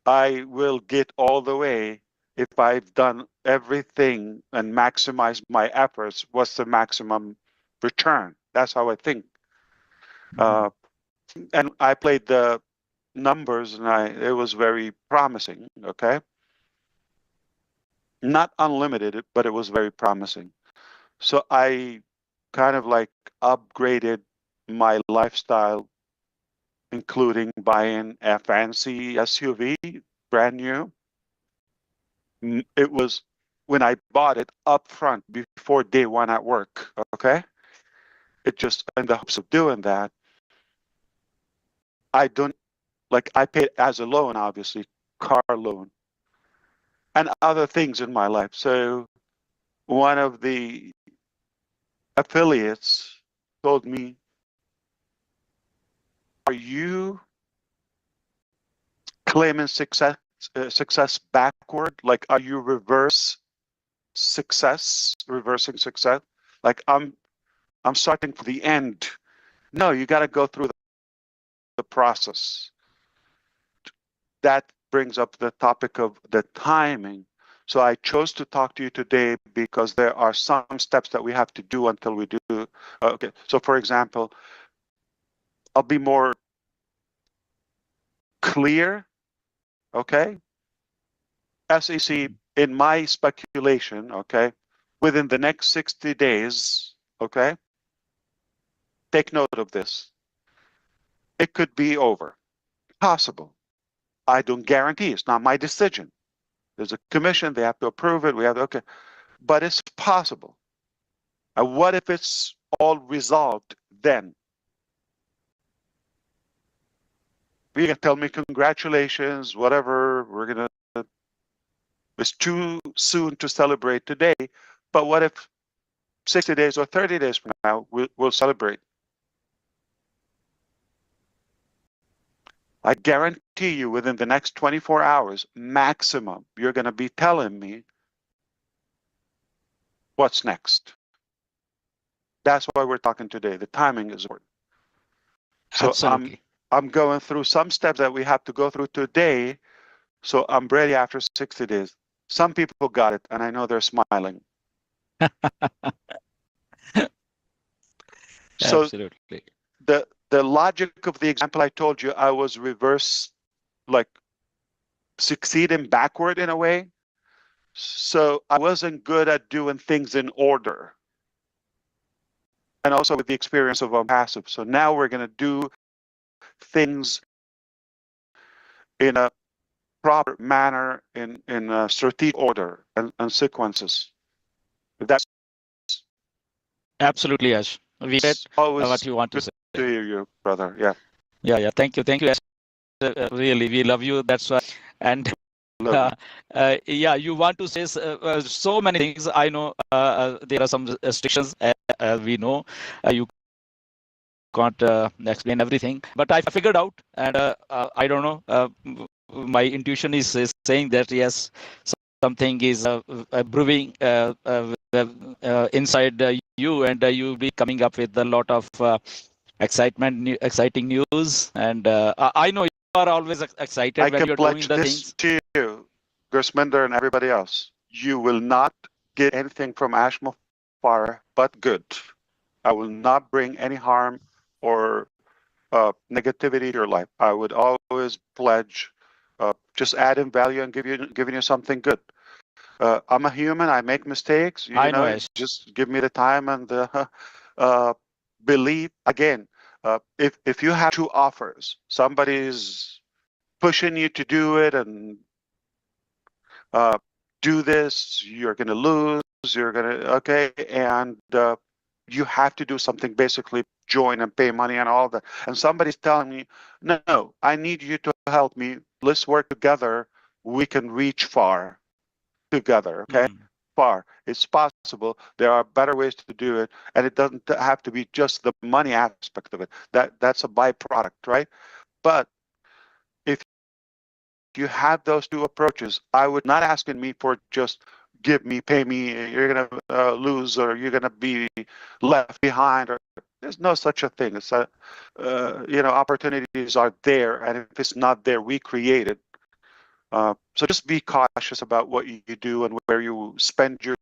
I will get all the way if I've done everything and maximize my efforts. What's the maximum return? That's how I think. And I played the numbers, and it was very promising. Okay, not unlimited, but it was very promising. So I kind of like upgraded my lifestyle, including buying a fancy SUV, brand new. It was when I bought it up front before day one at work. Okay, it just in the hopes of doing that. I don't, like, I paid as a loan, obviously, car loan. and other things in my life. So one of the affiliates told me, are you claiming success backward? Like, are you reversing success? Like, I'm starting from the end. No, you got to go through the process. That brings up the topic of the timing. So I chose to talk to you today because there are some steps that we have to do until we do. Okay, so for example, I'll be more clear. Okay, SEC, in my speculation, okay, within the next 60 days, okay, take note of this. It could be over. Possible. I don't guarantee. It's not my decision. There's a commission. They have to approve it. We have to, okay, but it's possible. And what if it's all resolved then? You can tell me congratulations, whatever. We're gonna. It's too soon to celebrate today, but what if 60 days or 30 days from now we'll celebrate? I guarantee you, within the next 24 hours maximum, you're going to be telling me what's next. That's why we're talking today. The timing is important. So Absolutely. I'm going through some steps that we have to go through today. So I'm ready after 60 days. Some people got it, and I know they're smiling. So Absolutely. The logic of the example I told you, I was reverse, like succeeding backward in a way. So I wasn't good at doing things in order. And also with the experience of passive. So now we're going to do things in a proper manner, in a strategic order and sequences. That's Absolutely, Ash. We get always what you want to good say. to hear you, brother. Yeah. Yeah. Thank you, Ash. Really, we love you. That's why. And yeah, you want to say so many things. I know there are some restrictions. We know you can't explain everything, but I figured out, and I don't know. My intuition is saying that yes, something is brewing inside you, and you'll be coming up with a lot of exciting news. And I know you are always excited when you're doing the things. I can pledge this to you, Gersminder and everybody else. You will not get anything from Ash MUFAREH but good. I will not bring any harm or negativity to your life. I would always pledge just adding value and giving you something good. I'm a human. I make mistakes. I know, Ash. Just give me the time and the belief. Again, if you have two offers, somebody's pushing you to do it and do this, you're going to lose. You're going to and you have to do something, basically join and pay money and all that. And somebody's telling me, no, I need you to help me. Let's work together. We can reach far together. Okay. Far. It's possible. There are better ways to do it. And it doesn't have to be just the money aspect of it. That's a byproduct, right? But if you have those two approaches, I would not asking me for just give me, pay me, you're going to lose or you're going to be left behind, or there's no such a thing. It's opportunities are there, and if it's not there, we create it. So just be cautious about what you do and where you spend your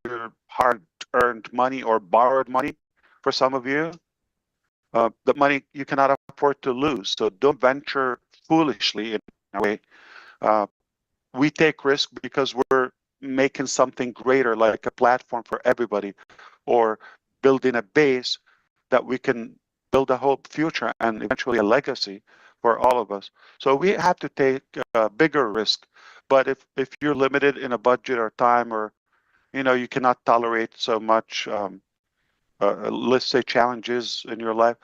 hard-earned money or borrowed money. For some of you, the money you cannot afford to lose. So don't venture foolishly in a way. We take risk because we're making something greater, like a platform for everybody, or building a base that we can build a whole future and eventually a legacy for all of us. So we have to take a bigger risk. But if you're limited in a budget or time, or you cannot tolerate so much, let's say, challenges in your life,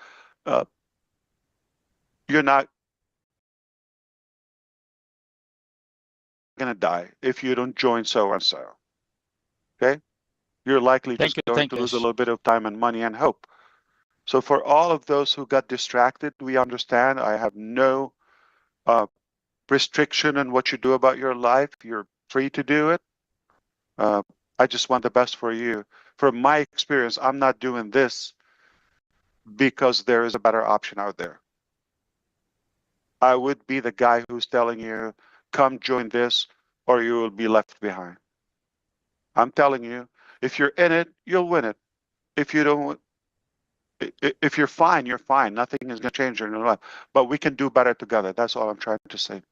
you're not going to die if you don't join so and so. Okay, you're likely just going to lose a little bit of time and money and hope. So for all of those who got distracted, we understand. I have no restriction on what you do about your life. You're free to do it. I just want the best for you. From my experience, I'm not doing this because there is a better option out there. I would be the guy who's telling you, come join this, or you will be left behind. I'm telling you, if you're in it, you'll win it. If you don't, if you're fine, you're fine. Nothing is going to change in your life. But we can do better together. That's all I'm trying to say.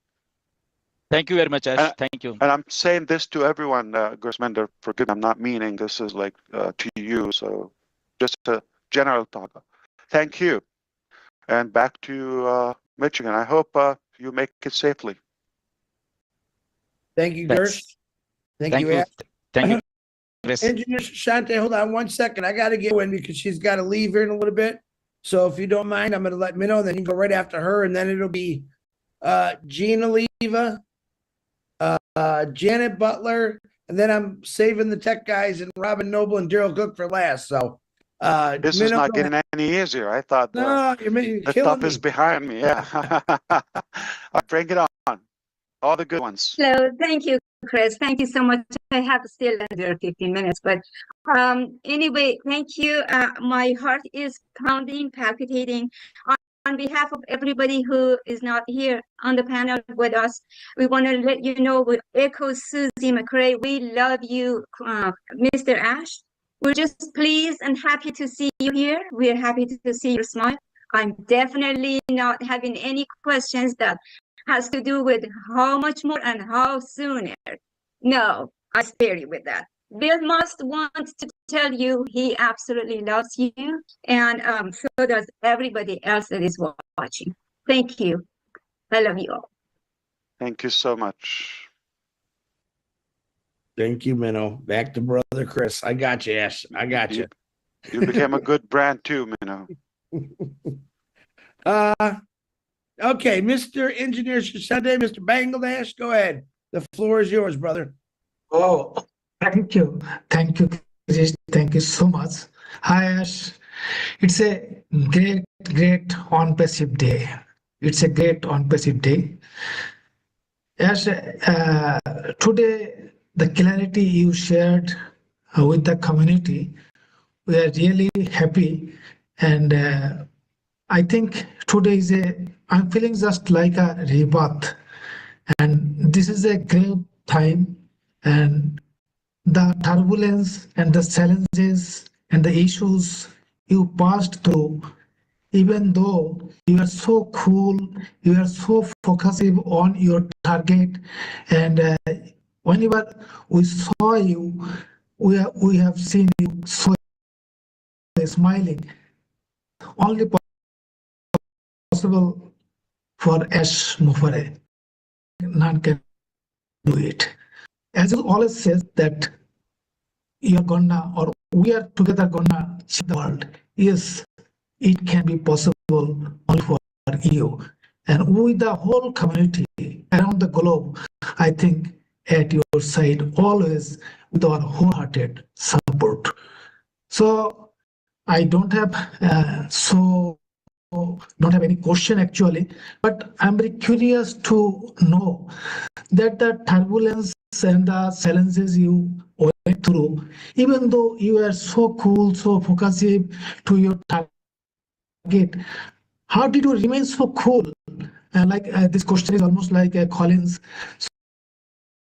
Thank you very much, Ash. Thank you. And I'm saying this to everyone, Gurusminder, forgive me, I'm not meaning this is like to you. So just a general talk. Thank you. And back to Michigan. I hope you make it safely. Thank you, Gurs. Thank you, Ash. Thank you, Chris. Engineer Shante, hold on 1 second. I got to get in because she's got to leave here in a little bit. So if you don't mind, I'm going to let Minnow, and then you can go right after her, and then it'll be Gina Leva, Janet Butler, and then I'm saving the tech guys and Robin Noble and Daryl Cook for last. So this is not getting any easier. I thought no, the top is behind me. Yeah, bring it on. All the good ones. So thank you, Chris. Thank you so much. I have still under 15 minutes, but anyway, thank you. My heart is pounding, palpitating. On behalf of everybody who is not here on the panel with us, we want to let you know, we echo Susie McRae. We love you, Mr. Ash. We're just pleased and happy to see you here. We're happy to see your smile. I'm definitely not having any questions that has to do with how much more and how sooner. No, I spare you with that. Bill must want to tell you he absolutely loves you, and so does everybody else that is watching. Thank you. I love you all. Thank you so much. Thank you, Minnow. Back to brother Chris. I got you, Ash. I got you. You became a good brand too, Minnow. Okay, Mr. Engineer Shante, Mr. Bangladesh, go ahead. The floor is yours, brother. Oh, thank you. Thank you, Chris. Thank you so much. Hi, Ash. It's a great on-passive day. It's a great on-passive day. Ash, today, the clarity you shared with the community, we are really happy. And I think today is I'm feeling just like a rebirth. And this is a great time. And the turbulence and the challenges and the issues you passed through, even though you are so cool, you are so focused on your target, and whenever we saw you, we have seen you so smiling. Only possible for Ash MUFAREH. None can do it. As you always says that you're gonna, or we are together gonna change the world. Yes, it can be possible only for you. And with the whole community around the globe, I think at your side always with our wholehearted support. So I don't have don't have any question actually, but I'm very curious to know that the turbulence and the challenges you went through, even though you are so cool, so focused to your target, how did you remain so cool? This question is almost like Collins.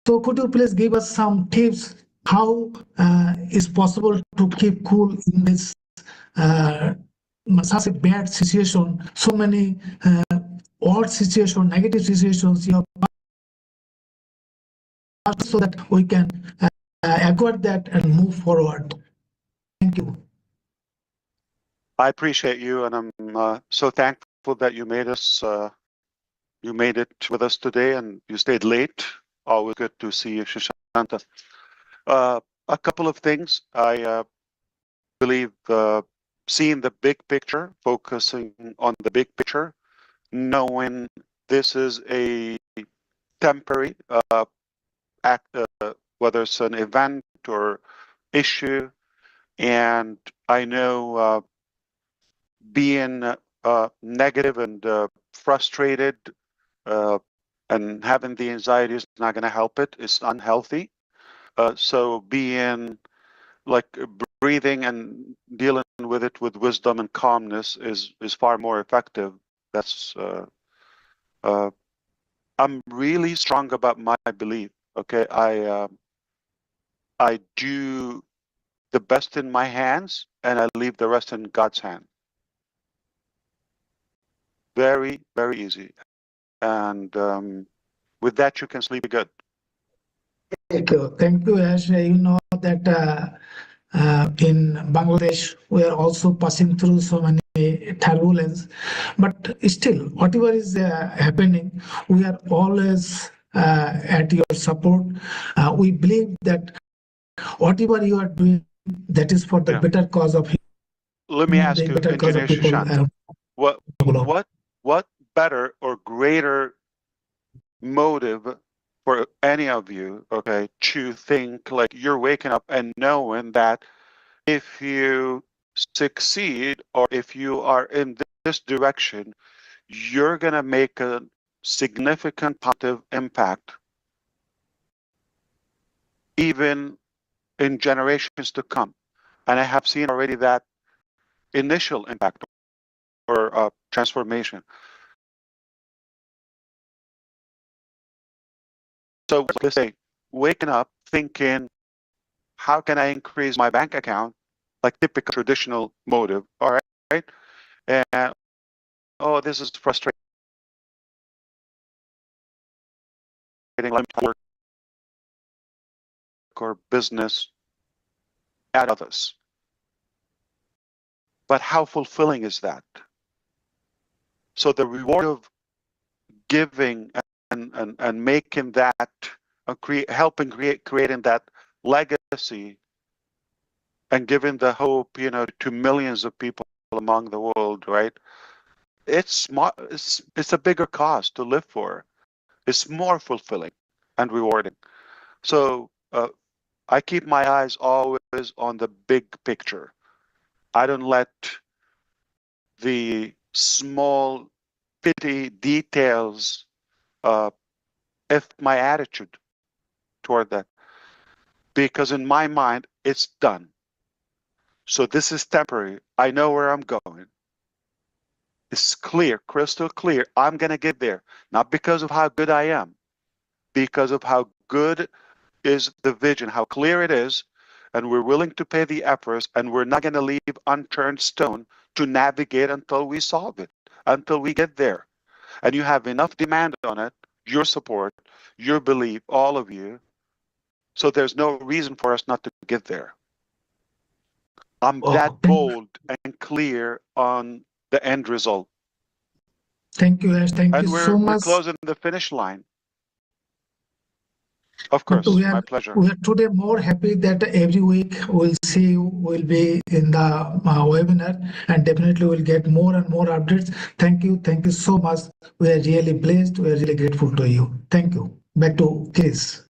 So could you please give us some tips? How is possible to keep cool in this such a bad situation, so many odd situations, negative situations, you have, so that we can avoid that and move forward. Thank you. I appreciate you, and I'm so thankful that you made us. You made it with us today, and you stayed late. Always good to see you, Shashanta. A couple of things. I believe seeing the big picture, focusing on the big picture, knowing this is a temporary whether it's an event or issue, and I know being negative and frustrated and having the anxiety is not going to help it. It's unhealthy. So being like breathing and dealing with it with wisdom and calmness is far more effective. That's I'm really strong about my belief. Okay, I do the best in my hands, and I leave the rest in God's hand. Very, very easy. And with that, you can sleep good. Thank you. Thank you, Ash. You know that in Bangladesh, we are also passing through so many turbulence, but still, whatever is happening, we are always at your support. We believe that whatever you are doing, that is for the better cause of Let me ask you, better cause of Engineer people Shashank, around. what better or greater motive for any of you, okay, to think like you're waking up and knowing that if you succeed or if you are in this direction, you're going to make a significant positive impact, even in generations to come. And I have seen already that initial impact or transformation. So let's say waking up thinking, how can I increase my bank account? Like typical traditional motive. All right. And oh, this is frustrating. Let me work or business at others. But how fulfilling is that? So the reward of giving and making that, helping creating that legacy and giving the hope, you know, to millions of people among the world, right? It's a bigger cause to live for. It's more fulfilling and rewarding. So I keep my eyes always on the big picture. I don't let the small petty details affect my attitude toward that, because in my mind it's done. So this is temporary. I know where I'm going. It's clear, crystal clear. I'm going to get there, not because of how good I am, because of how good is the vision, how clear it is, and we're willing to pay the efforts, and we're not going to leave unturned stone to navigate until we solve it, until we get there. And you have enough demand on it, your support, your belief, all of you. So there's no reason for us not to get there. I'm that bold and clear on the end result. Thank you, Ash. Thank you so much. We're closing the finish line. Of course, my pleasure. We are today more happy that every week we'll see you, we'll be in the webinar, and definitely we'll get more and more updates. Thank you so much. We are really blessed. We are really grateful to you. Thank you. Back to Chris.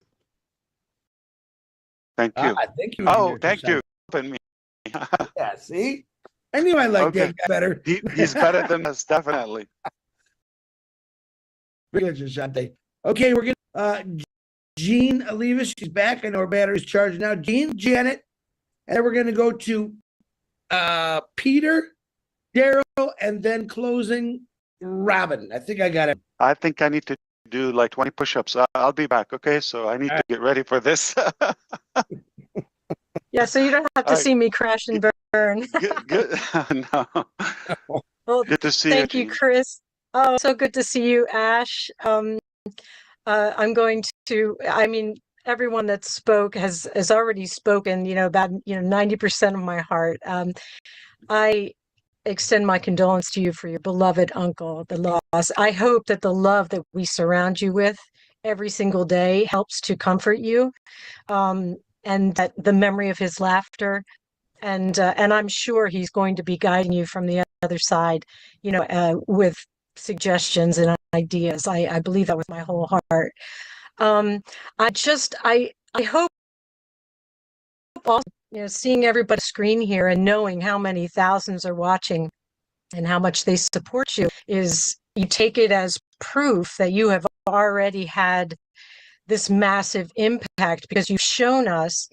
Thank you. Thank you. Oh, thank you. Me. Yeah, see? I knew I liked that guy better. He's better than us, definitely. Good, Shante. Okay, we're going Jean Alivas, she's back. I know her battery's charged now. Jean, Janet, and then we're going to go to Peter, Daryl, and then closing Robin. I think I got it. I think I need to do like 20 push-ups. I'll be back, okay? So I need to get ready for this. Yeah, so you don't have to see me crash and burn. Good. No. Well, good to see you. Thank you, Chris. Oh, so good to see you, Ash. I'm going to, I mean, everyone that spoke has already spoken, you know, about, 90% of my heart. I extend my condolence to you for your beloved uncle, the loss. I hope that the love that we surround you with every single day helps to comfort you, and that the memory of his laughter, and I'm sure he's going to be guiding you from the other side, with suggestions and ideas. I believe that with my whole heart. I hope also, seeing everybody's screen here and knowing how many thousands are watching and how much they support you is you take it as proof that you have already had this massive impact because you've shown us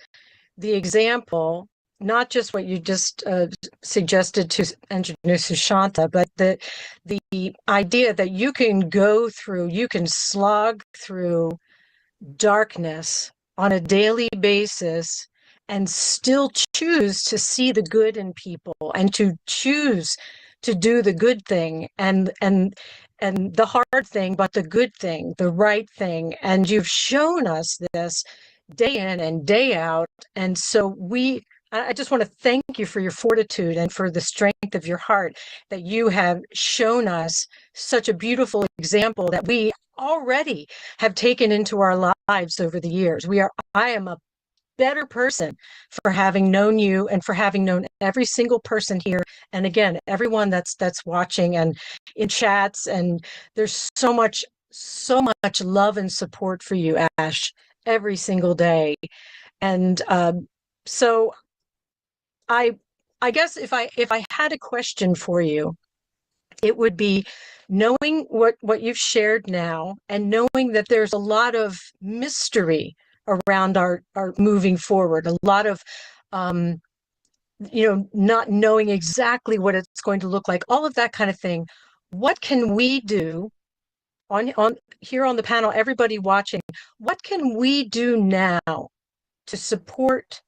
the example, not just what you just suggested to engineer Sushanta, but the idea that you can go through, you can slog through darkness on a daily basis and still choose to see the good in people and to choose to do the good thing and the hard thing, but the good thing, the right thing. And you've shown us this day in and day out. And so I just want to thank you for your fortitude and for the strength of your heart that you have shown us such a beautiful example that we already have taken into our lives over the years. I am a better person for having known you and for having known every single person here. And again, everyone that's watching and in chats. And there's so much love and support for you, Ash, every single day. And so I guess if I had a question for you, it would be knowing what you've shared now and knowing that there's a lot of mystery around our moving forward, a lot of not knowing exactly what it's going to look like, all of that kind of thing. What can we do on here on the panel, everybody watching, what can we do now to support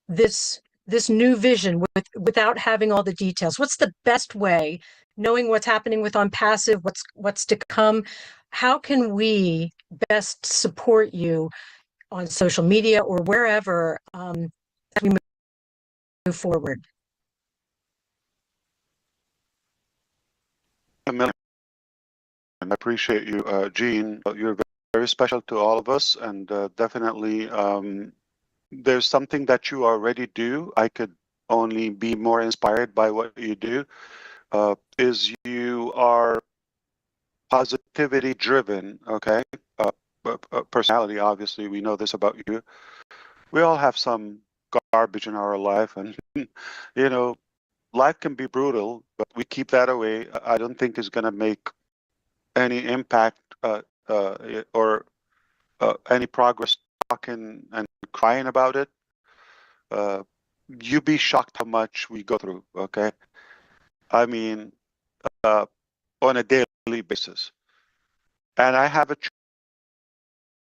this new vision without having all the details? What's the best way, knowing what's happening with OnPassive, what's to come? How can we best support you on social media or wherever as we move forward? A million. And I appreciate you, Jean. You're very special to all of us, and definitely there's something that you already do. I could only be more inspired by what you do. Is you are positivity driven, okay? Personality, obviously, we know this about you. We all have some garbage in our life, and life can be brutal, but we keep that away. I don't think it's going to make any impact or any progress talking and crying about it. You'd be shocked how much we go through, okay? I mean, on a daily basis. And I have a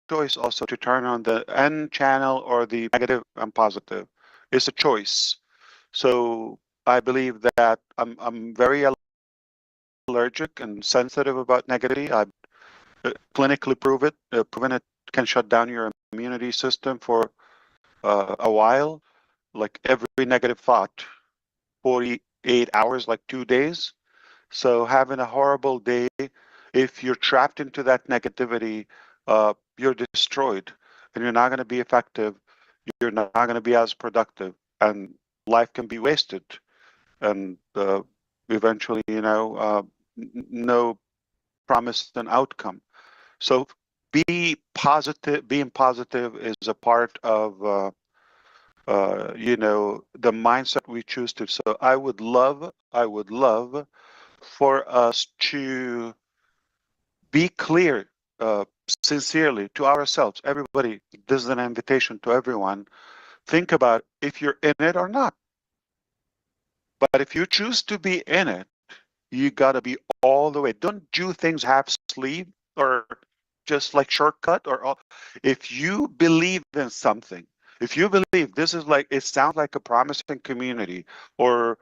choice also to turn on the N channel or the negative and positive. It's a choice. So I believe that I'm very allergic and sensitive about negativity. I've clinically proven it can shut down your immunity system for a while, like every negative thought, 48 hours, like 2 days. So having a horrible day, if you're trapped into that negativity, you're destroyed and you're not going to be effective. You're not going to be as productive, and life can be wasted. And eventually, no promised an outcome. So being positive is a part of the mindset we choose to. So I would love for us to be clear, sincerely to ourselves. Everybody, this is an invitation to everyone. Think about if you're in it or not. But if you choose to be in it, you got to be all the way. Don't do things half sleeve or just like shortcut or all. If you believe in something, if you believe this is like, it sounds like a promising community, or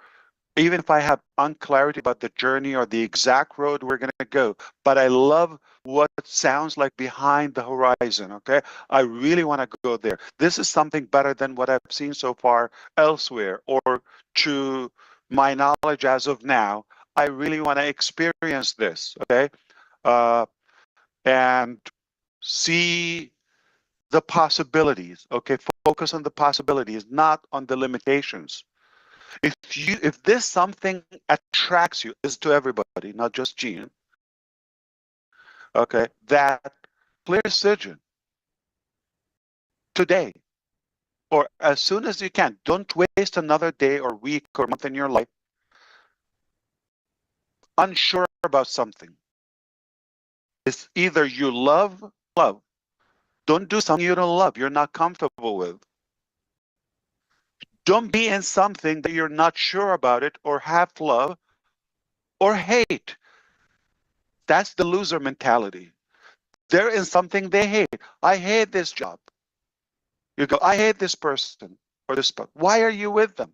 even if I have unclarity about the journey or the exact road we're going to go, but I love what it sounds like behind the horizon, okay? I really want to go there. This is something better than what I've seen so far elsewhere, or to my knowledge as of now. I really want to experience this, okay? And see the possibilities, okay? Focus on the possibilities, not on the limitations. If this something attracts you, is to everybody, not just Jean, okay, that clear decision, today or as soon as you can. Don't waste another day or week or month in your life unsure about something. It's either you love. Don't do something you don't love, you're not comfortable with. Don't be in something that you're not sure about it or half love or hate. That's the loser mentality. They're in something they hate. I hate this job. You go, I hate this person or this person. Why are you with them?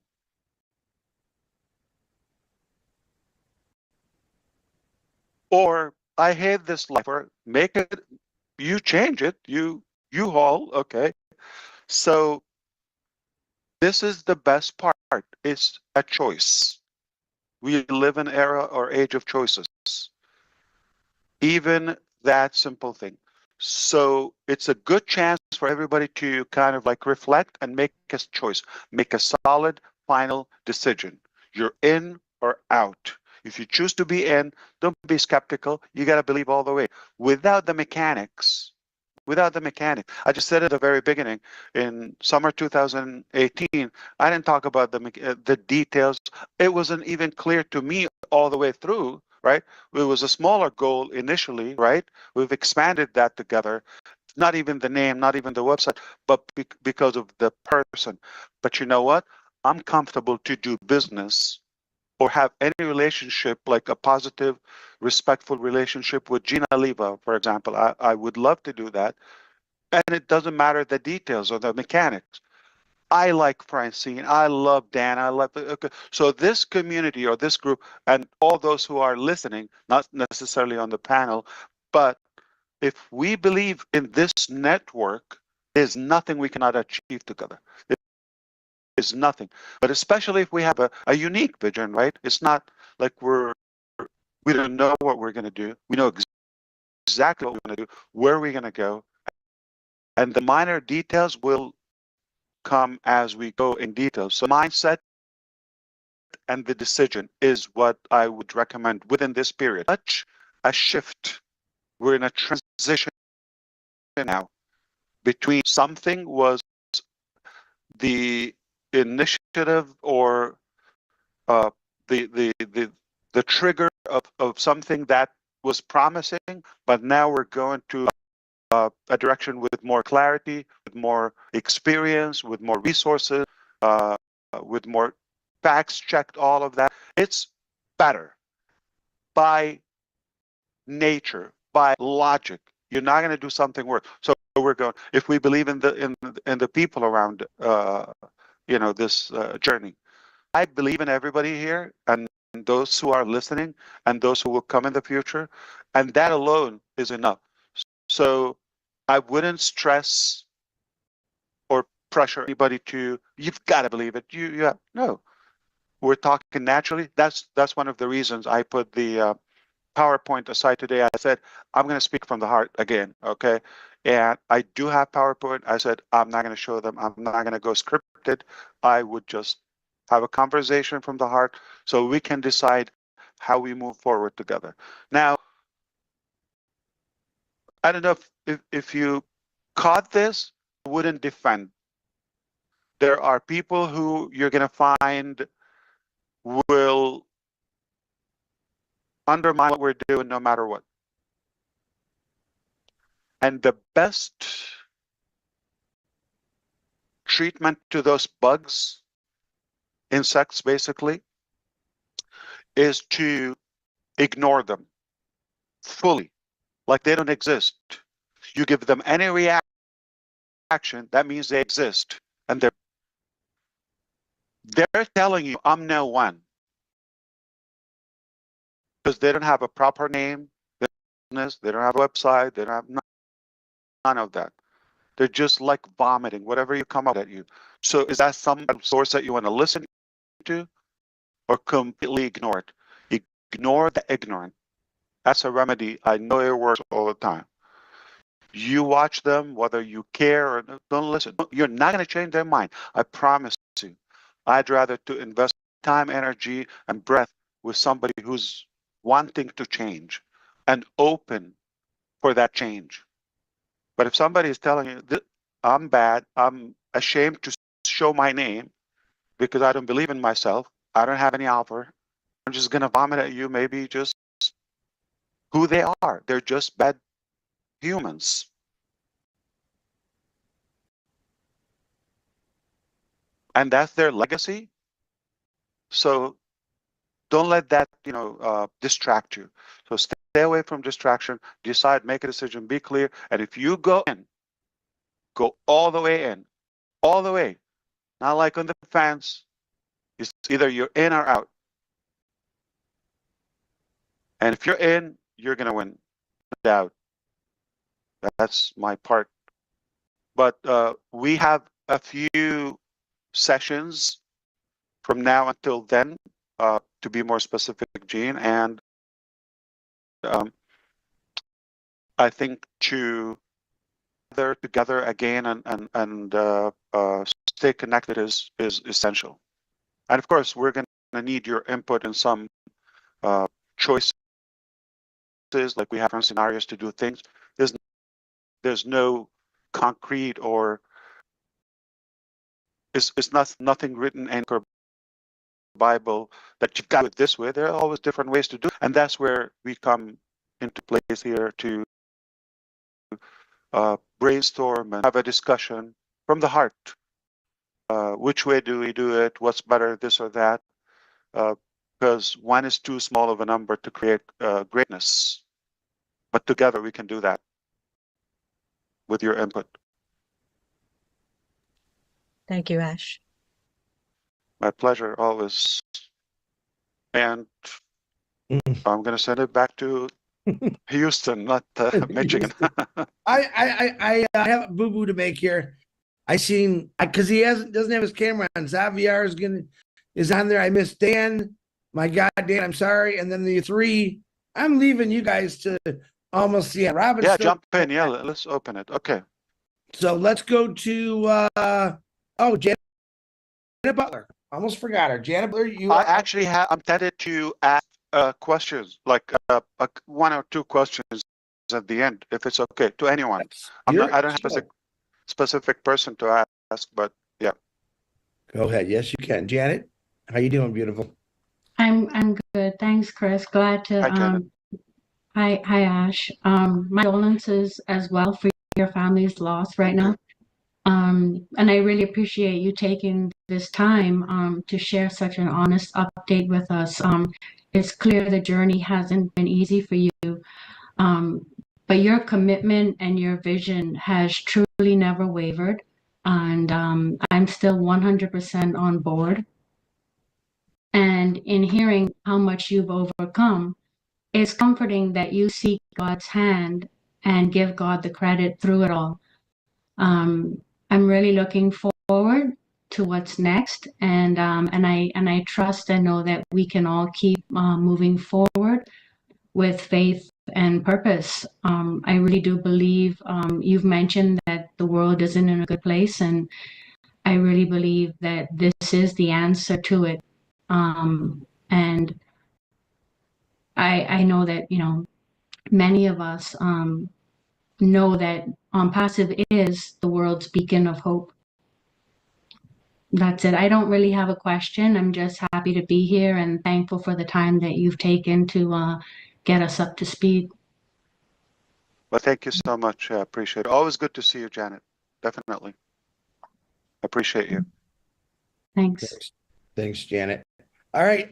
Or I hate this life, or make it, you change it, you haul, okay. So this is the best part. It's a choice. We live in an era or age of choices. Even that simple thing. So it's a good chance for everybody to kind of like reflect and make a choice, make a solid final decision. You're in or out. If you choose to be in, don't be skeptical. You got to believe all the way. Without the mechanics, I just said at the very beginning, in summer 2018, I didn't talk about the details. It wasn't even clear to me all the way through, right? It was a smaller goal initially, right? We've expanded that together. Not even the name, not even the website, but because of the person. But you know what? I'm comfortable to do business or have any relationship, like a positive, respectful relationship with Gina Leva, for example. I would love to do that. And it doesn't matter the details or the mechanics. I like Francine. I love Dan. I love okay. So this community or this group and all those who are listening, not necessarily on the panel, but if we believe in this network, there's nothing we cannot achieve together. There's nothing. But especially if we have a unique vision, right? It's not like we don't know what we're going to do. We know exactly what we're going to do, where we're going to go, and the minor details will come as we go in detail. So mindset and the decision is what I would recommend within this period. Such a shift. We're in a transition now between something was the initiative or the trigger of something that was promising, but now we're going to a direction with more clarity, with more experience, with more resources, with more facts checked, all of that. It's better by nature, by logic. You're not going to do something worse. So we're going. If we believe in the people around, this journey, I believe in everybody here and those who are listening and those who will come in the future, and that alone is enough. So I wouldn't stress or pressure anybody to, you've got to believe it. You have, no. We're talking naturally. That's one of the reasons I put the PowerPoint aside today. I said, I'm going to speak from the heart again, okay? And I do have PowerPoint. I said, I'm not going to show them. I'm not going to go scripted. I would just have a conversation from the heart so we can decide how we move forward together. Now, I don't know if you caught this, I wouldn't defend. There are people who you're going to find will undermine what we're doing no matter what. And the best treatment to those bugs, insects basically, is to ignore them fully, like they don't exist. You give them any reaction, that means they exist. And they're telling you, I'm no one. Because they don't have a proper name, they don't have a website, they don't have none of that. They're just like vomiting, whatever you come up at you. So is that some source that you want to listen to or completely ignore it? Ignore the ignorant. That's a remedy. I know it works all the time. You watch them, whether you care or don't listen. You're not going to change their mind. I promise you. I'd rather to invest time, energy, and breath with somebody who's wanting to change and open for that change. But if somebody is telling you, I'm bad. I'm ashamed to show my name because I don't believe in myself. I don't have any offer. I'm just gonna vomit at you, maybe just who they are. They're just bad humans. And that's their legacy. So don't let that, distract you. So stay away from distraction, decide, make a decision, be clear. And if you go in, go all the way in, all the way. Not like on the fence. It's either you're in or out. And if you're in, you're going to win. No doubt. That's my part. But we have a few sessions from now until then, to be more specific, Gene. And I think to gather together again and stay connected is essential. And of course, we're going to need your input in some choices, like we have different scenarios to do things. There's no concrete or it's nothing written in the Bible that you've got to do it this way. There are always different ways to do it. And that's where we come into place here to brainstorm and have a discussion from the heart. Which way do we do it? What's better, this or that? Because one is too small of a number to create greatness. But together we can do that with your input. Thank you, Ash. My pleasure, always. And I'm going to send it back to Houston, not Michigan. I have a boo boo to make here. I seen because he doesn't have his camera on. Xavier is on there. I missed Dan. My God, Dan, I'm sorry. And then the three. I'm leaving you guys to almost Robin. Yeah, jump in. Yeah, let's open it. Okay. So let's go to Janet Butler. Almost forgot her. Janet Butler. I actually I'm tempted to ask questions, like one or two questions at the end, if it's okay, to anyone. I don't have a specific person to ask, but yeah. Go ahead. Yes, you can. Janet, how you doing, beautiful? I'm good. Thanks, Chris. Glad to hi Ash. My condolences as well for your family's loss right now. And I really appreciate you taking this time to share such an honest update with us. It's clear the journey hasn't been easy for you. But your commitment and your vision has truly never wavered. And I'm still 100% on board. And in hearing how much you've overcome, it's comforting that you seek God's hand and give God the credit through it all. I'm really looking forward to what's next, and I trust and know that we can all keep moving forward with faith and purpose. I really do believe you've mentioned that the world isn't in a good place, and I really believe that this is the answer to it. And I know that, many of us know that passive is the world's beacon of hope. That's it. I don't really have a question. I'm just happy to be here and thankful for the time that you've taken to get us up to speed. Well, thank you so much. I appreciate it. Always good to see you, Janet. Definitely. Appreciate you. Thanks. Thanks, Janet. All right.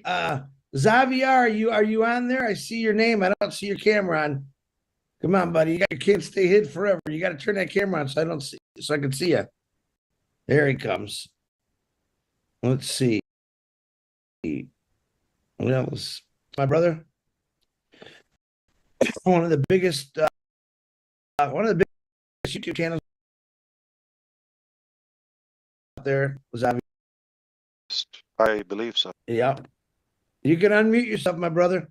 Xavier, are you on there? I see your name. I don't see your camera on. Come on, buddy. You can't stay hid forever. You got to turn that camera on so I can see you. There he comes. Let's see. What else? My brother. One of the biggest YouTube channels out there was I believe so. Yeah. You can unmute yourself, my brother.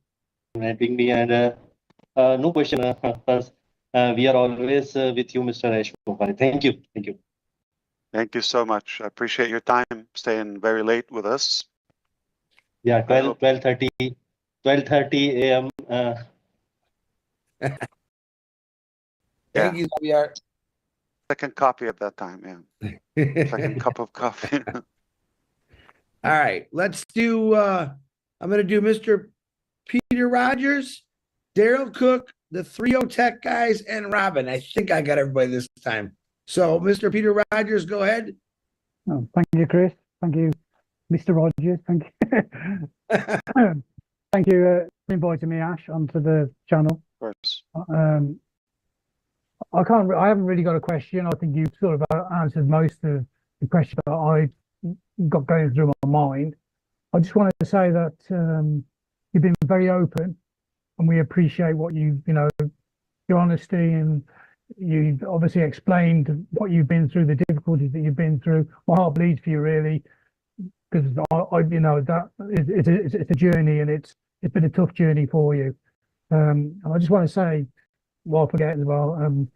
Having me and no question. We are always with you, Mr. Ash. Thank you. Thank you. Thank you so much. I appreciate your time, staying very late with us. Yeah, 12:30 a.m. Thank you, Xavier. second copy at that time. Yeah, second cup of coffee. All right, let's do. I'm going to do Mr. Peter Rogers, Daryl Cook, the 3O Tech guys, and Robin. I think I got everybody this time. So, Mr. Peter Rogers, go ahead. Oh, thank you, Chris. Thank you, Mr. Rogers. Thank you. Thank you for inviting me, Ash, onto the channel. Of course. I haven't really got a question. I think you've sort of answered most of the questions that I got going through my mind. I just wanted to say that you've been very open, and we appreciate what your honesty, and you've obviously explained what you've been through, the difficulties that you've been through. My heart bleeds for you, really, because that it's a journey, and it's been a tough journey for you. I just want to say, while I forget as well,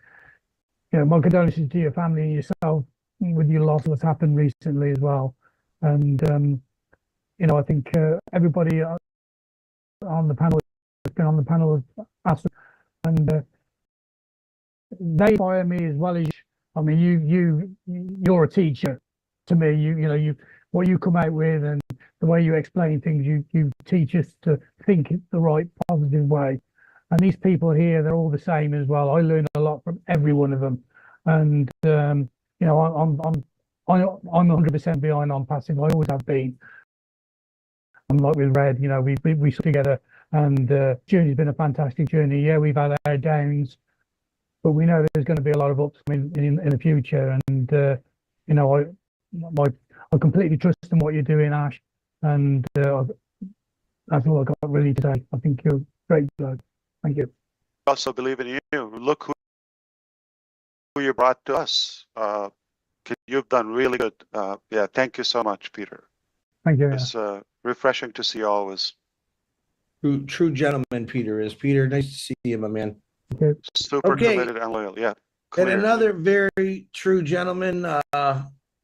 my condolences to your family and yourself with your loss that's happened recently as well. And I think everybody on the panel has been on the panel of asked, and they inspire me as well as. I mean, you're a teacher to me. What you come out with and the way you explain things, you teach us to think the right positive way. And these people here, they're all the same as well. I learn a lot from every one of them. And I'm 100% behind on passive. I always have been. And like with Red, we stuck together, and journey's been a fantastic journey. Yeah, we've had our downs, but we know there's going to be a lot of ups in the future. And I completely trust in what you're doing, Ash. And that's all I got really to say. I think you're great bloke. Thank you. Also believe in you. Look who you brought to us. You've done really good. Yeah, thank you so much, Peter. Thank you. It's refreshing to see you always. True gentleman, Peter is. Peter, nice to see you, my man. Okay. Super committed and loyal. Yeah. And another very true gentleman.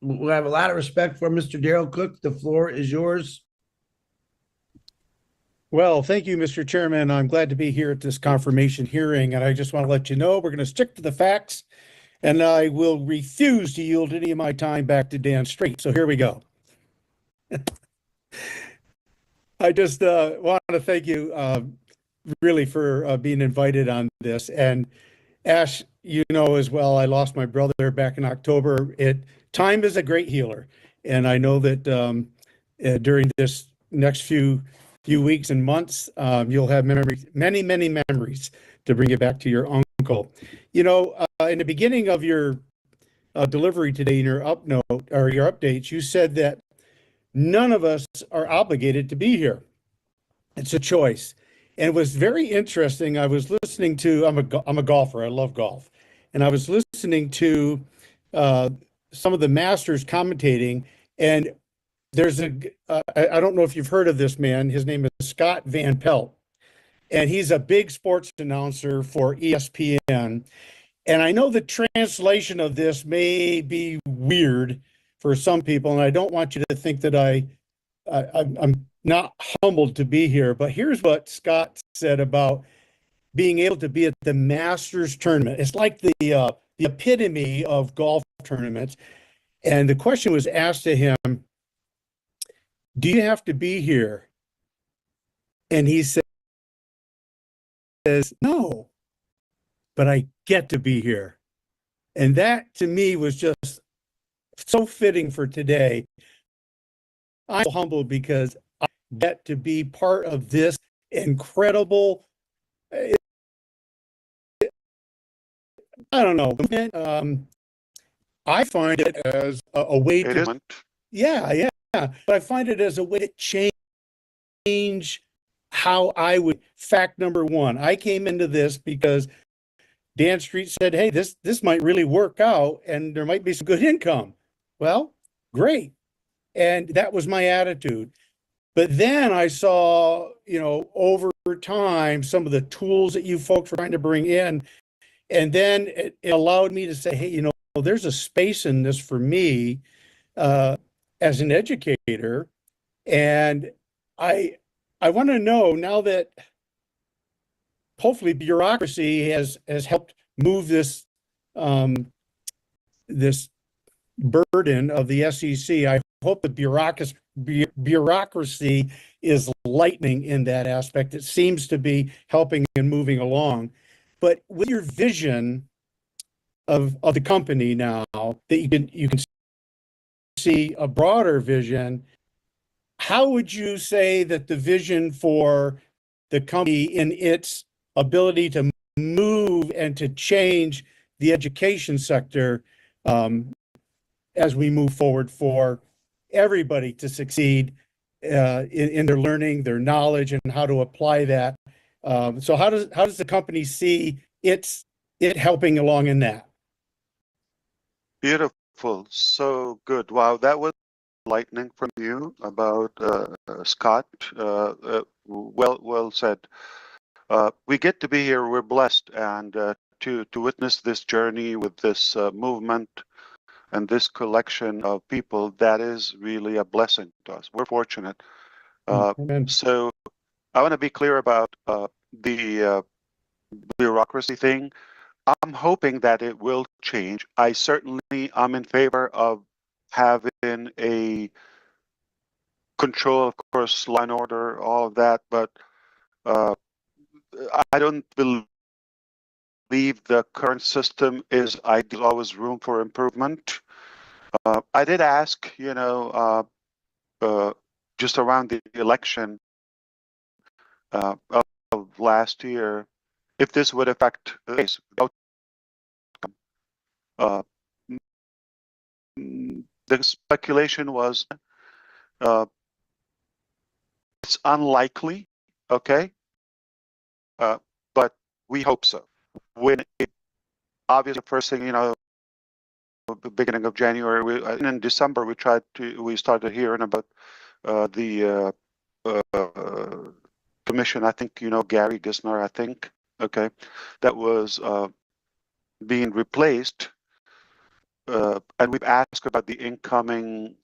We have a lot of respect for Mr. Daryl Cook. The floor is yours. Well, thank you, Mr. Chairman. I'm glad to be here at this confirmation hearing, and I just want to let you know we're going to stick to the facts, and I will refuse to yield any of my time back to Dan Street. So here we go. I just want to thank you really for being invited on this. And Ash, as well, I lost my brother back in October. Time is a great healer. And I know that during this next few weeks and months, you'll have many memories to bring it back to your uncle. In the beginning of your delivery today, in your your updates, you said that none of us are obligated to be here. It's a choice. And it was very interesting. I was listening to, I'm a golfer. I love golf. And I was listening to some of the masters commentating, and there's I don't know if you've heard of this man. His name is Scott Van Pelt, and he's a big sports announcer for ESPN. And I know the translation of this may be weird for some people, and I don't want you to think that I'm not humbled to be here. But here's what Scott said about being able to be at the Masters tournament. It's like the epitome of golf tournaments. And the question was asked to him, do you have to be here? And he says, no, but I get to be here. And that to me was just so fitting for today. I'm humbled because I get to be part of this incredible, I don't know. I find it as a way to, yeah. But I find it as a way to change how I would. Fact number one, I came into this because Dan Street said, hey, this might really work out and there might be some good income. Well, great. And that was my attitude. But then I saw, over time, some of the tools that you folks were trying to bring in. And then it allowed me to say, hey, there's a space in this for me as an educator. And I want to know, now that hopefully bureaucracy has helped move this this burden of the SEC. I hope the bureaucracy is lightening in that aspect. It seems to be helping and moving along. But with your vision of the company now, that you can see a broader vision, how would you say that the vision for the company in its ability to move and to change the education sector as we move forward for everybody to succeed in their learning, their knowledge, and how to apply that? So how does the company see it helping along in that? Beautiful. So good. Wow, that was enlightening from you about Scott. Well said. We get to be here. We're blessed, and to witness this journey with this movement and this collection of people, that is really a blessing to us. We're fortunate. So I want to be clear about the bureaucracy thing. I'm hoping that it will change. I certainly am in favor of having a control, of course, law and order, all of that, but I don't believe the current system is ideal. There's always room for improvement. I did ask, just around the election of last year, if this would affect the case. The speculation was it's unlikely, okay, but we hope so. When obviously, first thing, the beginning of January, and in December, we started hearing about the commission. I think Gary Gisner, I think, okay, that was being replaced, and we've asked about the incoming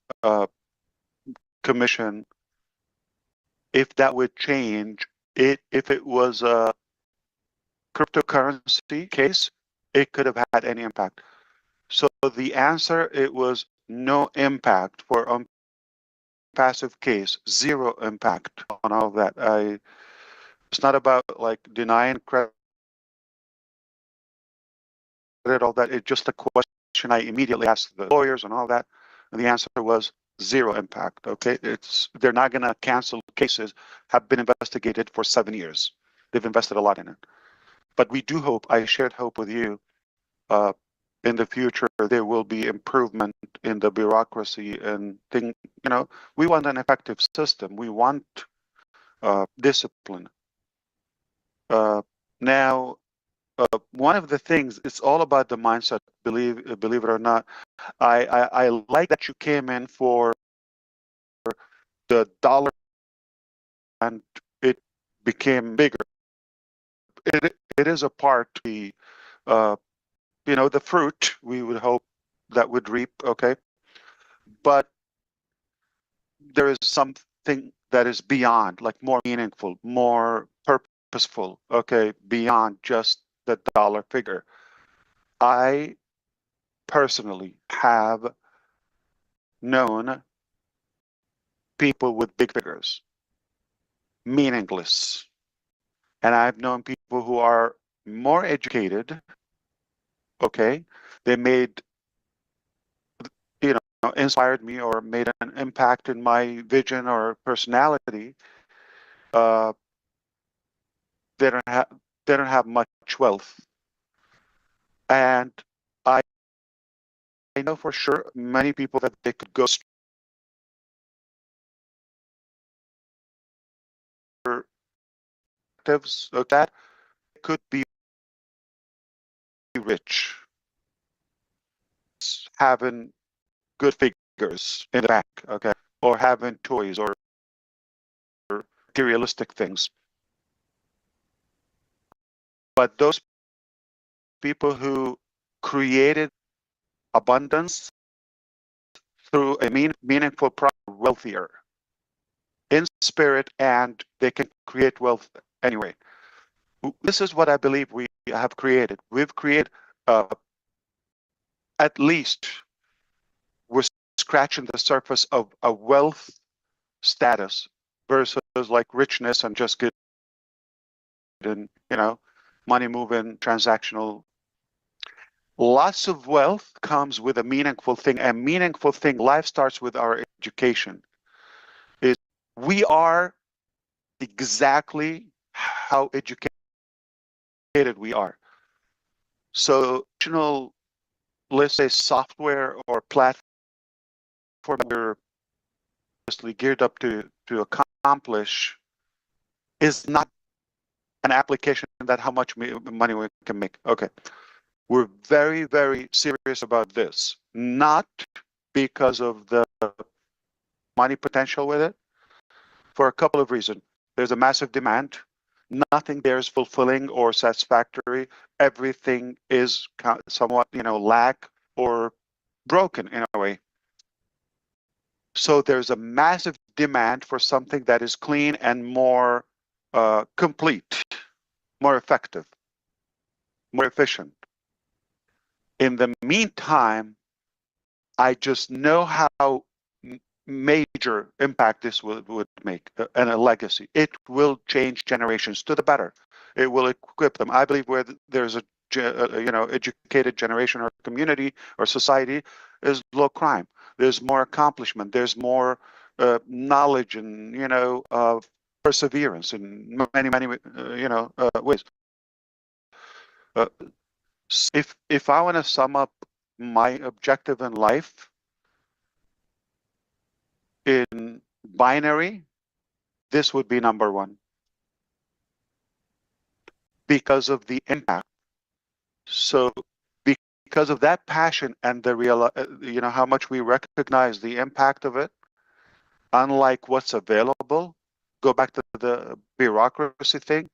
commission if that would change it. If it was a cryptocurrency case, it could have had any impact. So the answer, it was no impact for passive case, zero impact on all of that. It's not about like denying credit, all that. It's just a question I immediately asked the lawyers and all that, and the answer was zero impact. Okay, they're not going to cancel cases have been investigated for 7 years. They've invested a lot in it, but we do hope. I shared hope with you. In the future, there will be improvement in the bureaucracy and thing. We want an effective system. We want discipline. Now, one of the things, it's all about the mindset. Believe it or not, I like that you came in for the dollar and it became bigger. It is a part of the the fruit we would hope that would reap, okay? But there is something that is beyond, like more meaningful, more purposeful, okay, beyond just the dollar figure. I personally have known people with big figures, meaningless. And I've known people who are more educated, okay? They made, inspired me or made an impact in my vision or personality. They don't have much wealth. And I know for sure many people that they could go of that could be rich, having good figures in the bank, okay, or having toys or materialistic things. But those people who created abundance through a meaningful process are wealthier in spirit, and they can create wealth anyway. This is what I believe we have created. We've created at least we're scratching the surface of a wealth status versus like richness and just good and, money moving, transactional. Lots of wealth comes with a meaningful thing. A meaningful thing, life starts with our education. We are exactly how educated we are. So, let's say software or platform we're geared up to accomplish is not an application that how much money we can make. Okay. We're very, very serious about this, not because of the money potential with it, for a couple of reasons. There's a massive demand. Nothing there is fulfilling or satisfactory. Everything is somewhat, lack or broken in a way. So there's a massive demand for something that is clean and more complete, more effective, more efficient. In the meantime, I just know how major impact this would make and a legacy. It will change generations to the better. It will equip them. I believe where there's a educated generation or community or society is low crime. There's more accomplishment. There's more knowledge and perseverance in many ways. If I want to sum up my objective in life in binary, this would be number one because of the impact. So because of that passion and the real, how much we recognize the impact of it, unlike what's available, go back to the bureaucracy thing,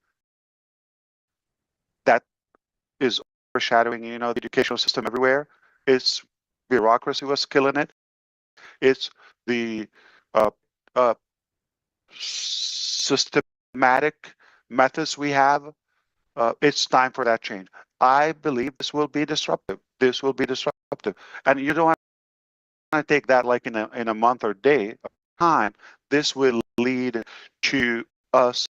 that is overshadowing, the educational system everywhere. It's bureaucracy was killing it. It's the systematic methods we have. It's time for that change. I believe this will be disruptive. This will be disruptive, and you don't want to take that like in a month or day of time. This will lead to us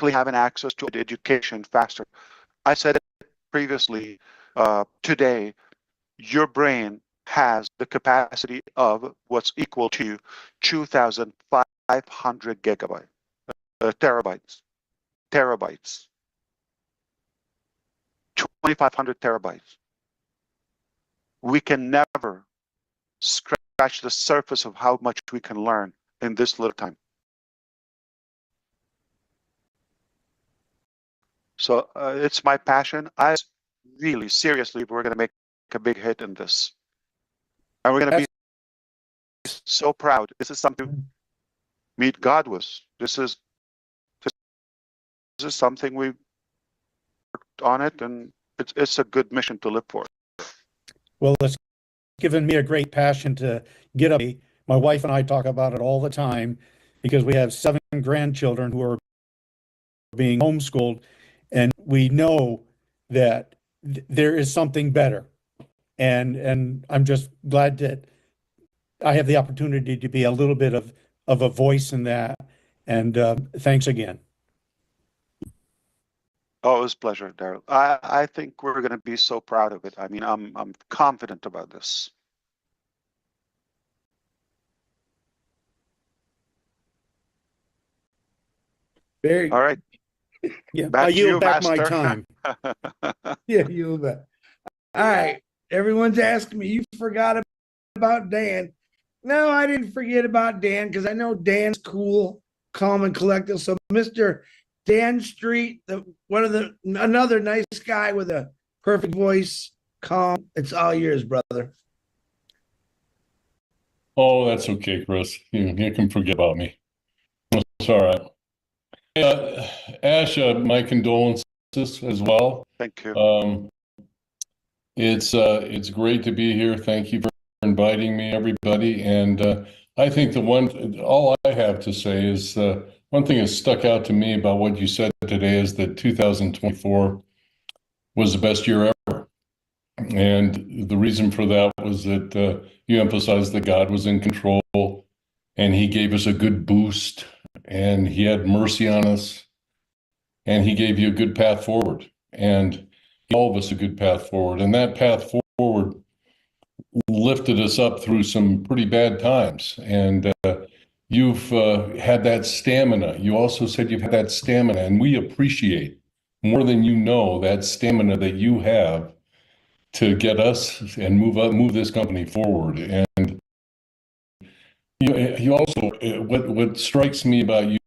having access to education faster. I said it previously today. Your brain has the capacity of what's equal to 2,500 gigabytes, terabytes, 2,500 terabytes. We can never scratch the surface of how much we can learn in this little time. So it's my passion. I really, seriously, we're going to make a big hit in this. And we're going to be so proud. This is something meet God with. This is something we worked on it, and it's a good mission to live for. Well, it's given me a great passion to get up. My wife and I talk about it all the time because we have 7 grandchildren who are being homeschooled, and we know that there is something better. And I'm just glad that I have the opportunity to be a little bit of a voice in that. And thanks again. Oh, it was a pleasure, Daryl. I think we're going to be so proud of it. I mean, I'm confident about this. Very all right. Yeah, back I yield back Master. my time. Yeah, you bet. All right. Everyone's asking me, you forgot about Dan. No, I didn't forget about Dan because I know Dan's cool, calm, and collected. So Mr. Dan Street, another nice guy with a perfect voice, calm. It's all yours, brother. Oh, that's okay, Chris. You can forget about me. It's all right. Ash, my condolences as well. Thank you. It's great to be here. Thank you for inviting me, everybody. And I think all I have to say is one thing that stuck out to me about what you said today is that 2024 was the best year ever. And the reason for that was that you emphasized that God was in control and he gave us a good boost and he had mercy on us and he gave you a good path forward and he gave all of us a good path forward. And that path forward lifted us up through some pretty bad times. And you've had that stamina. You also said you've had that stamina, and we appreciate more than you know that stamina that you have to get us and move this company forward. And you also, what strikes me about you,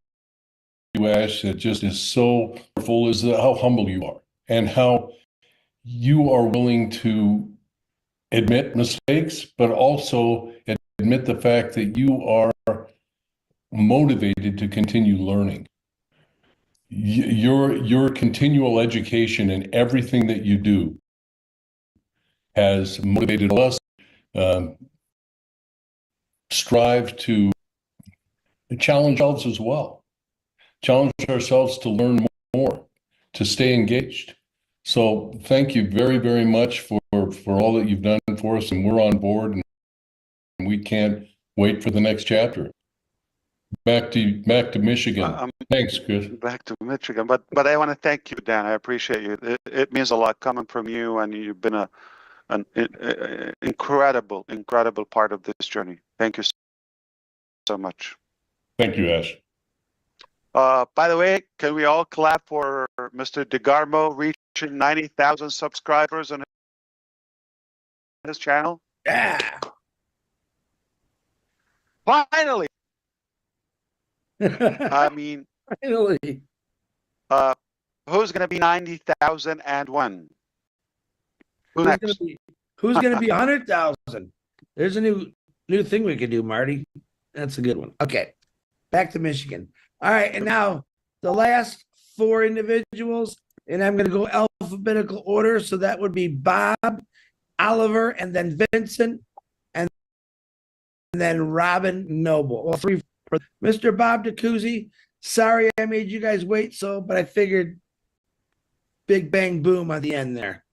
Ash, that just is so wonderful is how humble you are and how you are willing to admit mistakes, but also admit the fact that you are motivated to continue learning. Your continual education in everything that you do has motivated us strive to challenge ourselves as well, challenge ourselves to learn more, to stay engaged. So thank you very, very much for all that you've done for us, and we're on board, and we can't wait for the next chapter. Back to Michigan. Thanks, Chris. Back to Michigan, but I want to thank you, Dan. I appreciate you. It means a lot coming from you, and you've been an incredible part of this journey. Thank you so much. Thank you, Ash. By the way, can we all clap for Mr. DeGarmo reaching 90,000 subscribers on his channel? Yeah. Finally. I mean, finally. Who's going to be 90,001? Who's going to be 100,000? There's a new thing we can do, Marty. That's a good one. Okay, back to Michigan. All right, and now the last four individuals, and I'm going to go alphabetical order. So that would be Bob, Oliver, and then Vincent, and then Robin Noble. Well, three. Mr. Bob DeCusi, sorry I made you guys wait but I figured big bang boom at the end there.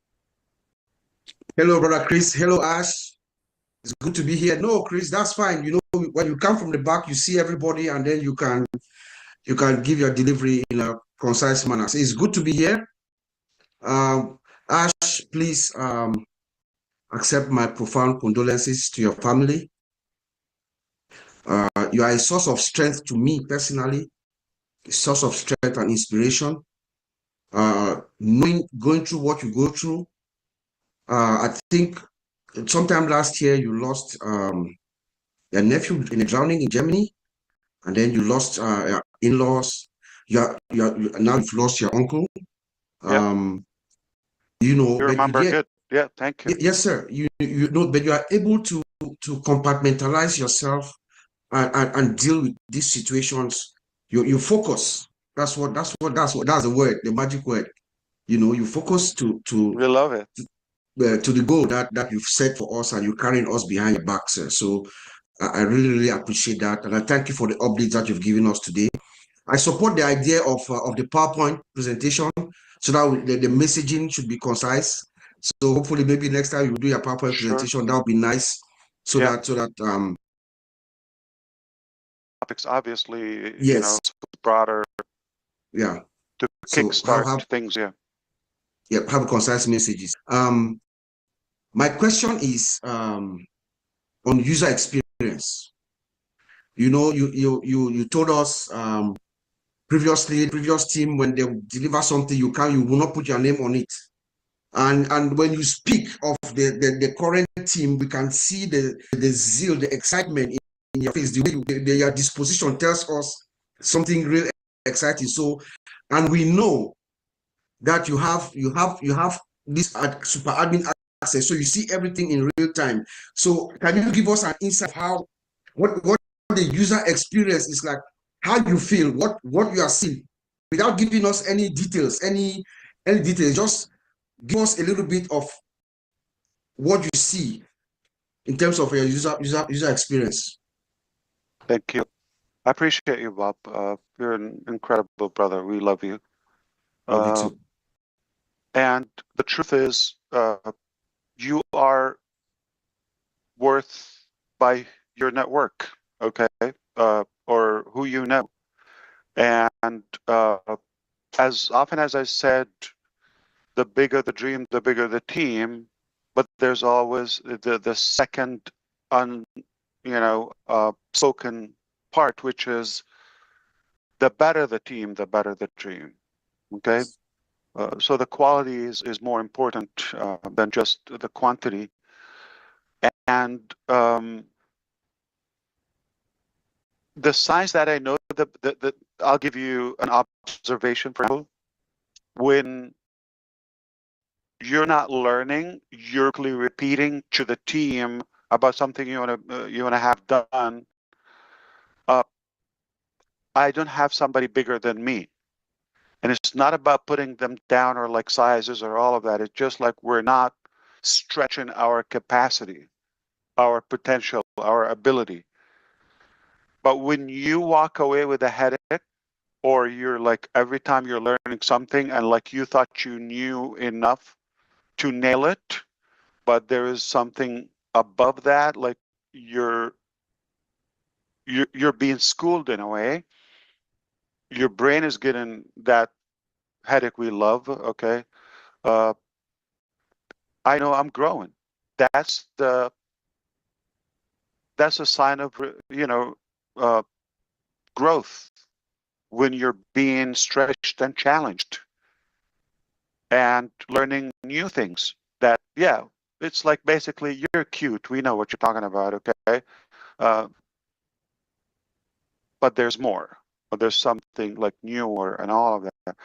Hello, Brother Chris. Hello, Ash. It's good to be here. No, Chris, that's fine. You know, when you come from the back, you see everybody, and then you can give your delivery in a concise manner. So it's good to be here. Ash, please accept my profound condolences to your family. You are a source of strength to me personally, a source of strength and inspiration. Going through what you go through, I think sometime last year you lost your nephew in a drowning in Germany, and then you lost your in-laws. Now you've lost your uncle. You know, you remember good. Yeah, thank you. Yes, sir. You know, but you are able to compartmentalize yourself and deal with these situations. You focus. That's the word, the magic word. You know, you focus to we love it. To the goal that you've set for us, and you're carrying us behind your back, sir. So I really appreciate that, and I thank you for the updates that you've given us today. I support the idea of the PowerPoint presentation, so that the messaging should be concise. So hopefully, maybe next time you do your PowerPoint presentation, that would be nice. So that topics obviously, yes, you know, broader. Yeah. To kickstart things. Yeah. Yeah. Have concise messages. My question is on user experience. You know, you told us previously, previous team, when they deliver something, you will not put your name on it. And when you speak of the current team, we can see the zeal, the excitement in your face. The way your disposition tells us something real exciting. So, and we know that you have this super admin access, so you see everything in real time. So can you give us an insight of how what the user experience is like, how you feel, what you are seeing, without giving us any details, any details? Just give us a little bit of what you see in terms of your user experience. Thank you. I appreciate you, Bob. You're an incredible brother. We love you. Love you too. And the truth is, you are worth by your network, okay, or who you know. And as often as I said, the bigger the dream, the bigger the team. But there's always the second spoken part, which is the better the team, the better the dream. Okay, so the quality is more important than just the quantity. And the signs that I know, that I'll give you an observation. For example, when you're not learning, you're repeating to the team about something you want to have done. I don't have somebody bigger than me, and it's not about putting them down or like sizes or all of that. It's just like we're not stretching our capacity, our potential, our ability. But when you walk away with a headache, or you're like every time you're learning something and like you thought you knew enough to nail it, but there is something above that, like you're being schooled in a way. Your brain is getting that headache we love. Okay, I know I'm growing. That's a sign of growth, when you're being stretched and challenged and learning new things. That, yeah, it's like basically you're cute. We know what you're talking about. Okay, but there's more. But there's something like newer and all of that.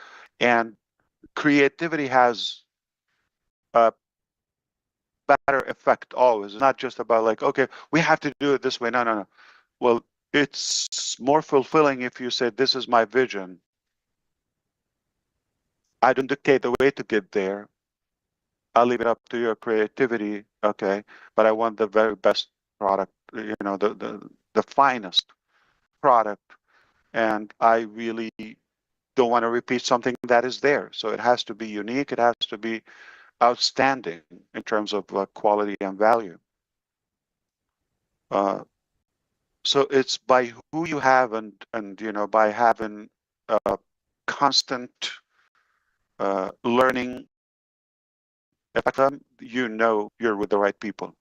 And creativity has a better effect always. It's not just about like, okay, we have to do it this way. No, no, no. Well, it's more fulfilling if you say, this is my vision. I don't dictate the way to get there. I'll leave it up to your creativity. Okay, but I want the very best product, the finest product. And I really don't want to repeat something that is there. So it has to be unique. It has to be outstanding in terms of quality and value. So it's by who you have, and by having constant learning, you're with the right people,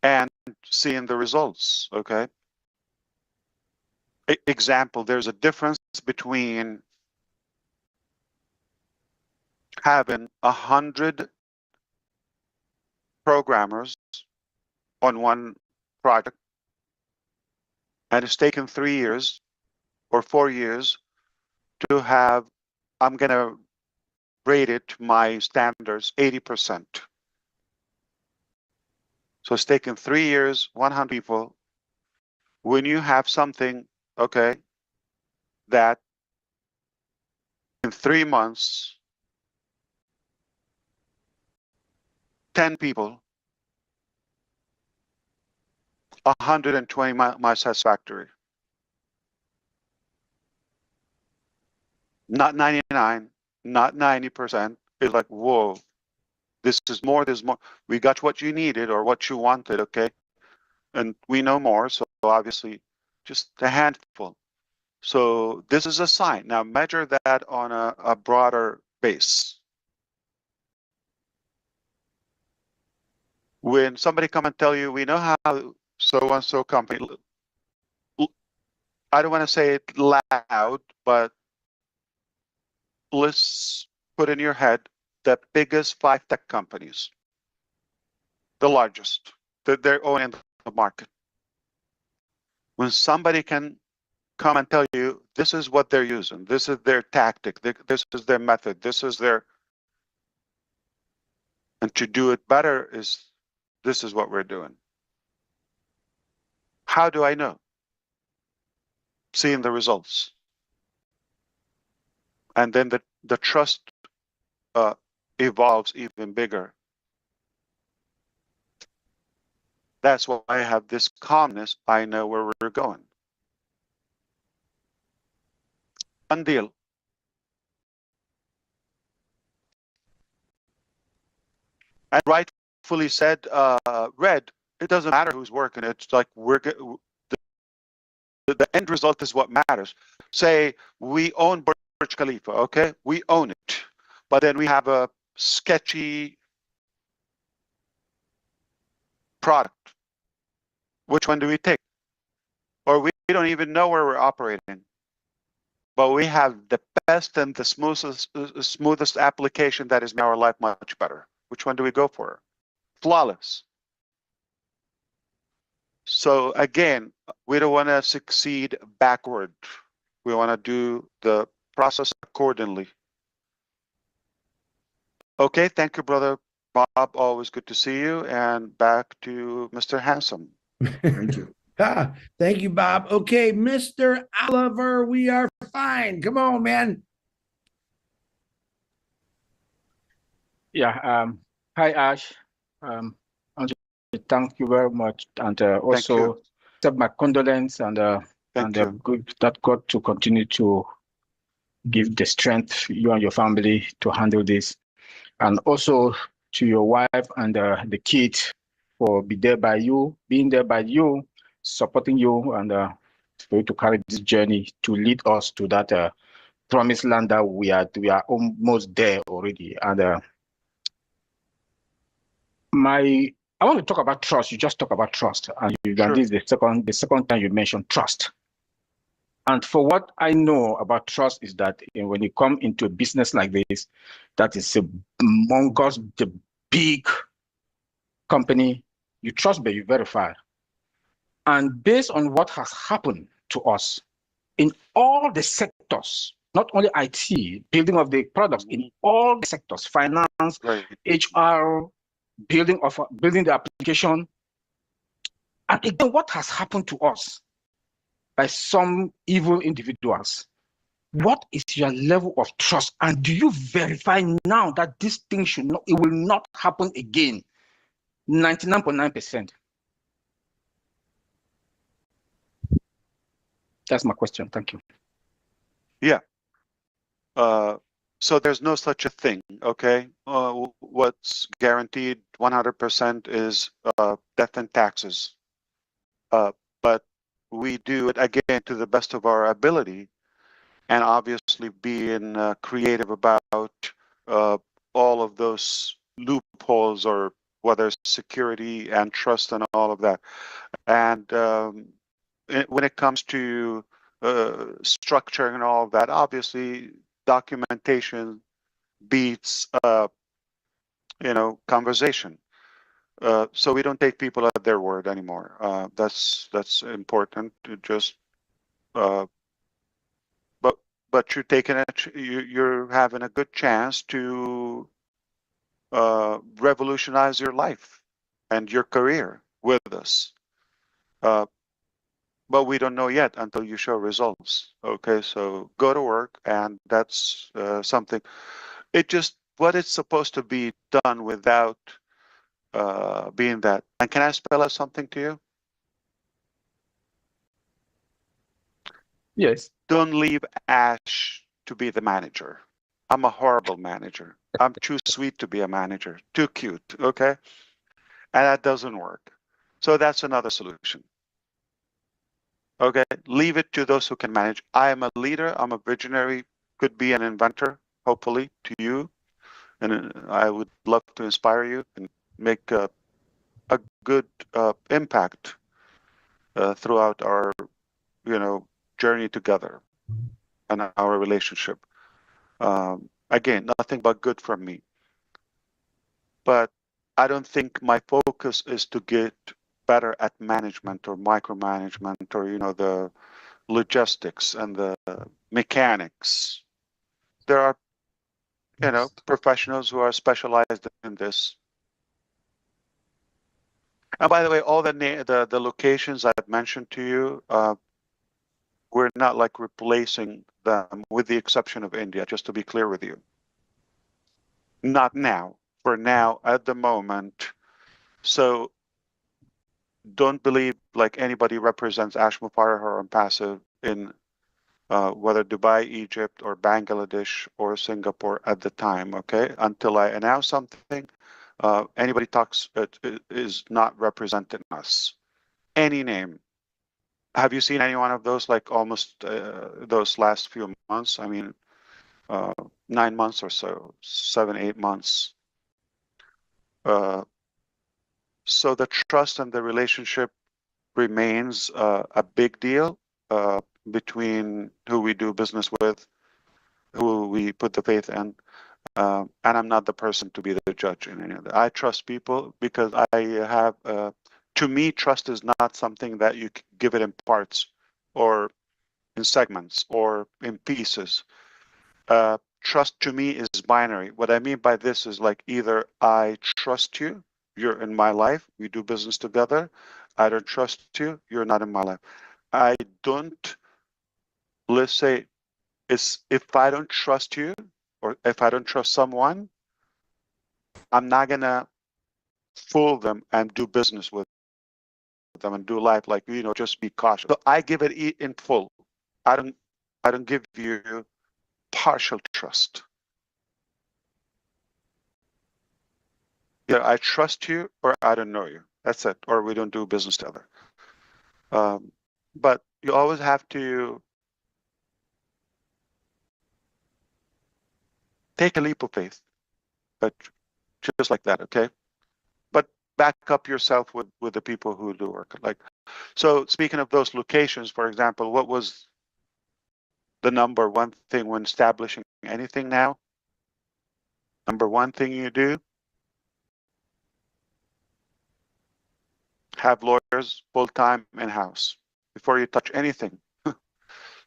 and seeing the results. Okay. Example: there's a difference between having 100 programmers on one project, and it's taken 3 years or 4 years to have, I'm going to rate it my standards, 80%. So it's taken 3 years, 100 people. When you have something, okay, that in 3 months, 10 people, 120 my satisfactory. Not 99, not 90%. It's like, whoa, this is more, there's more. We got what you needed or what you wanted, okay? And we know more, so obviously just a handful. So this is a sign. Now measure that on a broader base. When somebody come and tell you, we know how so-and-so company, I don't want to say it loud, but let's put in your head the biggest 5 tech companies, the largest, that they're owning the market. When somebody can come and tell you, this is what they're using, this is their tactic, this is their method, this is their, and to do it better this is what we're doing. How do I know? Seeing the results. And then the trust evolves even bigger. That's why I have this calmness. I know where we're going. One deal. And rightfully said, Red, it doesn't matter who's working. It's like the end result is what matters. Say we own Burj Khalifa, okay? We own it. But then we have a sketchy product. Which one do we take? Or we don't even know where we're operating. But we have the best and the smoothest application that has made our life much better. Which one do we go for? Flawless. So again, we don't want to succeed backward. We want to do the process accordingly. Okay, thank you, brother Bob. Always good to see you. And back to Mr. Handsome. Thank you. Thank you, Bob. Okay, Mr. Oliver, we are fine. Come on, man. Yeah. Hi, Ash. And thank you very much, and also accept my condolence and good that God to continue to give the strength you and your family to handle this, and also to your wife and the kids for being there by you, supporting you, and for you to carry this journey to lead us to that promised land that we are almost there already. And I want to talk about trust. You just talk about trust, and this is the second time you mentioned trust. And for what I know about trust is that when you come into a business like this, that is among the big company, you trust but you verify. And based on what has happened to us in all the sectors, not only IT, building of the products, in all the sectors, finance, HR, building the application, and again, what has happened to us by some evil individuals? What is your level of trust? And do you verify now that this thing it will not happen again? 99.9%. That's my question. Thank you. Yeah. So there's no such a thing, okay? What's guaranteed 100% is death and taxes. But we do it again to the best of our ability, and obviously being creative about all of those loopholes, or whether it's security and trust and all of that. And when it comes to structure and all of that, obviously documentation beats conversation. So we don't take people at their word anymore. That's important to just but you're taking it, you're having a good chance to revolutionize your life and your career with us. But we don't know yet until you show results. Okay, so go to work, and that's something. What it's supposed to be done without being that. And can I spell out something to you? Yes. Don't leave Ash to be the manager. I'm a horrible manager. I'm too sweet to be a manager, too cute, okay? And that doesn't work. So that's another solution. Okay, leave it to those who can manage. I am a leader, I'm a visionary, could be an inventor, hopefully, to you. And I would love to inspire you and make a good impact throughout our, journey together and our relationship. Again, nothing but good from me. But I don't think my focus is to get better at management or micromanagement or, the logistics and the mechanics. There are, professionals who are specialized in this. And by the way, all the locations I've mentioned to you, we're not like replacing them, with the exception of India, just to be clear with you. Not now. For now, at the moment. So don't believe like anybody represents Ash MUFAREH or Passive in whether Dubai, Egypt, or Bangladesh or Singapore at the time, okay? Until I announce something, Anybody talks is not representing us. Any name. Have you seen any one of those, like almost those last few months? I mean, 9 months or so, 7, 8 months. So the trust and the relationship remains a big deal between who we do business with, who we put the faith in. And I'm not the person to be the judge in any of that. I trust people because I have, to me, trust is not something that you can give it in parts or in segments or in pieces. Trust to me is binary. What I mean by this is like either I trust you, you're in my life, we do business together. I don't trust you, you're not in my life. I don't, let's say, if I don't trust you or if I don't trust someone, I'm not gonna fool them and do business with them and do life like, you know, just be cautious. So I give it in full. I don't give you partial trust. Either I trust you or I don't know you. That's it. Or we don't do business together. But you always have to take a leap of faith. But just like that, okay? But back up yourself with the people who do work. Like, so speaking of those locations, for example, what was the number one thing when establishing anything now? Number one thing you do? Have lawyers full-time in-house before you touch anything.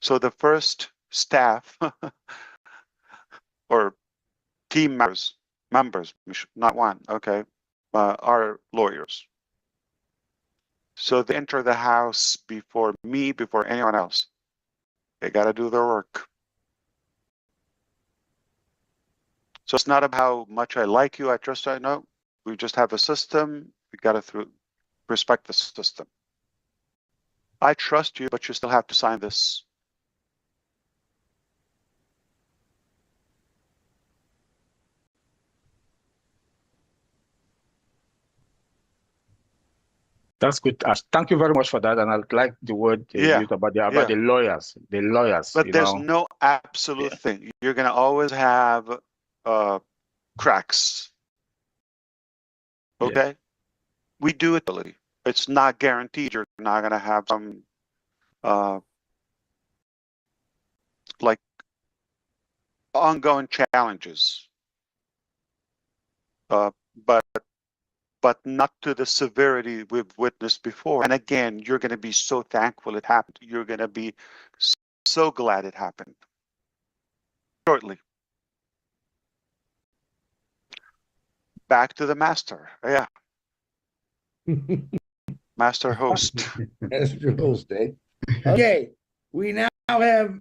So the first staff or team members, not one, okay, are lawyers. So they enter the house before me, before anyone else. They got to do their work. So it's not about how much I like you, I trust you. No, we just have a system. We got to respect the system. I trust you, but you still have to sign this. That's good. Thank you very much for that. And I'd like the word you used about the lawyers. The lawyers. But there's no absolute thing. You're going to always have cracks. Okay? We do it. It's not guaranteed. You're not going to have some like ongoing challenges. But not to the severity we've witnessed before. And again, you're going to be so thankful it happened. You're going to be so glad it happened. Shortly. Back to the master. Yeah. Master host. Master host, eh? Okay. We now have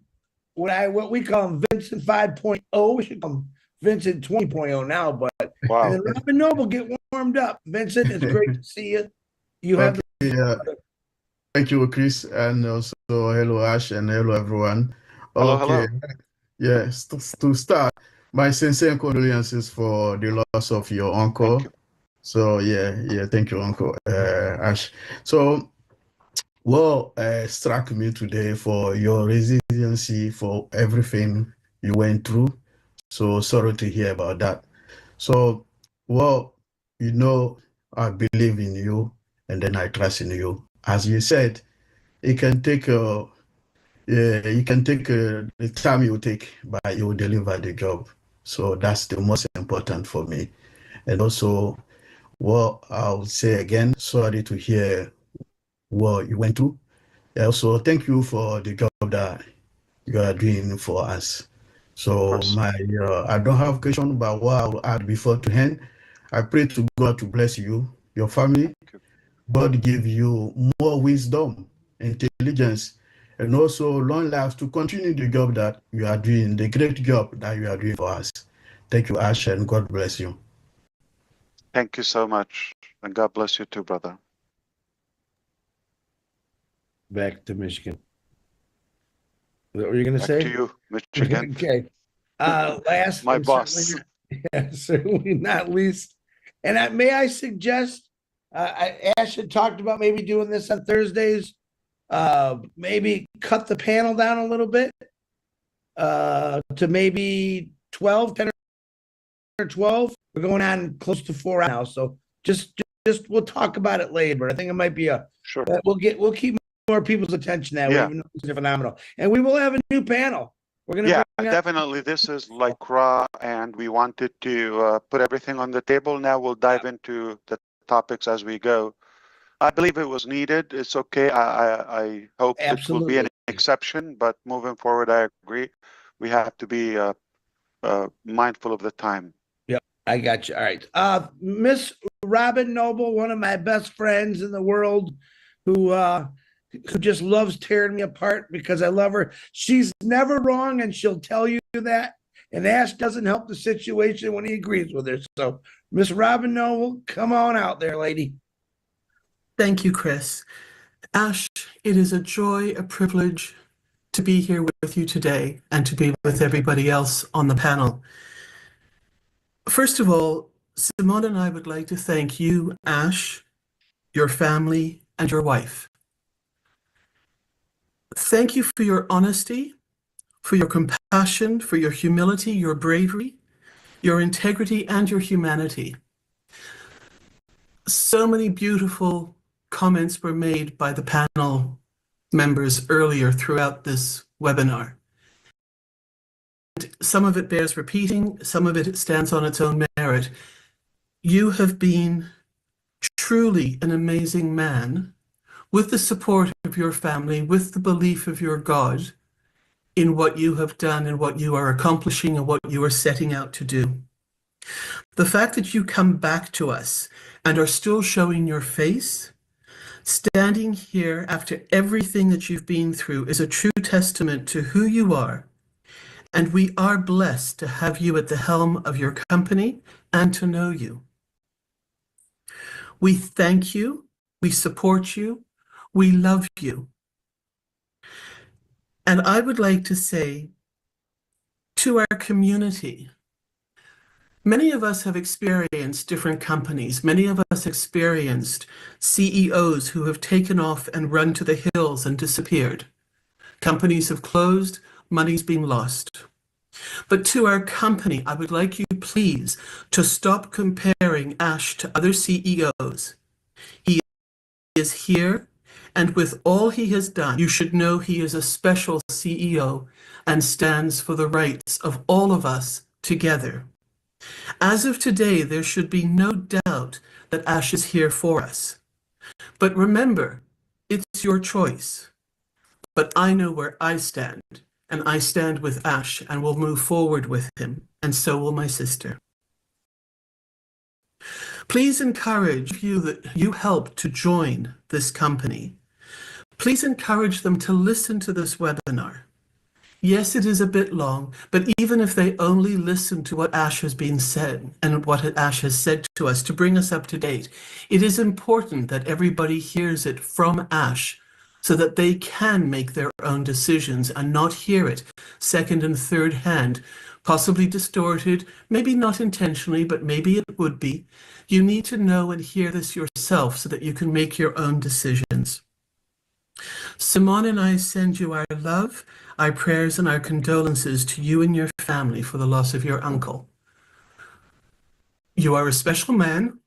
what we call Vincent 5.0. We should call him Vincent 20.0 now, but wow. And then Robin Noble, get warmed up. Vincent, it's great to see you. You have Thank you, Chris, and also hello, Ash, and hello, everyone. Hello, hello. Yes, to start, my sincere condolences for the loss of your uncle. So thank you, Uncle Ash. So, what struck me today for your resiliency for everything you went through. So sorry to hear about that. So, well, you know, I believe in you, and then I trust in you. As you said, it can take the time you take, but you deliver the job. So that's the most important for me. And also, well, I'll say again, sorry to hear what you went through. Also, thank you for the job that you are doing for us. So I don't have a question, but what I will add before to end, I pray to God to bless you, your family. God give you more wisdom, intelligence, and also long life to continue the job that you are doing, the great job that you are doing for us. Thank you, Ash, and God bless you. Thank you so much, and God bless you too, brother. Back to Michigan. Is that what you're going to say? Back to you, Michigan. Okay. Last, my boss. Certainly not least, And may I suggest, Ash had talked about maybe doing this on Thursdays. Maybe cut the panel down a little bit to maybe 12, 10 or 12. We're going on close to 4 now, so just we'll talk about it later. I think it might be sure. We'll keep more people's attention that way, even though it's phenomenal. And we will have a new panel. We're gonna definitely. This is like raw, and we wanted to put everything on the table. Now we'll dive into the topics as we go. I believe it was needed. It's okay. I hope it will be an exception, but moving forward, I agree. We have to be mindful of the time. Yep, I got you. All right. Miss Robin Noble, one of my best friends in the world, who just loves tearing me apart because I love her. She's never wrong, and she'll tell you that. And Ash doesn't help the situation when he agrees with her. So, Miss Robin Noble, come on out there, lady. Thank you, Chris. Ash, it is a joy, a privilege to be here with you today and to be with everybody else on the panel. First of all, Simone and I would like to thank you, Ash, your family, and your wife. Thank you for your honesty, for your compassion, for your humility, your bravery, your integrity, and your humanity. So many beautiful comments were made by the panel members earlier throughout this webinar. Some of it bears repeating, some of it stands on its own merit. You have been truly an amazing man, with the support of your family, with the belief of your God in what you have done and what you are accomplishing and what you are setting out to do. The fact that you come back to us and are still showing your face, standing here after everything that you've been through, is a true testament to who you are. And we are blessed to have you at the helm of your company and to know you. We thank you, we support you, we love you. And I would like to say to our community, many of us have experienced different companies. Many of us experienced CEOs who have taken off and run to the hills and disappeared. Companies have closed, money's been lost. But to our company, I would like you please to stop comparing Ash to other CEOs. He is here, and with all he has done, you should know he is a special CEO and stands for the rights of all of us together. As of today, there should be no doubt that Ash is here for us. But remember, it's your choice. But I know where I stand, and I stand with Ash and will move forward with him, and so will my sister. Please encourage you that you help to join this company. Please encourage them to listen to this webinar. Yes, it is a bit long, but even if they only listen to what Ash has been said and what Ash has said to us to bring us up to date, it is important that everybody hears it from Ash so that they can make their own decisions and not hear it second and third hand, possibly distorted, maybe not intentionally, but maybe it would be. You need to know and hear this yourself so that you can make your own decisions. Simone and I send you our love, our prayers, and our condolences to you and your family for the loss of your uncle. You are a special man,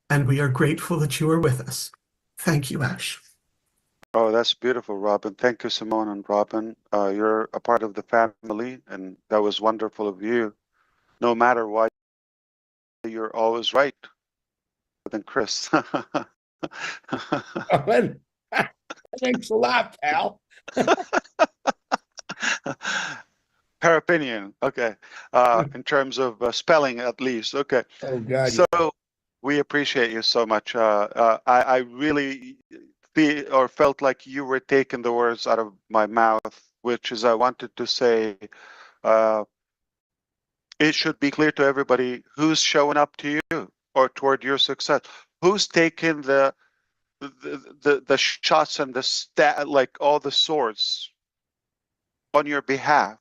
and we are grateful that you are with us. Thank you, Ash. Oh, that's beautiful, Robin. Thank you, Simone and Robin. You're a part of the family, and that was wonderful of you. No matter what, you're always right. Than Chris. Thanks a lot, pal. Her opinion, okay. In terms of spelling, at least, okay. Oh God. So we appreciate you so much. I really feel or felt like you were taking the words out of my mouth, which is I wanted to say. It should be clear to everybody who's showing up to you or toward your success. Who's taking the shots and like all the swords on your behalf?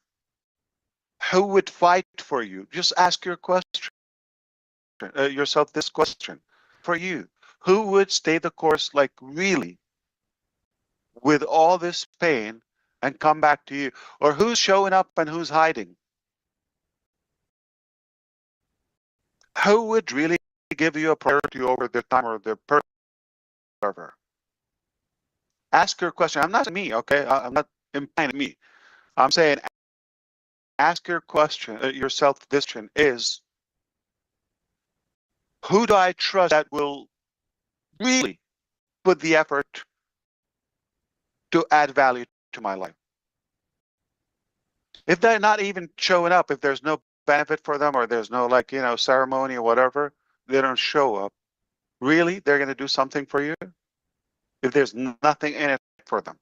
Who would fight for you? Just ask your question. yourself this question. For you, who would stay the course, like really, with all this pain and come back to you? Or who's showing up and who's hiding? Who would really give you a priority over their time or their server? Ask your question. I'm not saying me, okay? I'm not implying me. I'm saying ask your question yourself. This question is, who do I trust that will really put the effort to add value to my life? If they're not even showing up, if there's no benefit for them or there's no, like, ceremony or whatever, they don't show up, really, they're going to do something for you? If there's nothing in it for them.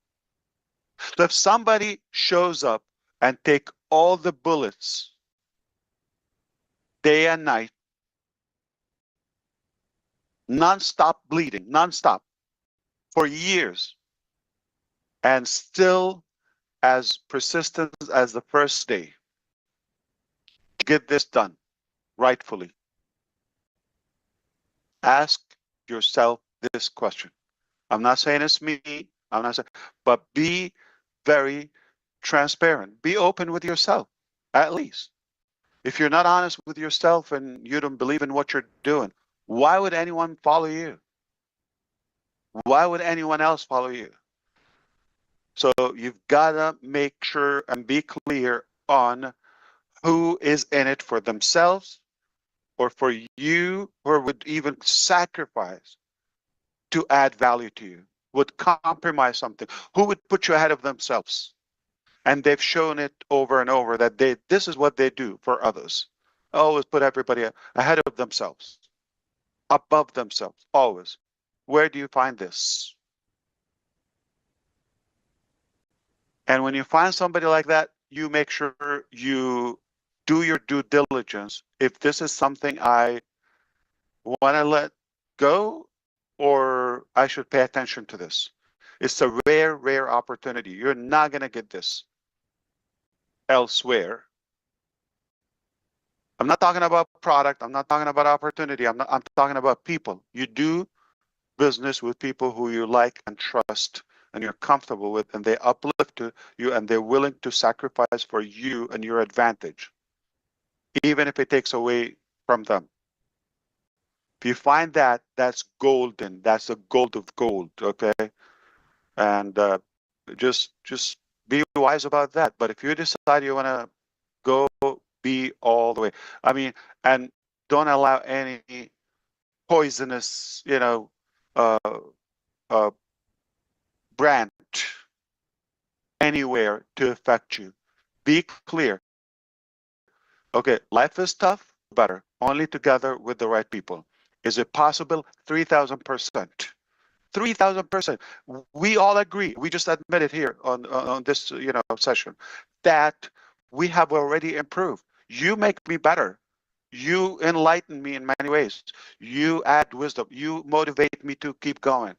So if somebody shows up and take all the bullets day and night, non-stop bleeding, non-stop for years, and still as persistent as the first day, get this done rightfully. Ask yourself this question. I'm not saying it's me, I'm not saying, but be very transparent. Be open with yourself, at least. If you're not honest with yourself and you don't believe in what you're doing, why would anyone follow you? Why would anyone else follow you? So you've got to make sure and be clear on who is in it for themselves or for you, or would even sacrifice to add value to you, would compromise something, who would put you ahead of themselves. And they've shown it over and over that this is what they do for others. Always put everybody ahead of themselves, above themselves, always. Where do you find this? And when you find somebody like that, you make sure you do your due diligence. If this is something I want to let go, or I should pay attention to this. It's a rare, rare opportunity. You're not going to get this elsewhere. I'm not talking about product. I'm not talking about opportunity. I'm talking about people. You do business with people who you like and trust and you're comfortable with, and they uplift you and they're willing to sacrifice for you and your advantage, even if it takes away from them. If you find that, that's golden. That's the gold of gold, okay? And just be wise about that. But if you decide you want to go, be all the way. I mean, and don't allow any poisonous, brand anywhere to affect you. Be clear. Okay, life is tough, better, only together with the right people. Is it possible? 3,000%. 3,000%. We all agree. We just admitted here on this session that we have already improved. You make me better. You enlighten me in many ways. You add wisdom. You motivate me to keep going.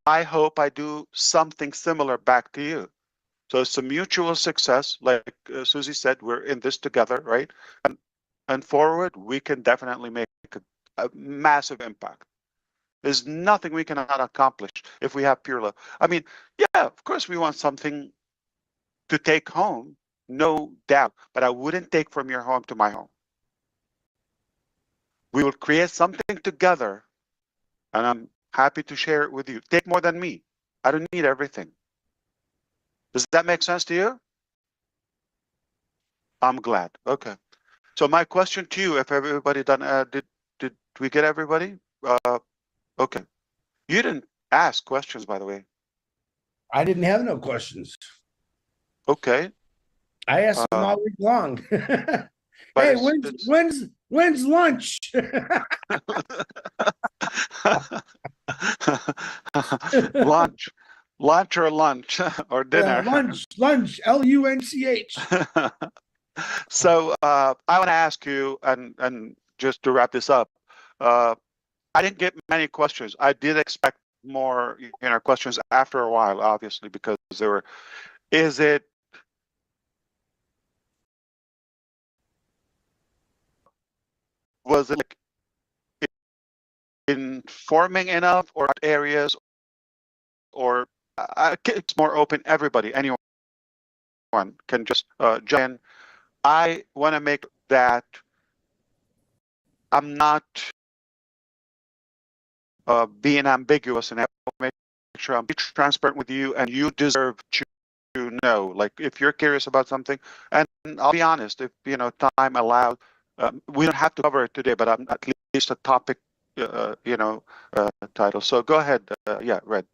I hope I do something similar back to you. So it's a mutual success. Like Susie said, we're in this together, right? And forward, we can definitely make a massive impact. There's nothing we cannot accomplish if we have pure love. I mean, yeah, of course we want something to take home, no doubt, but I wouldn't take from your home to my home. We will create something together, and I'm happy to share it with you. Take more than me. I don't need everything. Does that make sense to you? I'm glad. Okay. So my question to you, if everybody done, did we get everybody? Okay. You didn't ask questions, by the way. I didn't have no questions. Okay. I asked them all week long. Hey, when's lunch? lunch or lunch or dinner. Lunch, L-U-N-C-H. So I want to ask you, and just to wrap this up, I didn't get many questions. I did expect more, questions after a while, obviously, because there were. Is it was it like informing enough or areas, or it's more open? Everybody, anyone can just jump in. I want to make that I'm not being ambiguous, and I make sure I'm transparent with you, and you deserve to know. Like if you're curious about something, and I'll be honest, if time allowed, we don't have to cover it today, but I'm at least a topic, title. So go ahead. Yeah, Red.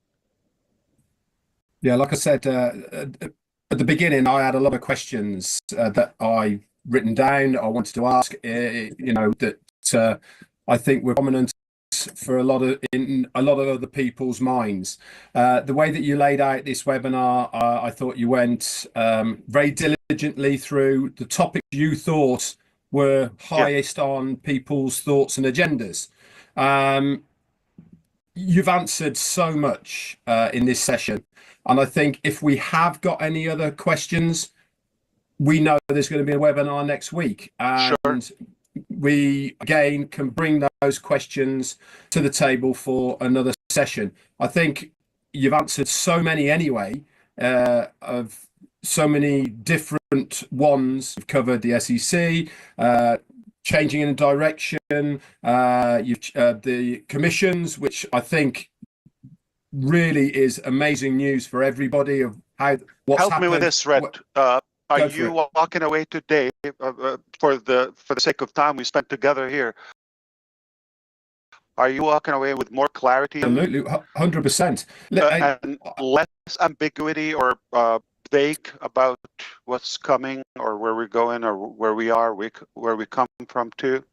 Yeah, like I said at the beginning, I had a lot of questions that I written down. I wanted to ask. That I think were prominent for in a lot of other people's minds. The way that you laid out this webinar, I thought you went very diligently through the topics you thought were highest on people's thoughts and agendas. You've answered so much in this session, and I think if we have got any other questions, we know there's going to be a webinar next week, and we again can bring those questions to the table for another session. I think you've answered so many anyway, of so many different ones. You've covered the SEC, changing in direction, the commissions, which I think really is amazing news for everybody of what's Help happened. me with this, Red. Are you walking away today for the sake of time we spent together here? Are you walking away with more clarity? Absolutely, 100%. And less ambiguity or vague about what's coming or where we're going or where we are, where we come from too?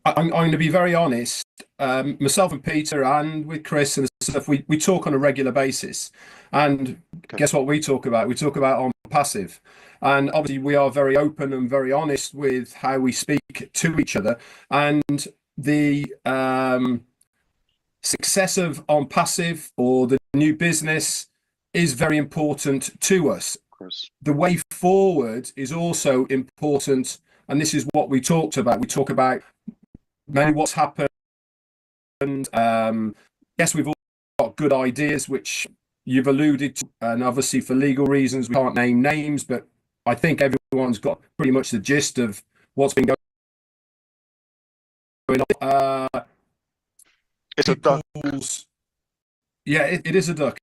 I'm going to be very honest. Myself and Peter and with Chris and stuff, we talk on a regular basis. And guess what we talk about? We talk about on passive. And obviously we are very open and very honest with how we speak to each other. And the success of on passive or the new business is very important to us. Of course. The way forward is also important. And this is what we talked about. We talk about maybe what's happened. Yes, we've all got good ideas, which you've alluded to, and obviously for legal reasons we can't name names, but I think everyone's got pretty much the gist of what's been going on. It's a duck. Yeah, it is a duck.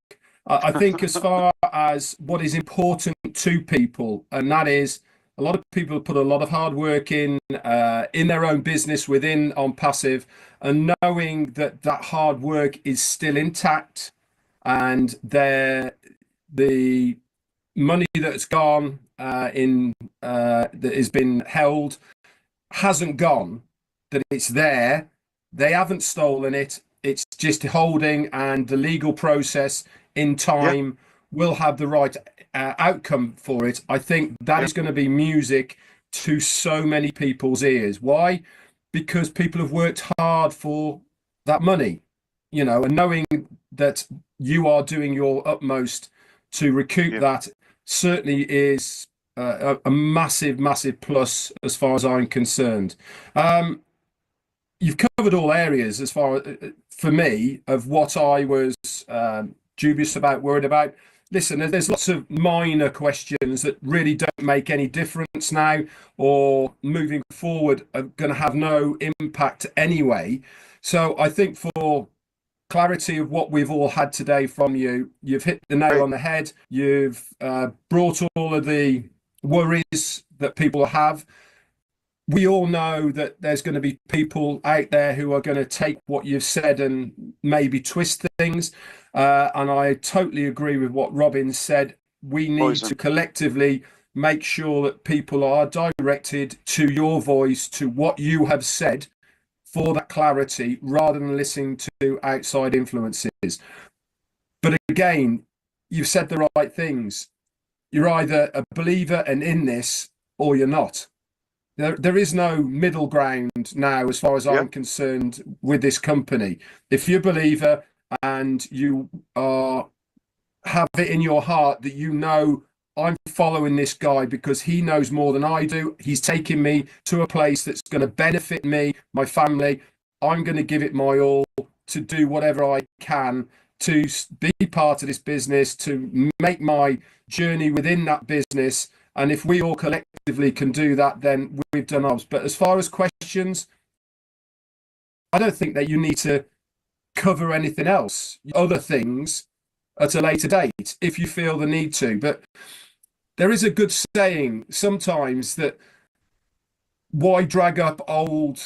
I think as far as what is important to people, and that is a lot of people put a lot of hard work in their own business within on passive, and knowing that that hard work is still intact, and the money that's gone that has been held hasn't gone, that it's there. They haven't stolen it. It's just holding, and the legal process in time will have the right outcome for it. I think that is going to be music to so many people's ears. Why? Because people have worked hard for that money, and knowing that you are doing your utmost to recoup that certainly is a massive, massive plus as far as I'm concerned. You've covered all areas as far for me of what I was dubious about, worried about. Listen, there's lots of minor questions that really don't make any difference now, or moving forward are going to have no impact anyway. So I think for clarity of what we've all had today from you, you've hit the nail on the head. You've brought all of the worries that people have. We all know that there's going to be people out there who are going to take what you've said and maybe twist things. And I totally agree with what Robin said. We need to collectively make sure that people are directed to your voice, to what you have said, for that clarity, rather than listening to outside influences. But again, you've said the right things. You're either a believer and in this, or you're not. There is no middle ground now, as far as I'm concerned, with this company. If you're a believer and you have it in your heart that I'm following this guy because he knows more than I do. He's taking me to a place that's going to benefit me, my family. I'm going to give it my all to do whatever I can to be part of this business, to make my journey within that business. And if we all collectively can do that, then we've done ours. But as far as questions, I don't think that you need to cover anything else, other things at a later date, if you feel the need to. But there is a good saying sometimes that why drag up old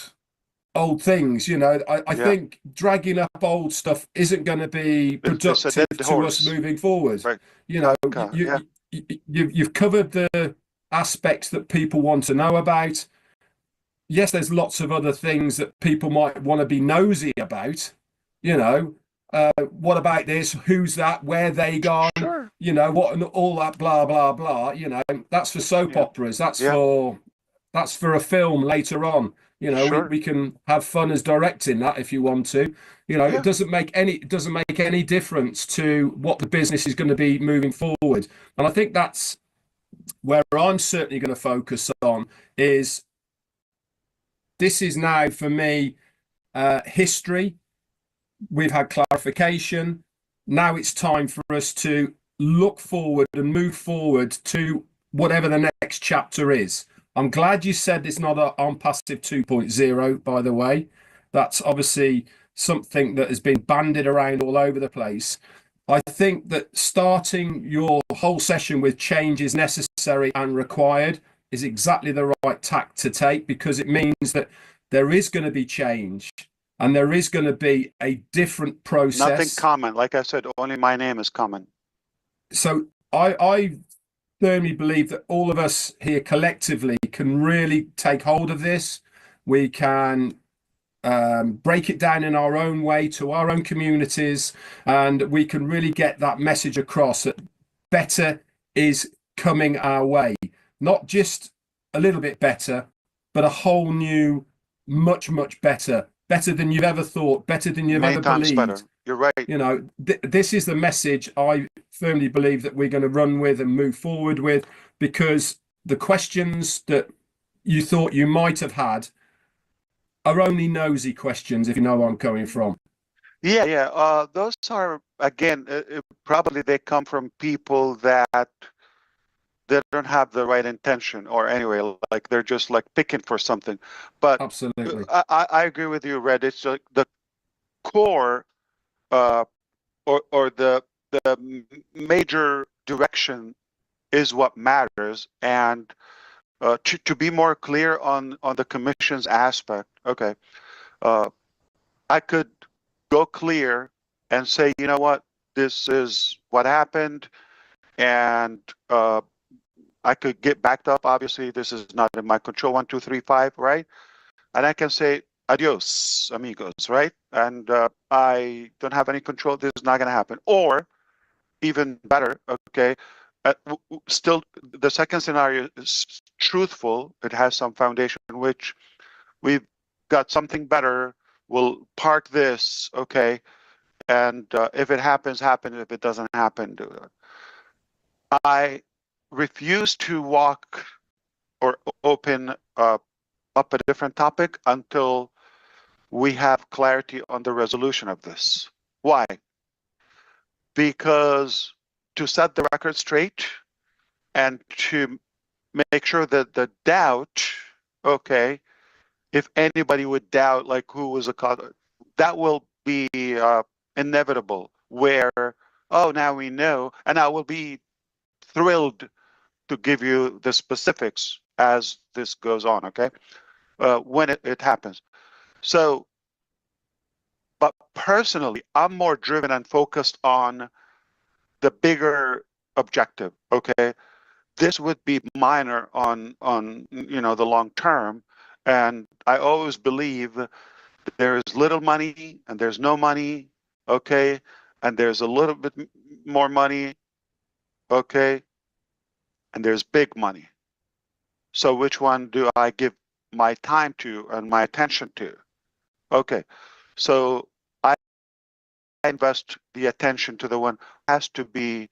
things? You know, I think dragging up old stuff isn't going to be productive to us moving forward. Right. You know, you've covered the aspects that people want to know about. Yes, there's lots of other things that people might want to be nosy about. You know, what about this? Who's that? Where they gone? Sure. You know, what and all that blah blah blah. You know, that's for soap operas. That's for a film later on. You know, we can have fun as directing that if you want to. You know, it doesn't make any difference to what the business is going to be moving forward. And I think that's where I'm certainly going to focus on is this is now for me history. We've had clarification. Now it's time for us to look forward and move forward to whatever the next chapter is. I'm glad you said it's not on passive 2.0, by the way. That's obviously something that has been bandied around all over the place. I think that starting your whole session with change is necessary and required is exactly the right tack to take, because it means that there is going to be change and there is going to be a different process. Nothing common. Like I said, only my name is common. So I firmly believe that all of us here collectively can really take hold of this. We can break it down in our own way to our own communities, and we can really get that message across that better is coming our way. Not just a little bit better, but a whole new, much better than you've ever thought, better than you've ever believed. Better. You're right. You know, this is the message I firmly believe that we're going to run with and move forward with, because the questions that you thought you might have had are only nosy questions, if you know where I'm coming from. Yeah. Those are, again, probably they come from people that they don't have the right intention, or anyway, like they're just like picking for something. But absolutely, I agree with you, Red. It's like the core, or the major direction is what matters. And to be more clear on the commission's aspect, okay, I could go clear and say, you know what, this is what happened, and I could get backed up. Obviously, this is not in my control. 1, 2, 3, 5, right? And I can say adios, amigos, right? And I don't have any control. This is not going to happen. Or even better, okay, still the second scenario is truthful. It has some foundation, which we've got something better. We'll park this, okay, and if it happens, happen. If it doesn't happen, do it. I refuse to walk or open up a different topic until we have clarity on the resolution of this. Why? Because to set the record straight and to make sure that the doubt, okay, if anybody would doubt, like who was a cause, that will be inevitable, where, oh, now we know, and I will be thrilled to give you the specifics as this goes on, okay, when it happens. So, but personally, I'm more driven and focused on the bigger objective, okay? This would be minor on you know, the long term, and I always believe there is little money and there's no money, okay, and there's a little bit more money, okay, and there's big money. So which one do I give my time to and my attention to? Okay, so I invest the attention to the one has to be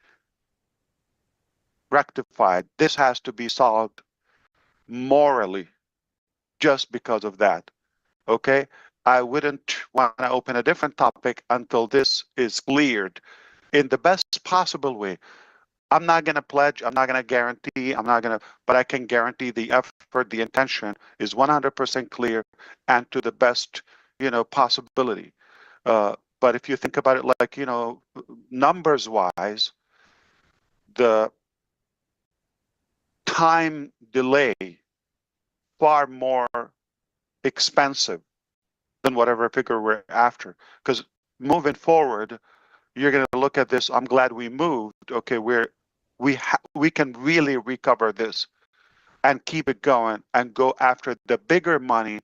rectified. This has to be solved morally just because of that. Okay? I wouldn't want to open a different topic until this is cleared in the best possible way. I'm not going to pledge, I'm not going to guarantee, but I can guarantee the effort, the intention is 100% clear and to the best, possibility. But if you think about it like, numbers wise, the time delay far more expensive than whatever figure we're after. Because moving forward, you're going to look at this. I'm glad we moved. Okay, we can really recover this and keep it going and go after the bigger money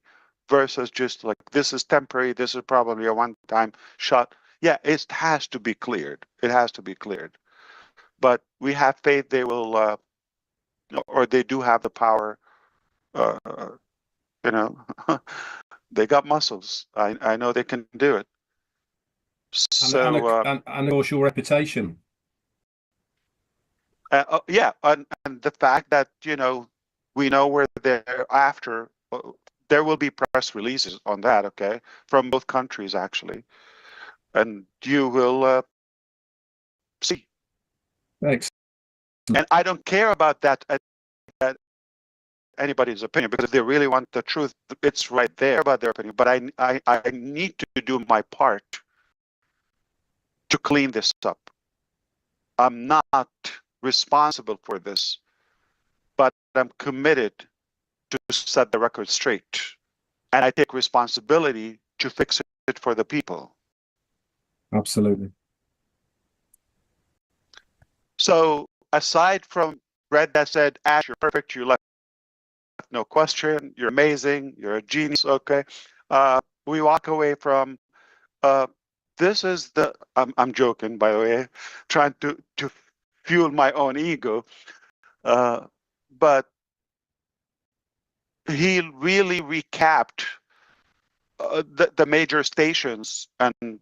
versus just like this is temporary. This is probably a one-time shot. Yeah, it has to be cleared. It has to be cleared. But we have faith they will, or they do have the power. They got muscles. I know they can do it. So and of course your reputation. Yeah, and the fact that we know where they're after. There will be press releases on that, okay, from both countries actually, and you will see. Thanks. And I don't care about that anybody's opinion, because if they really want the truth, it's right there about their opinion. But I need to do my part to clean this up. I'm not responsible for this, but I'm committed to set the record straight, and I take responsibility to fix it for the people. Absolutely. So aside from Red that said, Ash, you're perfect, you left no question, you're amazing, you're a genius, okay, we walk away from this is the I'm joking, by the way, trying to fuel my own ego, but he really recapped the major stations and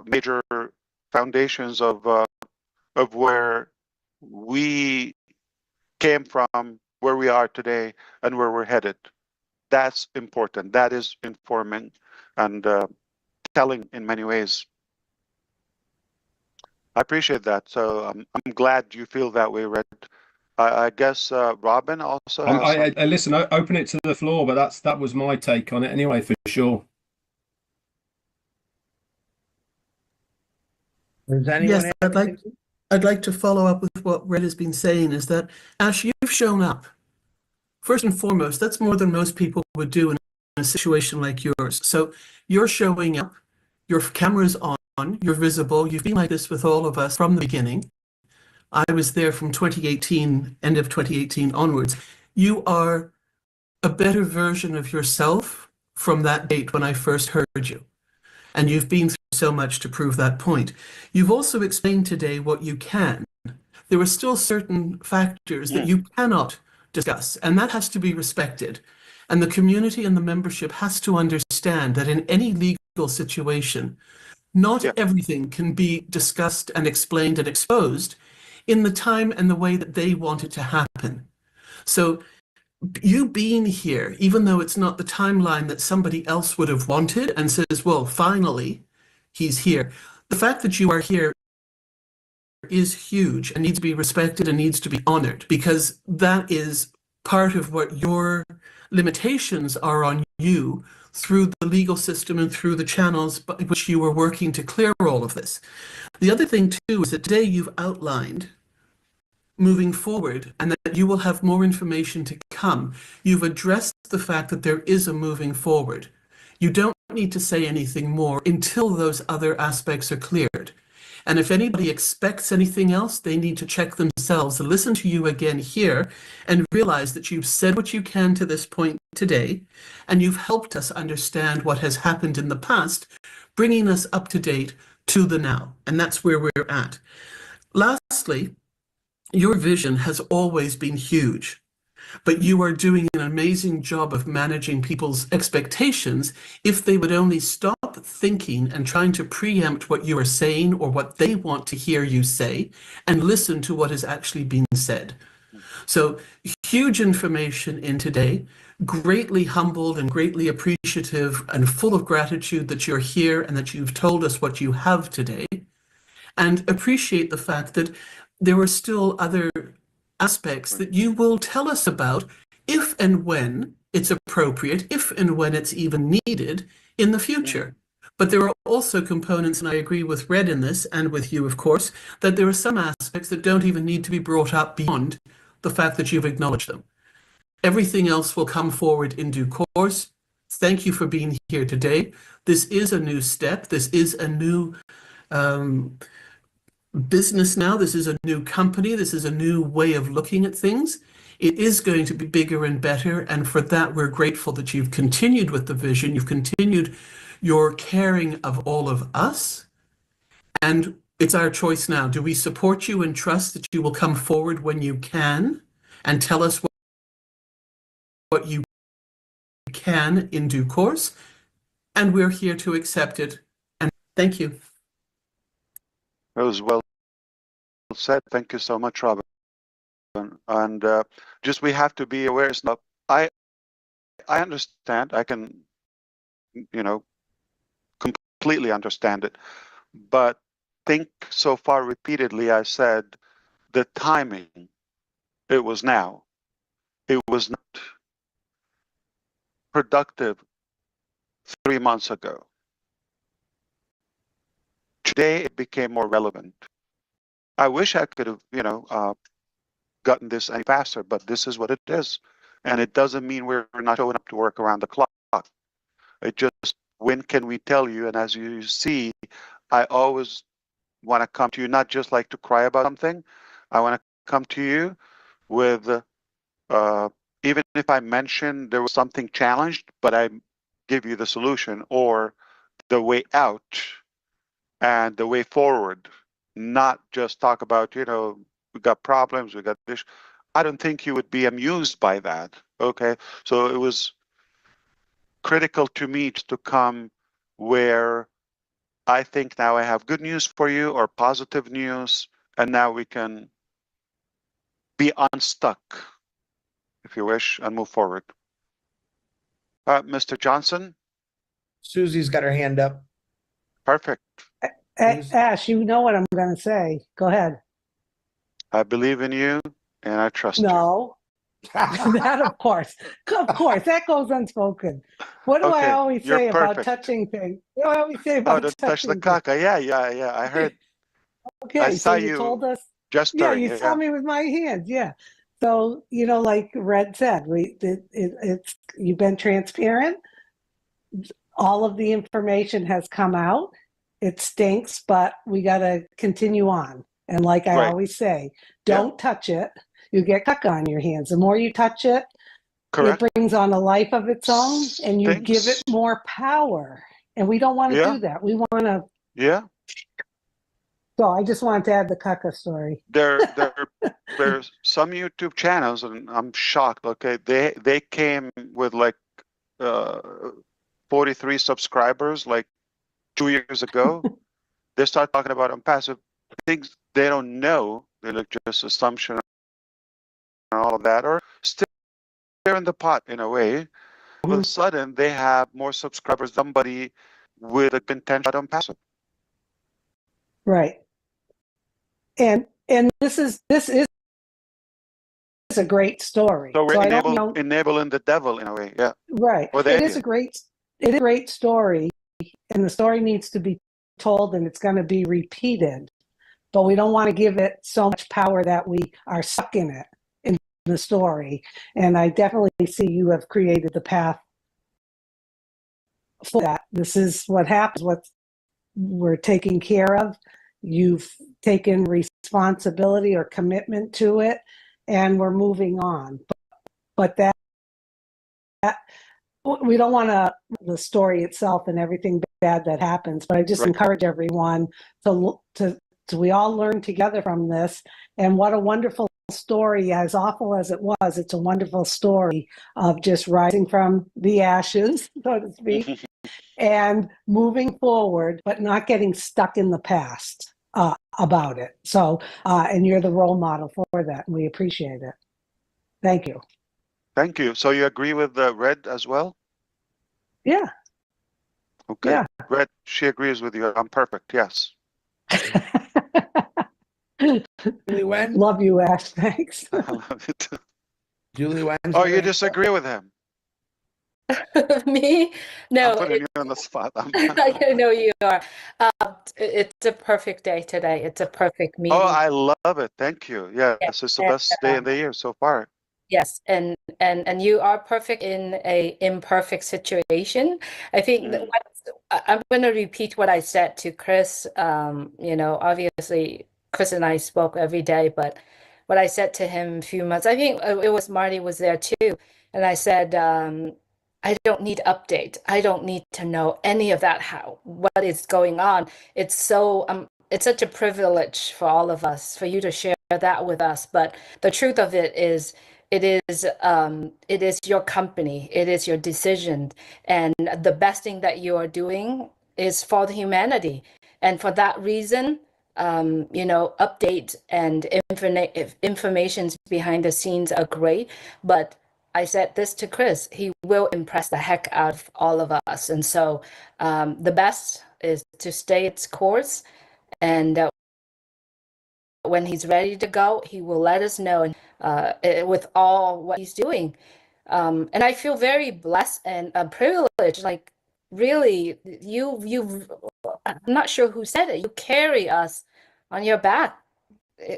major foundations of where we came from, where we are today, and where we're headed. That's important. That is informing and telling in many ways. I appreciate that. So I'm glad you feel that way, Red. I guess Robin also has listen, I open it to the floor, but that was my take on it anyway, for sure. Does anyone Yes, I'd like to follow up with what Red has been saying, is that, Ash, you've shown up. First and foremost, that's more than most people would do in a situation like yours. So you're showing up, your camera's on, you're visible, you've been like this with all of us from the beginning. I was there from 2018, end of 2018 onwards. You are a better version of yourself from that date when I first heard you. And you've been through so much to prove that point. You've also explained today what you can. There are still certain factors that you cannot discuss, and that has to be respected. And the community and the membership has to understand that in any legal situation, not everything can be discussed and explained and exposed in the time and the way that they want it to happen. So you being here, even though it's not the timeline that somebody else would have wanted and says, well, finally, he's here. The fact that you are here is huge and needs to be respected and needs to be honored, because that is part of what your limitations are on you through the legal system and through the channels by which you are working to clear all of this. The other thing too is that today you've outlined moving forward and that you will have more information to come. You've addressed the fact that there is a moving forward. You don't need to say anything more until those other aspects are cleared. And if anybody expects anything else, they need to check themselves, listen to you again here, and realize that you've said what you can to this point today, and you've helped us understand what has happened in the past, bringing us up to date to the now. And that's where we're at. Lastly, your vision has always been huge. but you are doing an amazing job of managing people's expectations if they would only stop thinking and trying to preempt what you are saying or what they want to hear you say and listen to what is actually being said. So huge information in today, greatly humbled and greatly appreciative and full of gratitude that you're here and that you've told us what you have today, and appreciate the fact that there are still other aspects that you will tell us about if and when it's appropriate, if and when it's even needed in the future. But there are also components, and I agree with Red in this, and with you, of course, that there are some aspects that don't even need to be brought up beyond the fact that you've acknowledged them. Everything else will come forward in due course. Thank you for being here today. This is a new step. This is a new business now. This is a new company. This is a new way of looking at things. It is going to be bigger and better. And for that, we're grateful that you've continued with the vision. You've continued your caring of all of us. And it's our choice now. Do we support you and trust that you will come forward when you can and tell us what you can in due course? And we're here to accept it. And thank you. That was well said. Thank you so much, Robin. And just we have to be aware. It's not, I understand. I can, completely understand it. But think so far repeatedly I said the timing, it was now. It was not productive 3 months ago. Today it became more relevant. I wish I could have, gotten this any faster, but this is what it is. And it doesn't mean we're not showing up to work around the clock. It just, when can we tell you? And as you see, I always want to come to you, not just like to cry about something. I want to come to you with, even if I mention there was something challenged, but I give you the solution or the way out and the way forward, not just talk about, we got problems, we got this. I don't think you would be amused by that. Okay. So it was critical to me to come where I think now I have good news for you or positive news, and now we can be unstuck, if you wish, and move forward. Mr. Johnson? Susie's got her hand up. Perfect. Ash, you know what I'm going to say. Go ahead. I believe in you and I trust you. No. That, of course, that goes unspoken. What do I always say about touching things? What do I always say about touch the caca? Yeah. I heard. Okay, I saw so you told us. gesturing. Yeah, you saw me with my hands. Yeah. So like Red said, it's you've been transparent. All of the information has come out. It stinks, but we got to continue on. And like I always say, don't touch it. You get caca on your hands. The more you touch it, it brings on a life of its own, and you give it more power. And we don't want to do that. We want to. Yeah. So I just wanted to add the caca story. There's some YouTube channels, and I'm shocked. Okay, they came with like 43 subscribers like 2 years ago. They start talking about impassive things they don't know. They look just assumption and all of that, or still they're in the pot in a way. All of a sudden, they have more subscribers. Somebody with a intention on passive. Right. And this is a great story. So we're enabling the devil in a way. Yeah. Right. It is a great story, and the story needs to be told, and it's going to be repeated. But we don't want to give it so much power that we are stuck in it, in the story. And I definitely see you have created the path for that. This is what happens, what we're taking care of. You've taken responsibility or commitment to it, and we're moving on. But that we don't want the story itself and everything bad that happens. But I just encourage everyone to we all learn together from this. And what a wonderful story, as awful as it was. It's a wonderful story of just rising from the ashes, so to speak, and moving forward, but not getting stuck in the past about it. So, and you're the role model for that, and we appreciate it. Thank you. Thank you. So you agree with Red as well? Yeah. Okay. Yeah. Red, she agrees with you. I'm perfect. Yes. Julie Wen? Love you, Ash. Thanks. I love it. Julie Wen. Oh, you disagree with him? Me? No, I'm putting you on the spot. I know you are. It's a perfect day today. It's a perfect meeting. Oh, I love it. Thank you. Yes, it's the best day in the year so far. Yes, and you are perfect in a imperfect situation. I think that I'm going to repeat what I said to Chris. You know, obviously Chris and I spoke every day, but what I said to him a few months, I think it was Marty was there too, and I said, I don't need update. I don't need to know any of that. What is going on? It's so it's such a privilege for all of us for you to share that with us. But the truth of it is, it is your company, it is your decision, and the best thing that you are doing is for the humanity. And for that reason, you know, update and informations behind the scenes are great. But I said this to Chris, he will impress the heck out of all of us. And so the best is to stay its course, and when he's ready to go, he will let us know with all what he's doing. And I feel very blessed and privileged. Like, really, I'm not sure who said it. You carry us on your back.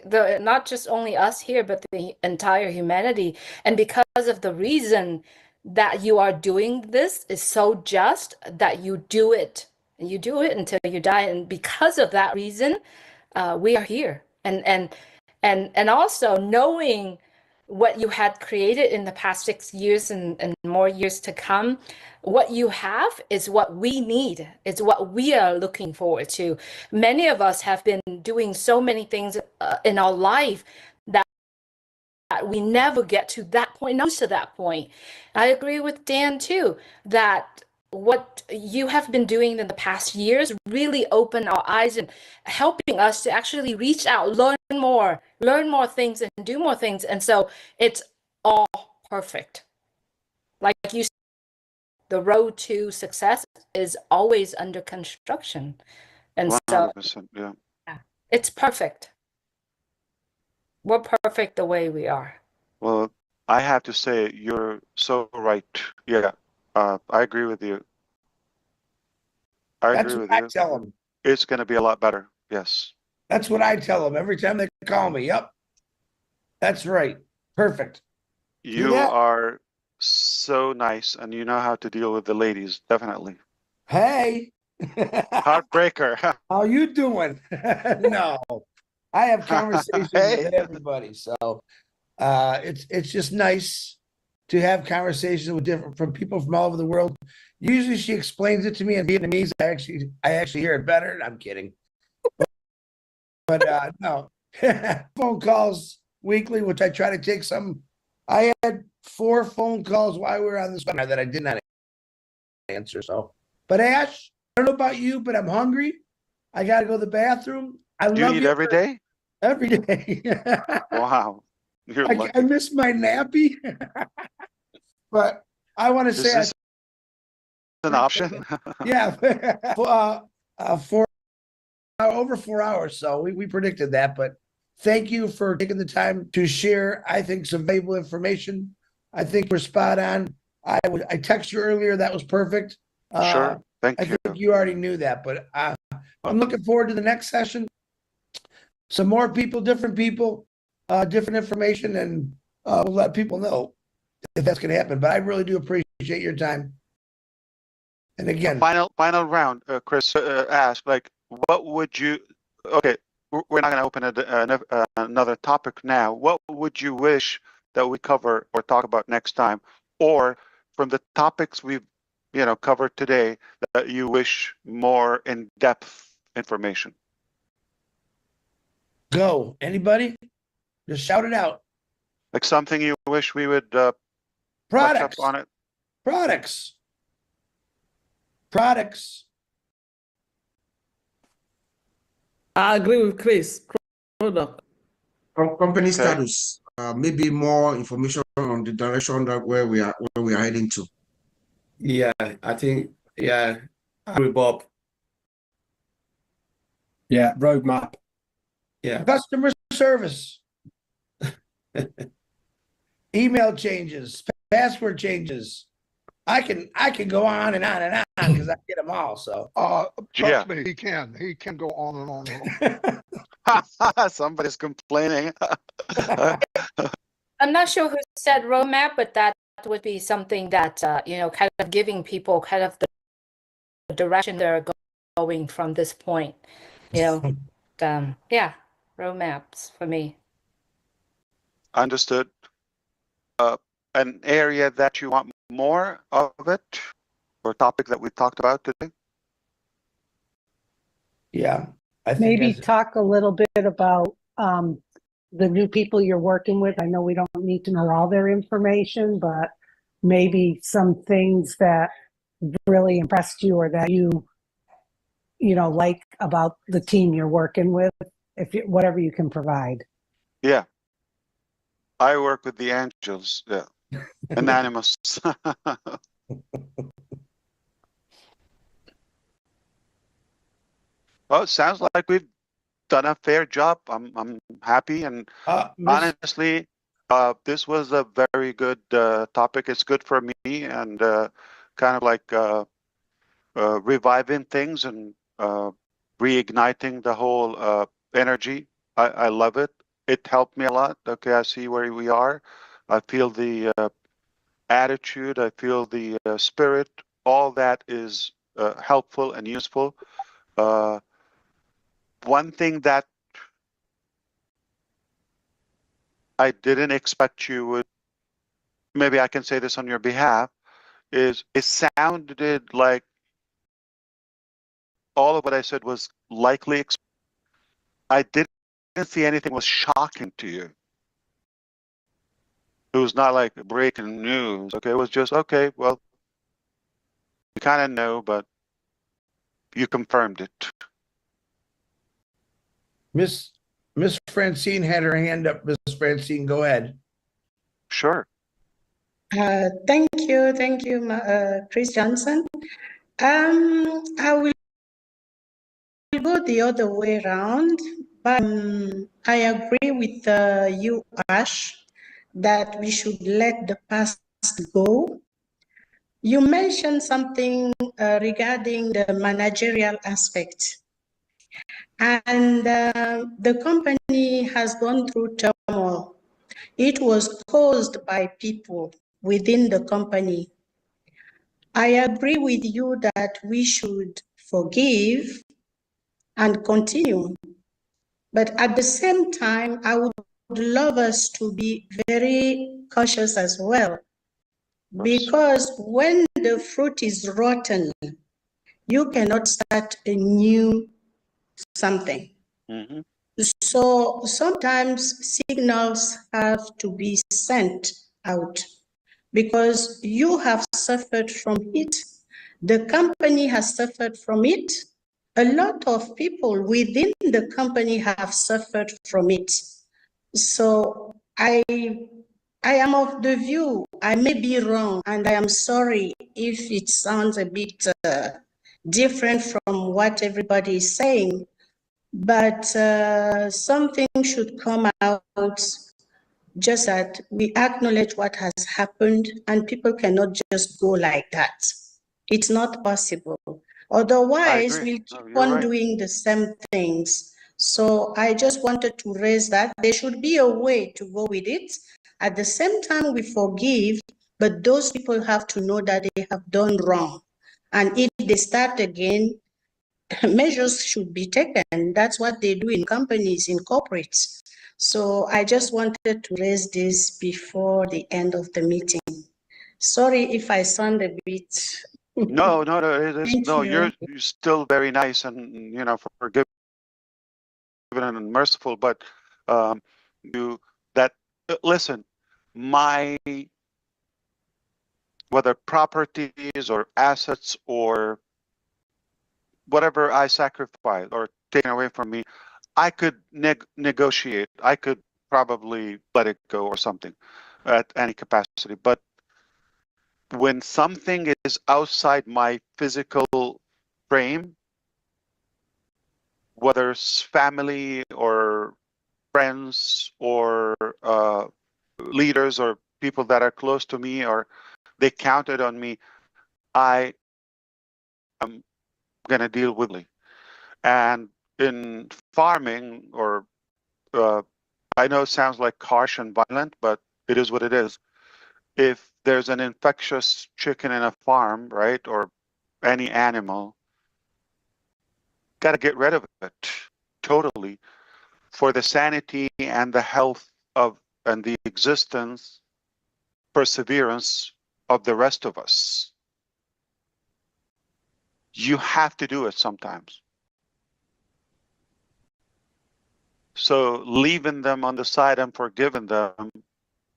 Not just only us here, but the entire humanity. And because of the reason that you are doing this is so just that you do it. And you do it until you die. And because of that reason, we are here. And also knowing what you had created in the past 6 years and more years to come, what you have is what we need. It's what we are looking forward to. Many of us have been doing so many things in our life that we never get to that point, not to that point. I agree with Dan too, that what you have been doing in the past years really opened our eyes and helping us to actually reach out, learn more things and do more things. And so it's all perfect. Like you said, the road to success is always under construction. And 100%, yeah. It's perfect. We're perfect the way we are. Well, I have to say you're so right. Yeah, I agree with you. I agree with you. That's what I tell them. It's going to be a lot better. Yes. That's what I tell them every time they call me. Yep. That's right. Perfect. You are so nice, and you know how to deal with the ladies, definitely. Hey. Heartbreaker. How you doing? No. I have conversations with everybody. So it's just nice to have conversations with from people from all over the world. Usually she explains it to me in Vietnamese. I actually hear it better. I'm kidding. But no. Phone calls weekly, which I try to take some. I had 4 phone calls while we were on this webinar that I did not answer. So, but Ash, I don't know about you, but I'm hungry. I got to go to the bathroom. Do you eat every day? Every day. Wow. You're lucky. I miss my nappy. But I want to say Is this an option? Yeah. Over 4 hours. So we predicted that, but thank you for taking the time to share, I think, some valuable information. I think we're spot on. I texted you earlier. That was perfect. Sure. Thank you. I think you already knew that, but I'm looking forward to the next session. Some more people, different information, and we'll let people know if that's going to happen. But I really do appreciate your time. And again, final round, Chris asked, like, what would you? Okay, we're not going to open another topic now. What would you wish that we cover or talk about next time, or from the topics we've covered today, that you wish more in-depth information? Go. Anybody? Just shout it out. Like something you wish we would touch up Products. on it. Products. Products. I agree with Chris. Product. Company status. Maybe more information on the direction that where we are heading to. Yeah, I think I agree with Bob. Yeah, roadmap. Yeah. Customer service. Email changes, password changes. I can go on and on and on because I get them all. So trust me, he can go on and on and on. Somebody's complaining. I'm not sure who said roadmap, but that would be something that kind of giving people kind of the direction they're going from this point. Yeah, roadmaps for me. Understood. An area that you want more of it, or a topic that we talked about today? Yeah, I think maybe talk a little bit about the new people you're working with. I know we don't need to know all their information, but maybe some things that really impressed you or that you like about the team you're working with, whatever you can provide. Yeah. I work with the angels, yeah. Anonymous. Well, it sounds like we've done a fair job. I'm happy, and honestly, this was a very good topic. It's good for me, and kind of like reviving things and reigniting the whole energy. I love it. It helped me a lot. Okay, I see where we are. I feel the attitude. I feel the spirit. All that is helpful and useful. One thing that I didn't expect you would, maybe I can say this on your behalf, is it sounded like all of what I said was likely. I didn't see anything was shocking to you. It was not like breaking news. Okay, it was just, okay, well, you kind of know, but you confirmed it. Miss Francine had her hand up. Miss Francine, go ahead. Sure. Thank you, Chris Johnson. I will go the other way around, but I agree with you, Ash, that we should let the past go. You mentioned something regarding the managerial aspect. And the company has gone through turmoil. It was caused by people within the company. I agree with you that we should forgive and continue. But at the same time, I would love us to be very cautious as well. Because when the fruit is rotten, you cannot start a new something. Mm-hmm. So sometimes signals have to be sent out because you have suffered from it. The company has suffered from it. A lot of people within the company have suffered from it. So I am of the view, I may be wrong, and I am sorry if it sounds a bit different from what everybody is saying, but something should come out just that we acknowledge what has happened, and people cannot just go like that. It's not possible. Otherwise, we'll keep on doing the same things. So I just wanted to raise that. There should be a way to go with it. At the same time, we forgive, but those people have to know that they have done wrong. And if they start again, measures should be taken. That's what they do in companies, in corporates. So I just wanted to raise this before the end of the meeting. Sorry if I sound a bit. No, you're still very nice and forgiving and merciful, but you listen, my whether properties or assets or whatever I sacrifice or taken away from me, I could negotiate. I could probably let it go or something at any capacity. But when something is outside my physical frame, whether it's family or friends or leaders or people that are close to me or they counted on me, I am going to deal with it. And in farming, or I know it sounds like harsh and violent, but it is what it is. If there's an infectious chicken in a farm, right, or any animal, got to get rid of it totally for the sanity and the health of and the existence, perseverance of the rest of us. You have to do it sometimes. So leaving them on the side and forgiving them,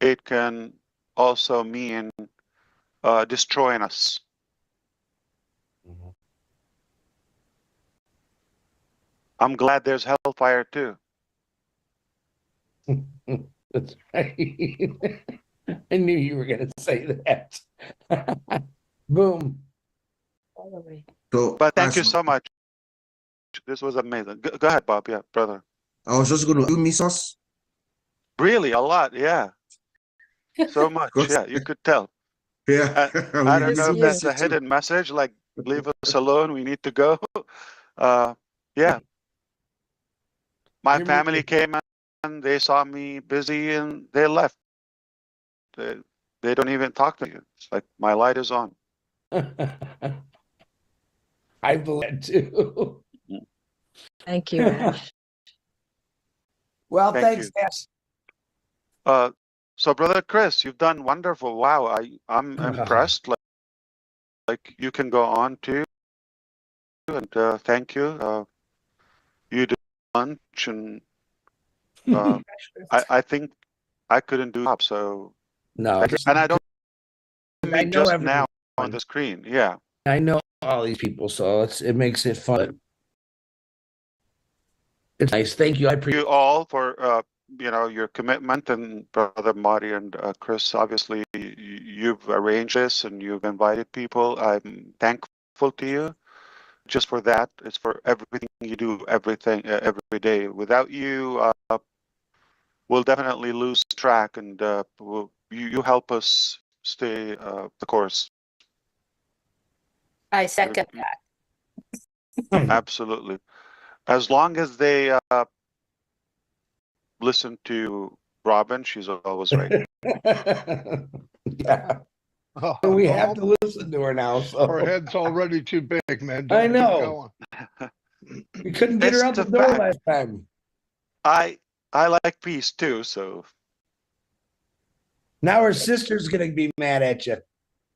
it can also mean destroying us. I'm glad there's hellfire too. That's right. I knew you were going to say that. Boom. So, but thank you so much. This was amazing. Go ahead, Bob. Yeah, brother. I was just going to, you miss us? Really, a lot. Yeah. So much. Yeah, you could tell. Yeah. I don't know if that's you a too. hidden message, like leave us alone, we need to go. Yeah. My family came and they saw me busy and they left. They don't even talk to you. It's like my light is on. I believe it too. Thank you, Ash. Well, Thank thanks, you. Ash. So brother Chris, you've done wonderful. Wow, I'm impressed. Like you can go on too. And thank you. You did lunch and I think I couldn't do it. So No, and I don't I mean know just everyone now on the screen. Yeah. I know all these people, so it makes it fun. It's nice. Thank you. I appreciate you all for your commitment, and brother Marty and Chris. Obviously, you've arranged this and you've invited people. I'm thankful to you. Just for that, it's for everything you do, every day. Without you, we'll definitely lose track, and you help us stay the course. I second that. Absolutely. As long as they listen to Robin, she's always right. Yeah. We have to listen to her now. So Our head's already too big, man. I Don't know. We couldn't get her out the It's a door fact. last time. I like peace too, so Now her sister's gonna be mad at you.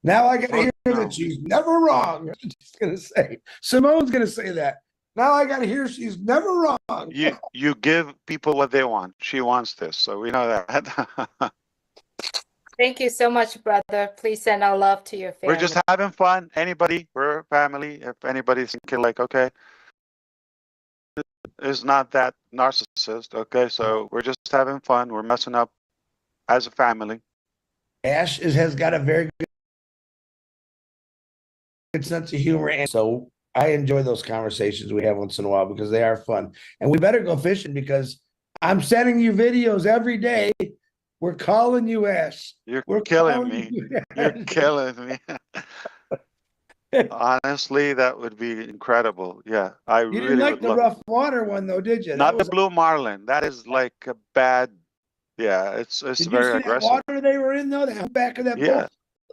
Now I gotta hear that she's never wrong. She's gonna say Simone's gonna say that. Now I gotta hear she's never wrong. you give people what they want. She wants this, so we know that. Thank you so much, brother. Please send our love to your family. We're just having fun. Anybody, we're family. If anybody's thinking like, okay, is not that narcissist, okay? So we're just having fun. We're messing up as a family. Ash has got a very good sense of humor, and so I enjoy those conversations we have once in a while because they are fun. And we better go fishing because I'm sending you videos every day. We're calling you, Ash. We're killing me. You're killing me. Honestly, that would be incredible. Yeah, I You really didn't like would the love rough water one though, did you? Not the blue marlin. That is like a bad. Yeah, it's Did you very see aggressive. that water they were in though? The back of that Yeah, boat.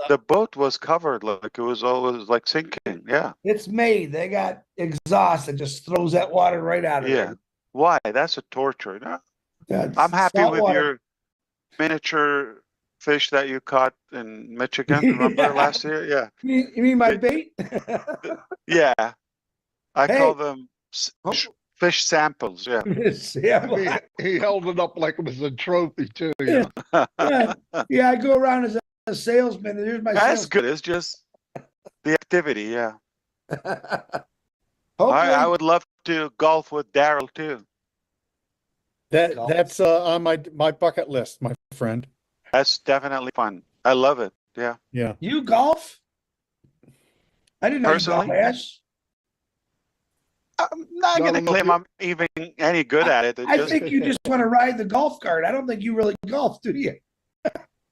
the boat was covered like it was always like sinking. Yeah, It's made. They got exhaust that just throws that water right out of yeah. there. Why? That's a torture. No? Yeah, I'm happy salt with water. your miniature fish that you caught in Michigan. Remember Yeah. last year? Yeah. You mean my bait? Yeah. I Hey. call them Fish samples, yeah. He held it up like it was a trophy too. Yeah. Yeah, I go around as a salesman. Here's my That's sales. good. It's just the activity, yeah. Hopefully, I would love to golf with Daryl too. That's on my bucket list, my friend. That's definitely fun. I love it. Yeah. Yeah. You golf? I didn't know you golf, Personally? Ash. I'm not going to claim I'm even any good at it. It I just, think you just want to ride the golf cart. I don't think you really golf, do you?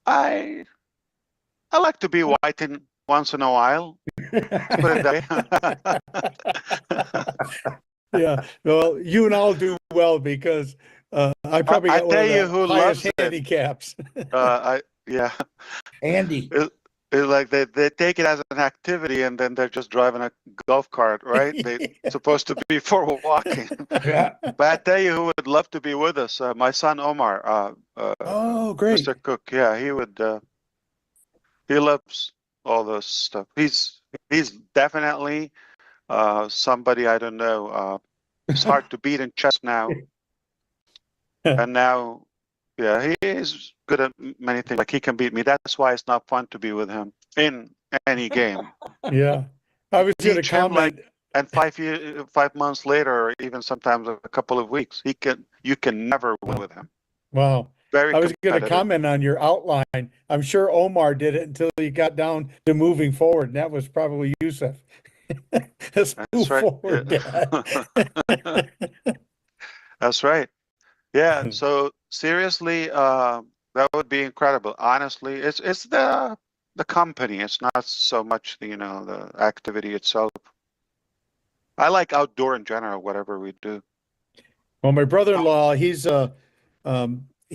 I like to be white once in a while. Let's put it that way. Yeah. Well, you and I'll do well because I probably got one of the highest handicaps. Yeah. Andy. It's like they take it as an activity and then they're just driving a golf cart, right? They're supposed to be for walking. Yeah. But I tell you who would love to be with us, my son Omar. Oh, great. Mr. Cook, yeah, he would. He loves all this stuff. He's definitely somebody I don't know. It's hard to beat in chess now. And now, yeah, he is good at many things. Like he can beat me. That's why it's not fun to be with him in any game. Yeah, I was going to Teach him, comment. and 5 months later, or even sometimes a couple of weeks, you can never win with him. Wow. Very I was going to competitive. comment on your outline. I'm sure Omar did it until he got down to moving forward, and that was probably Yusuf. Let's move forward, Dad. That's right. Yeah. So seriously, that would be incredible. Honestly, it's the company. It's not so much the activity itself. I like outdoor in general, whatever we do. Well, my brother-in-law, he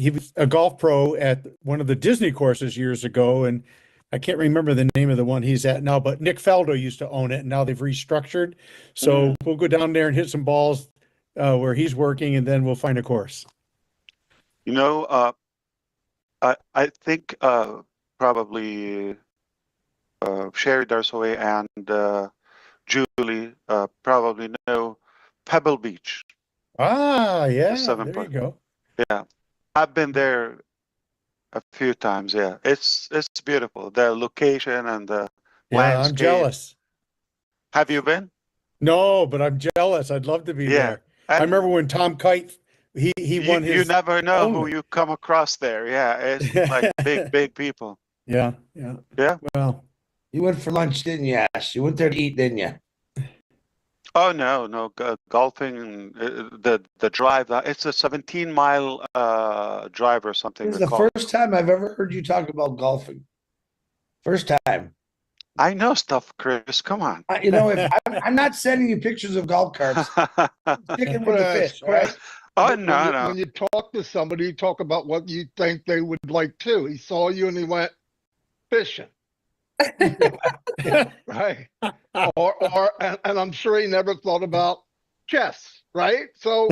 was a golf pro at one of the Disney courses years ago, and I can't remember the name of the one he's at now, but Nick Faldo used to own it, and now they've restructured. So we'll go down there and hit some balls where he's working, and then we'll find a course. I think probably Sherry Darsoy and Julie probably know Pebble Beach. Ah, yeah, there you go. Yeah, I've been there a few times. Yeah, it's beautiful. The location and the landscape. I'm jealous. Have you been? No, but I'm jealous. I'd love to be there. I remember when Tom Kite he won his. You never know who you come across there. Yeah, it's like big people. Yeah. Well, you went for lunch, didn't you, Ash? You went there to eat, didn't you? Oh no, golfing. The drive. It's a 17-mile drive or something. This is the first time I've ever heard you talk about golfing. First time. I know stuff, Chris. Come on. If I'm not sending you pictures of golf carts. Sticking with the fish, right? Oh no. When you talk to somebody, you talk about what you think they would like too. He saw you and he went fishing. Right. And I'm sure he never thought about chess, right? So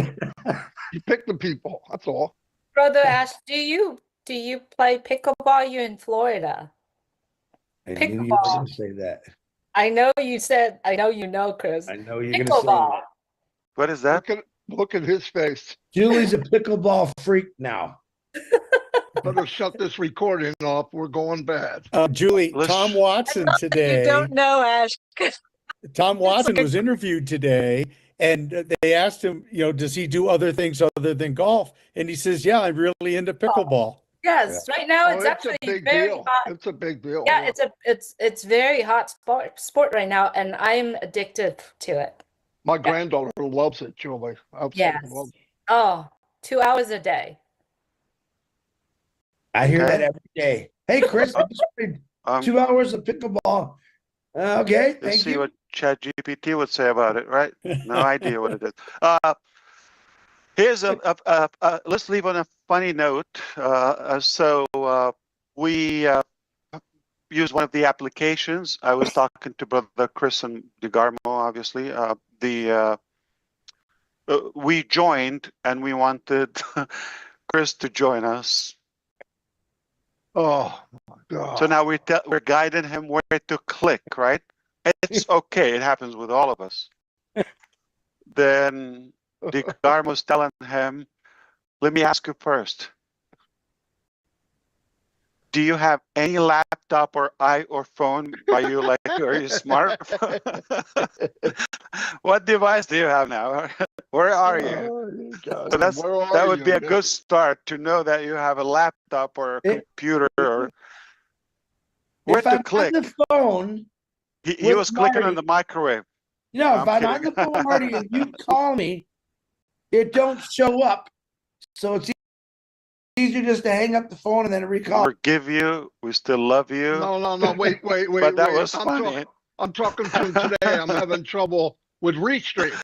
you pick the people. That's all. Brother Ash, do you play pickleball? You're in Florida. I knew you were going to say that. I know you said. I know you know, Chris. I know you're going to say that. What is that? Look at his face. Julie's a pickleball freak now. Better shut this recording off. We're going bad. Julie, Tom Watson today. You don't know, Ash. Tom Watson was interviewed today, and they asked him, does he do other things other than golf? And he says, yeah, I'm really into pickleball. Yes, right now it's actually a big very deal. hot. It's a big deal. Yeah, it's very hot sport right now, and I'm addicted to it. My granddaughter loves it, Julie. Yes. Loves it. Oh, 2 hours a day. I hear that every day. Hey, Chris, I just played 2 hours of pickleball. Okay, thank Let's see you. what ChatGPT would say about it, right? No idea what it is. Here's let's leave on a funny note. We use one of the applications. I was talking to Brother Chris and DeGarmo, obviously. We joined and we wanted Chris to join us. Oh my God. So now we're guiding him where to click, right? It's okay. It happens with all of us. Then DeGarmo's telling him, let me ask you first. Do you have any laptop or phone by you? Like, are you smart? What device do you have now? Where are you? So that would be a good start to know that you have a laptop or a computer or where to click. On the phone, he was clicking on the microwave. No, if I'm on the phone, Marty, and you call me, it don't show up. So it's easier just to hang up the phone and then recall. We forgive you. We still love you. No, wait. But that was funny. I'm talking to him today. I'm having trouble with Restream.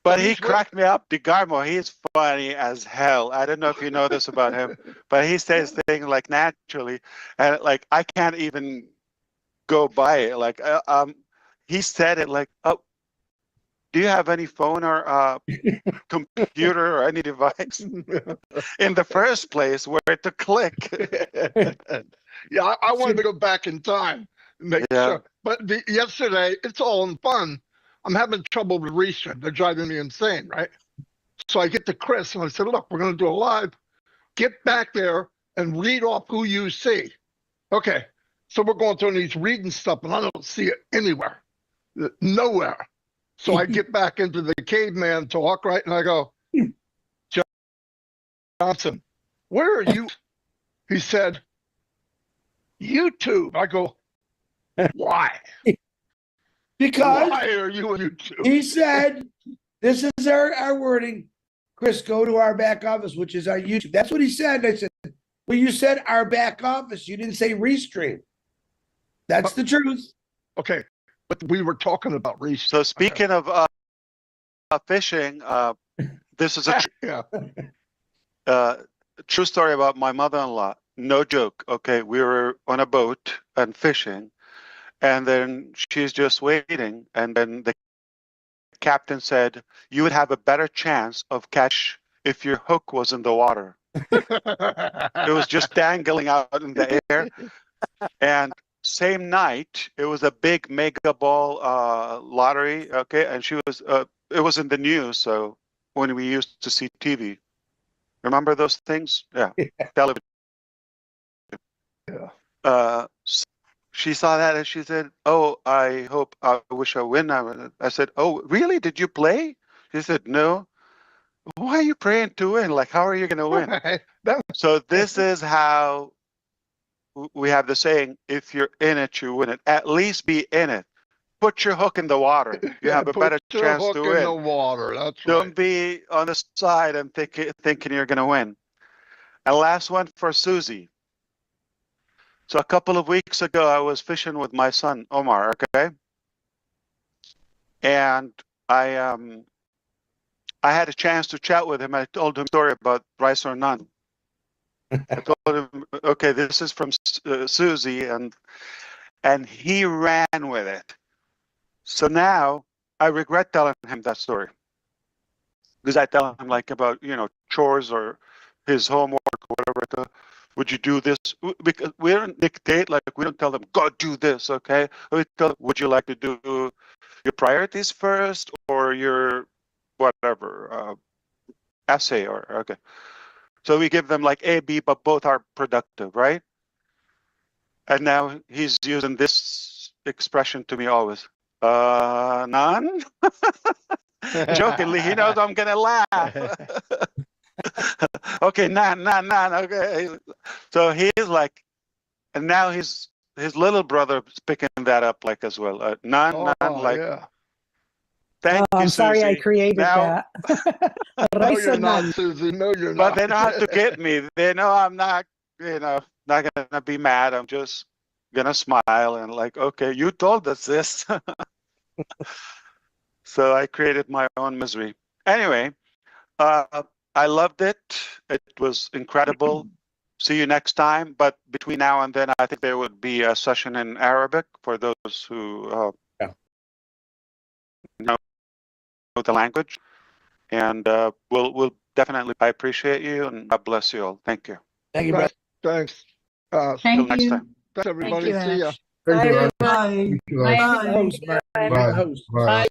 But he cracked me up. DeGarmo, he's funny as hell. I don't know if you know this about him, but he says things like naturally, and like I can't even go by it. Like he said it like, oh, do you have any phone or computer or any device in the first place where to click? Yeah, I wanted to go back in time and make sure. But yesterday, it's all in fun. I'm having trouble with Restream. They're driving me insane, right? So I get to Chris and I said, look, we're going to do a live. Get back there and read off who you see. Okay. So we're going through and he's reading stuff and I don't see it anywhere. Nowhere. So I get back into the caveman talk, right? And I go, Johnson, where are you? He said, YouTube. I go, why? Because why are you on YouTube? He said, this is our wording. Chris, go to our back office, which is our YouTube. That's what he said. I said, well, you said our back office. You didn't say Restream. That's the truth. Okay. But we were talking about Restream. So speaking of fishing, this is a true story about my mother-in-law. No joke. Okay, we were on a boat and fishing, and then she's just waiting, and then the captain said, "You would have a better chance of catch if your hook was in the water." It was just dangling out in the air, and same night, it was a big mega ball lottery. Okay, and she was. It was in the news. So when we used to see TV, remember those things? Yeah, television. Yeah. She saw that and she said, "Oh, I wish I win." I said, "Oh, really? Did you play?" She said, "No." Why are you praying to win? Like, how are you going to win? So this is how. We have the saying, if you're in it, you win it. At least be in it. Put your hook in the water. You have a better chance to win. Put your hook in the water. That's Don't be on the side and thinking you're going to win. And last one for Susie. So a couple of weeks ago, I was fishing with my son, Omar, okay? And I had a chance to chat with him. I told him a story about rice or none. I told him, okay, this is from Susie, and he ran with it. So now I regret telling him that story because I tell him like about chores or his homework or whatever. Would you do this? Because we don't dictate, like we don't tell them go do this, okay? We tell them, would you like to do your priorities first or your whatever essay or okay? So we give them like A, B, but both are productive, right? And now he's using this expression to me always. None? Jokingly, he knows I'm going to laugh. Okay, none, okay. So he's like, and now his little brother is picking that up like as well. None, like. Yeah. Thank you, I'm sorry Susie. I created that. No, you're not, Susie. No, you're not. But they know how to get me. They know I'm not, not gonna be mad. I'm just gonna smile and like, okay, you told us this. So I created my own misery. Anyway, I loved it. It was incredible. See you next time. But between now and then, I think there would be a session in Arabic for those who know the language, and we'll definitely. I appreciate you, and God bless you all. Thank you. Thank you, Brett. Thanks. Thank next you. time. Thanks, everybody. Thank you, See ya. Bye, everybody. Bye. Bye. Bye. Bye. Bye. Bye.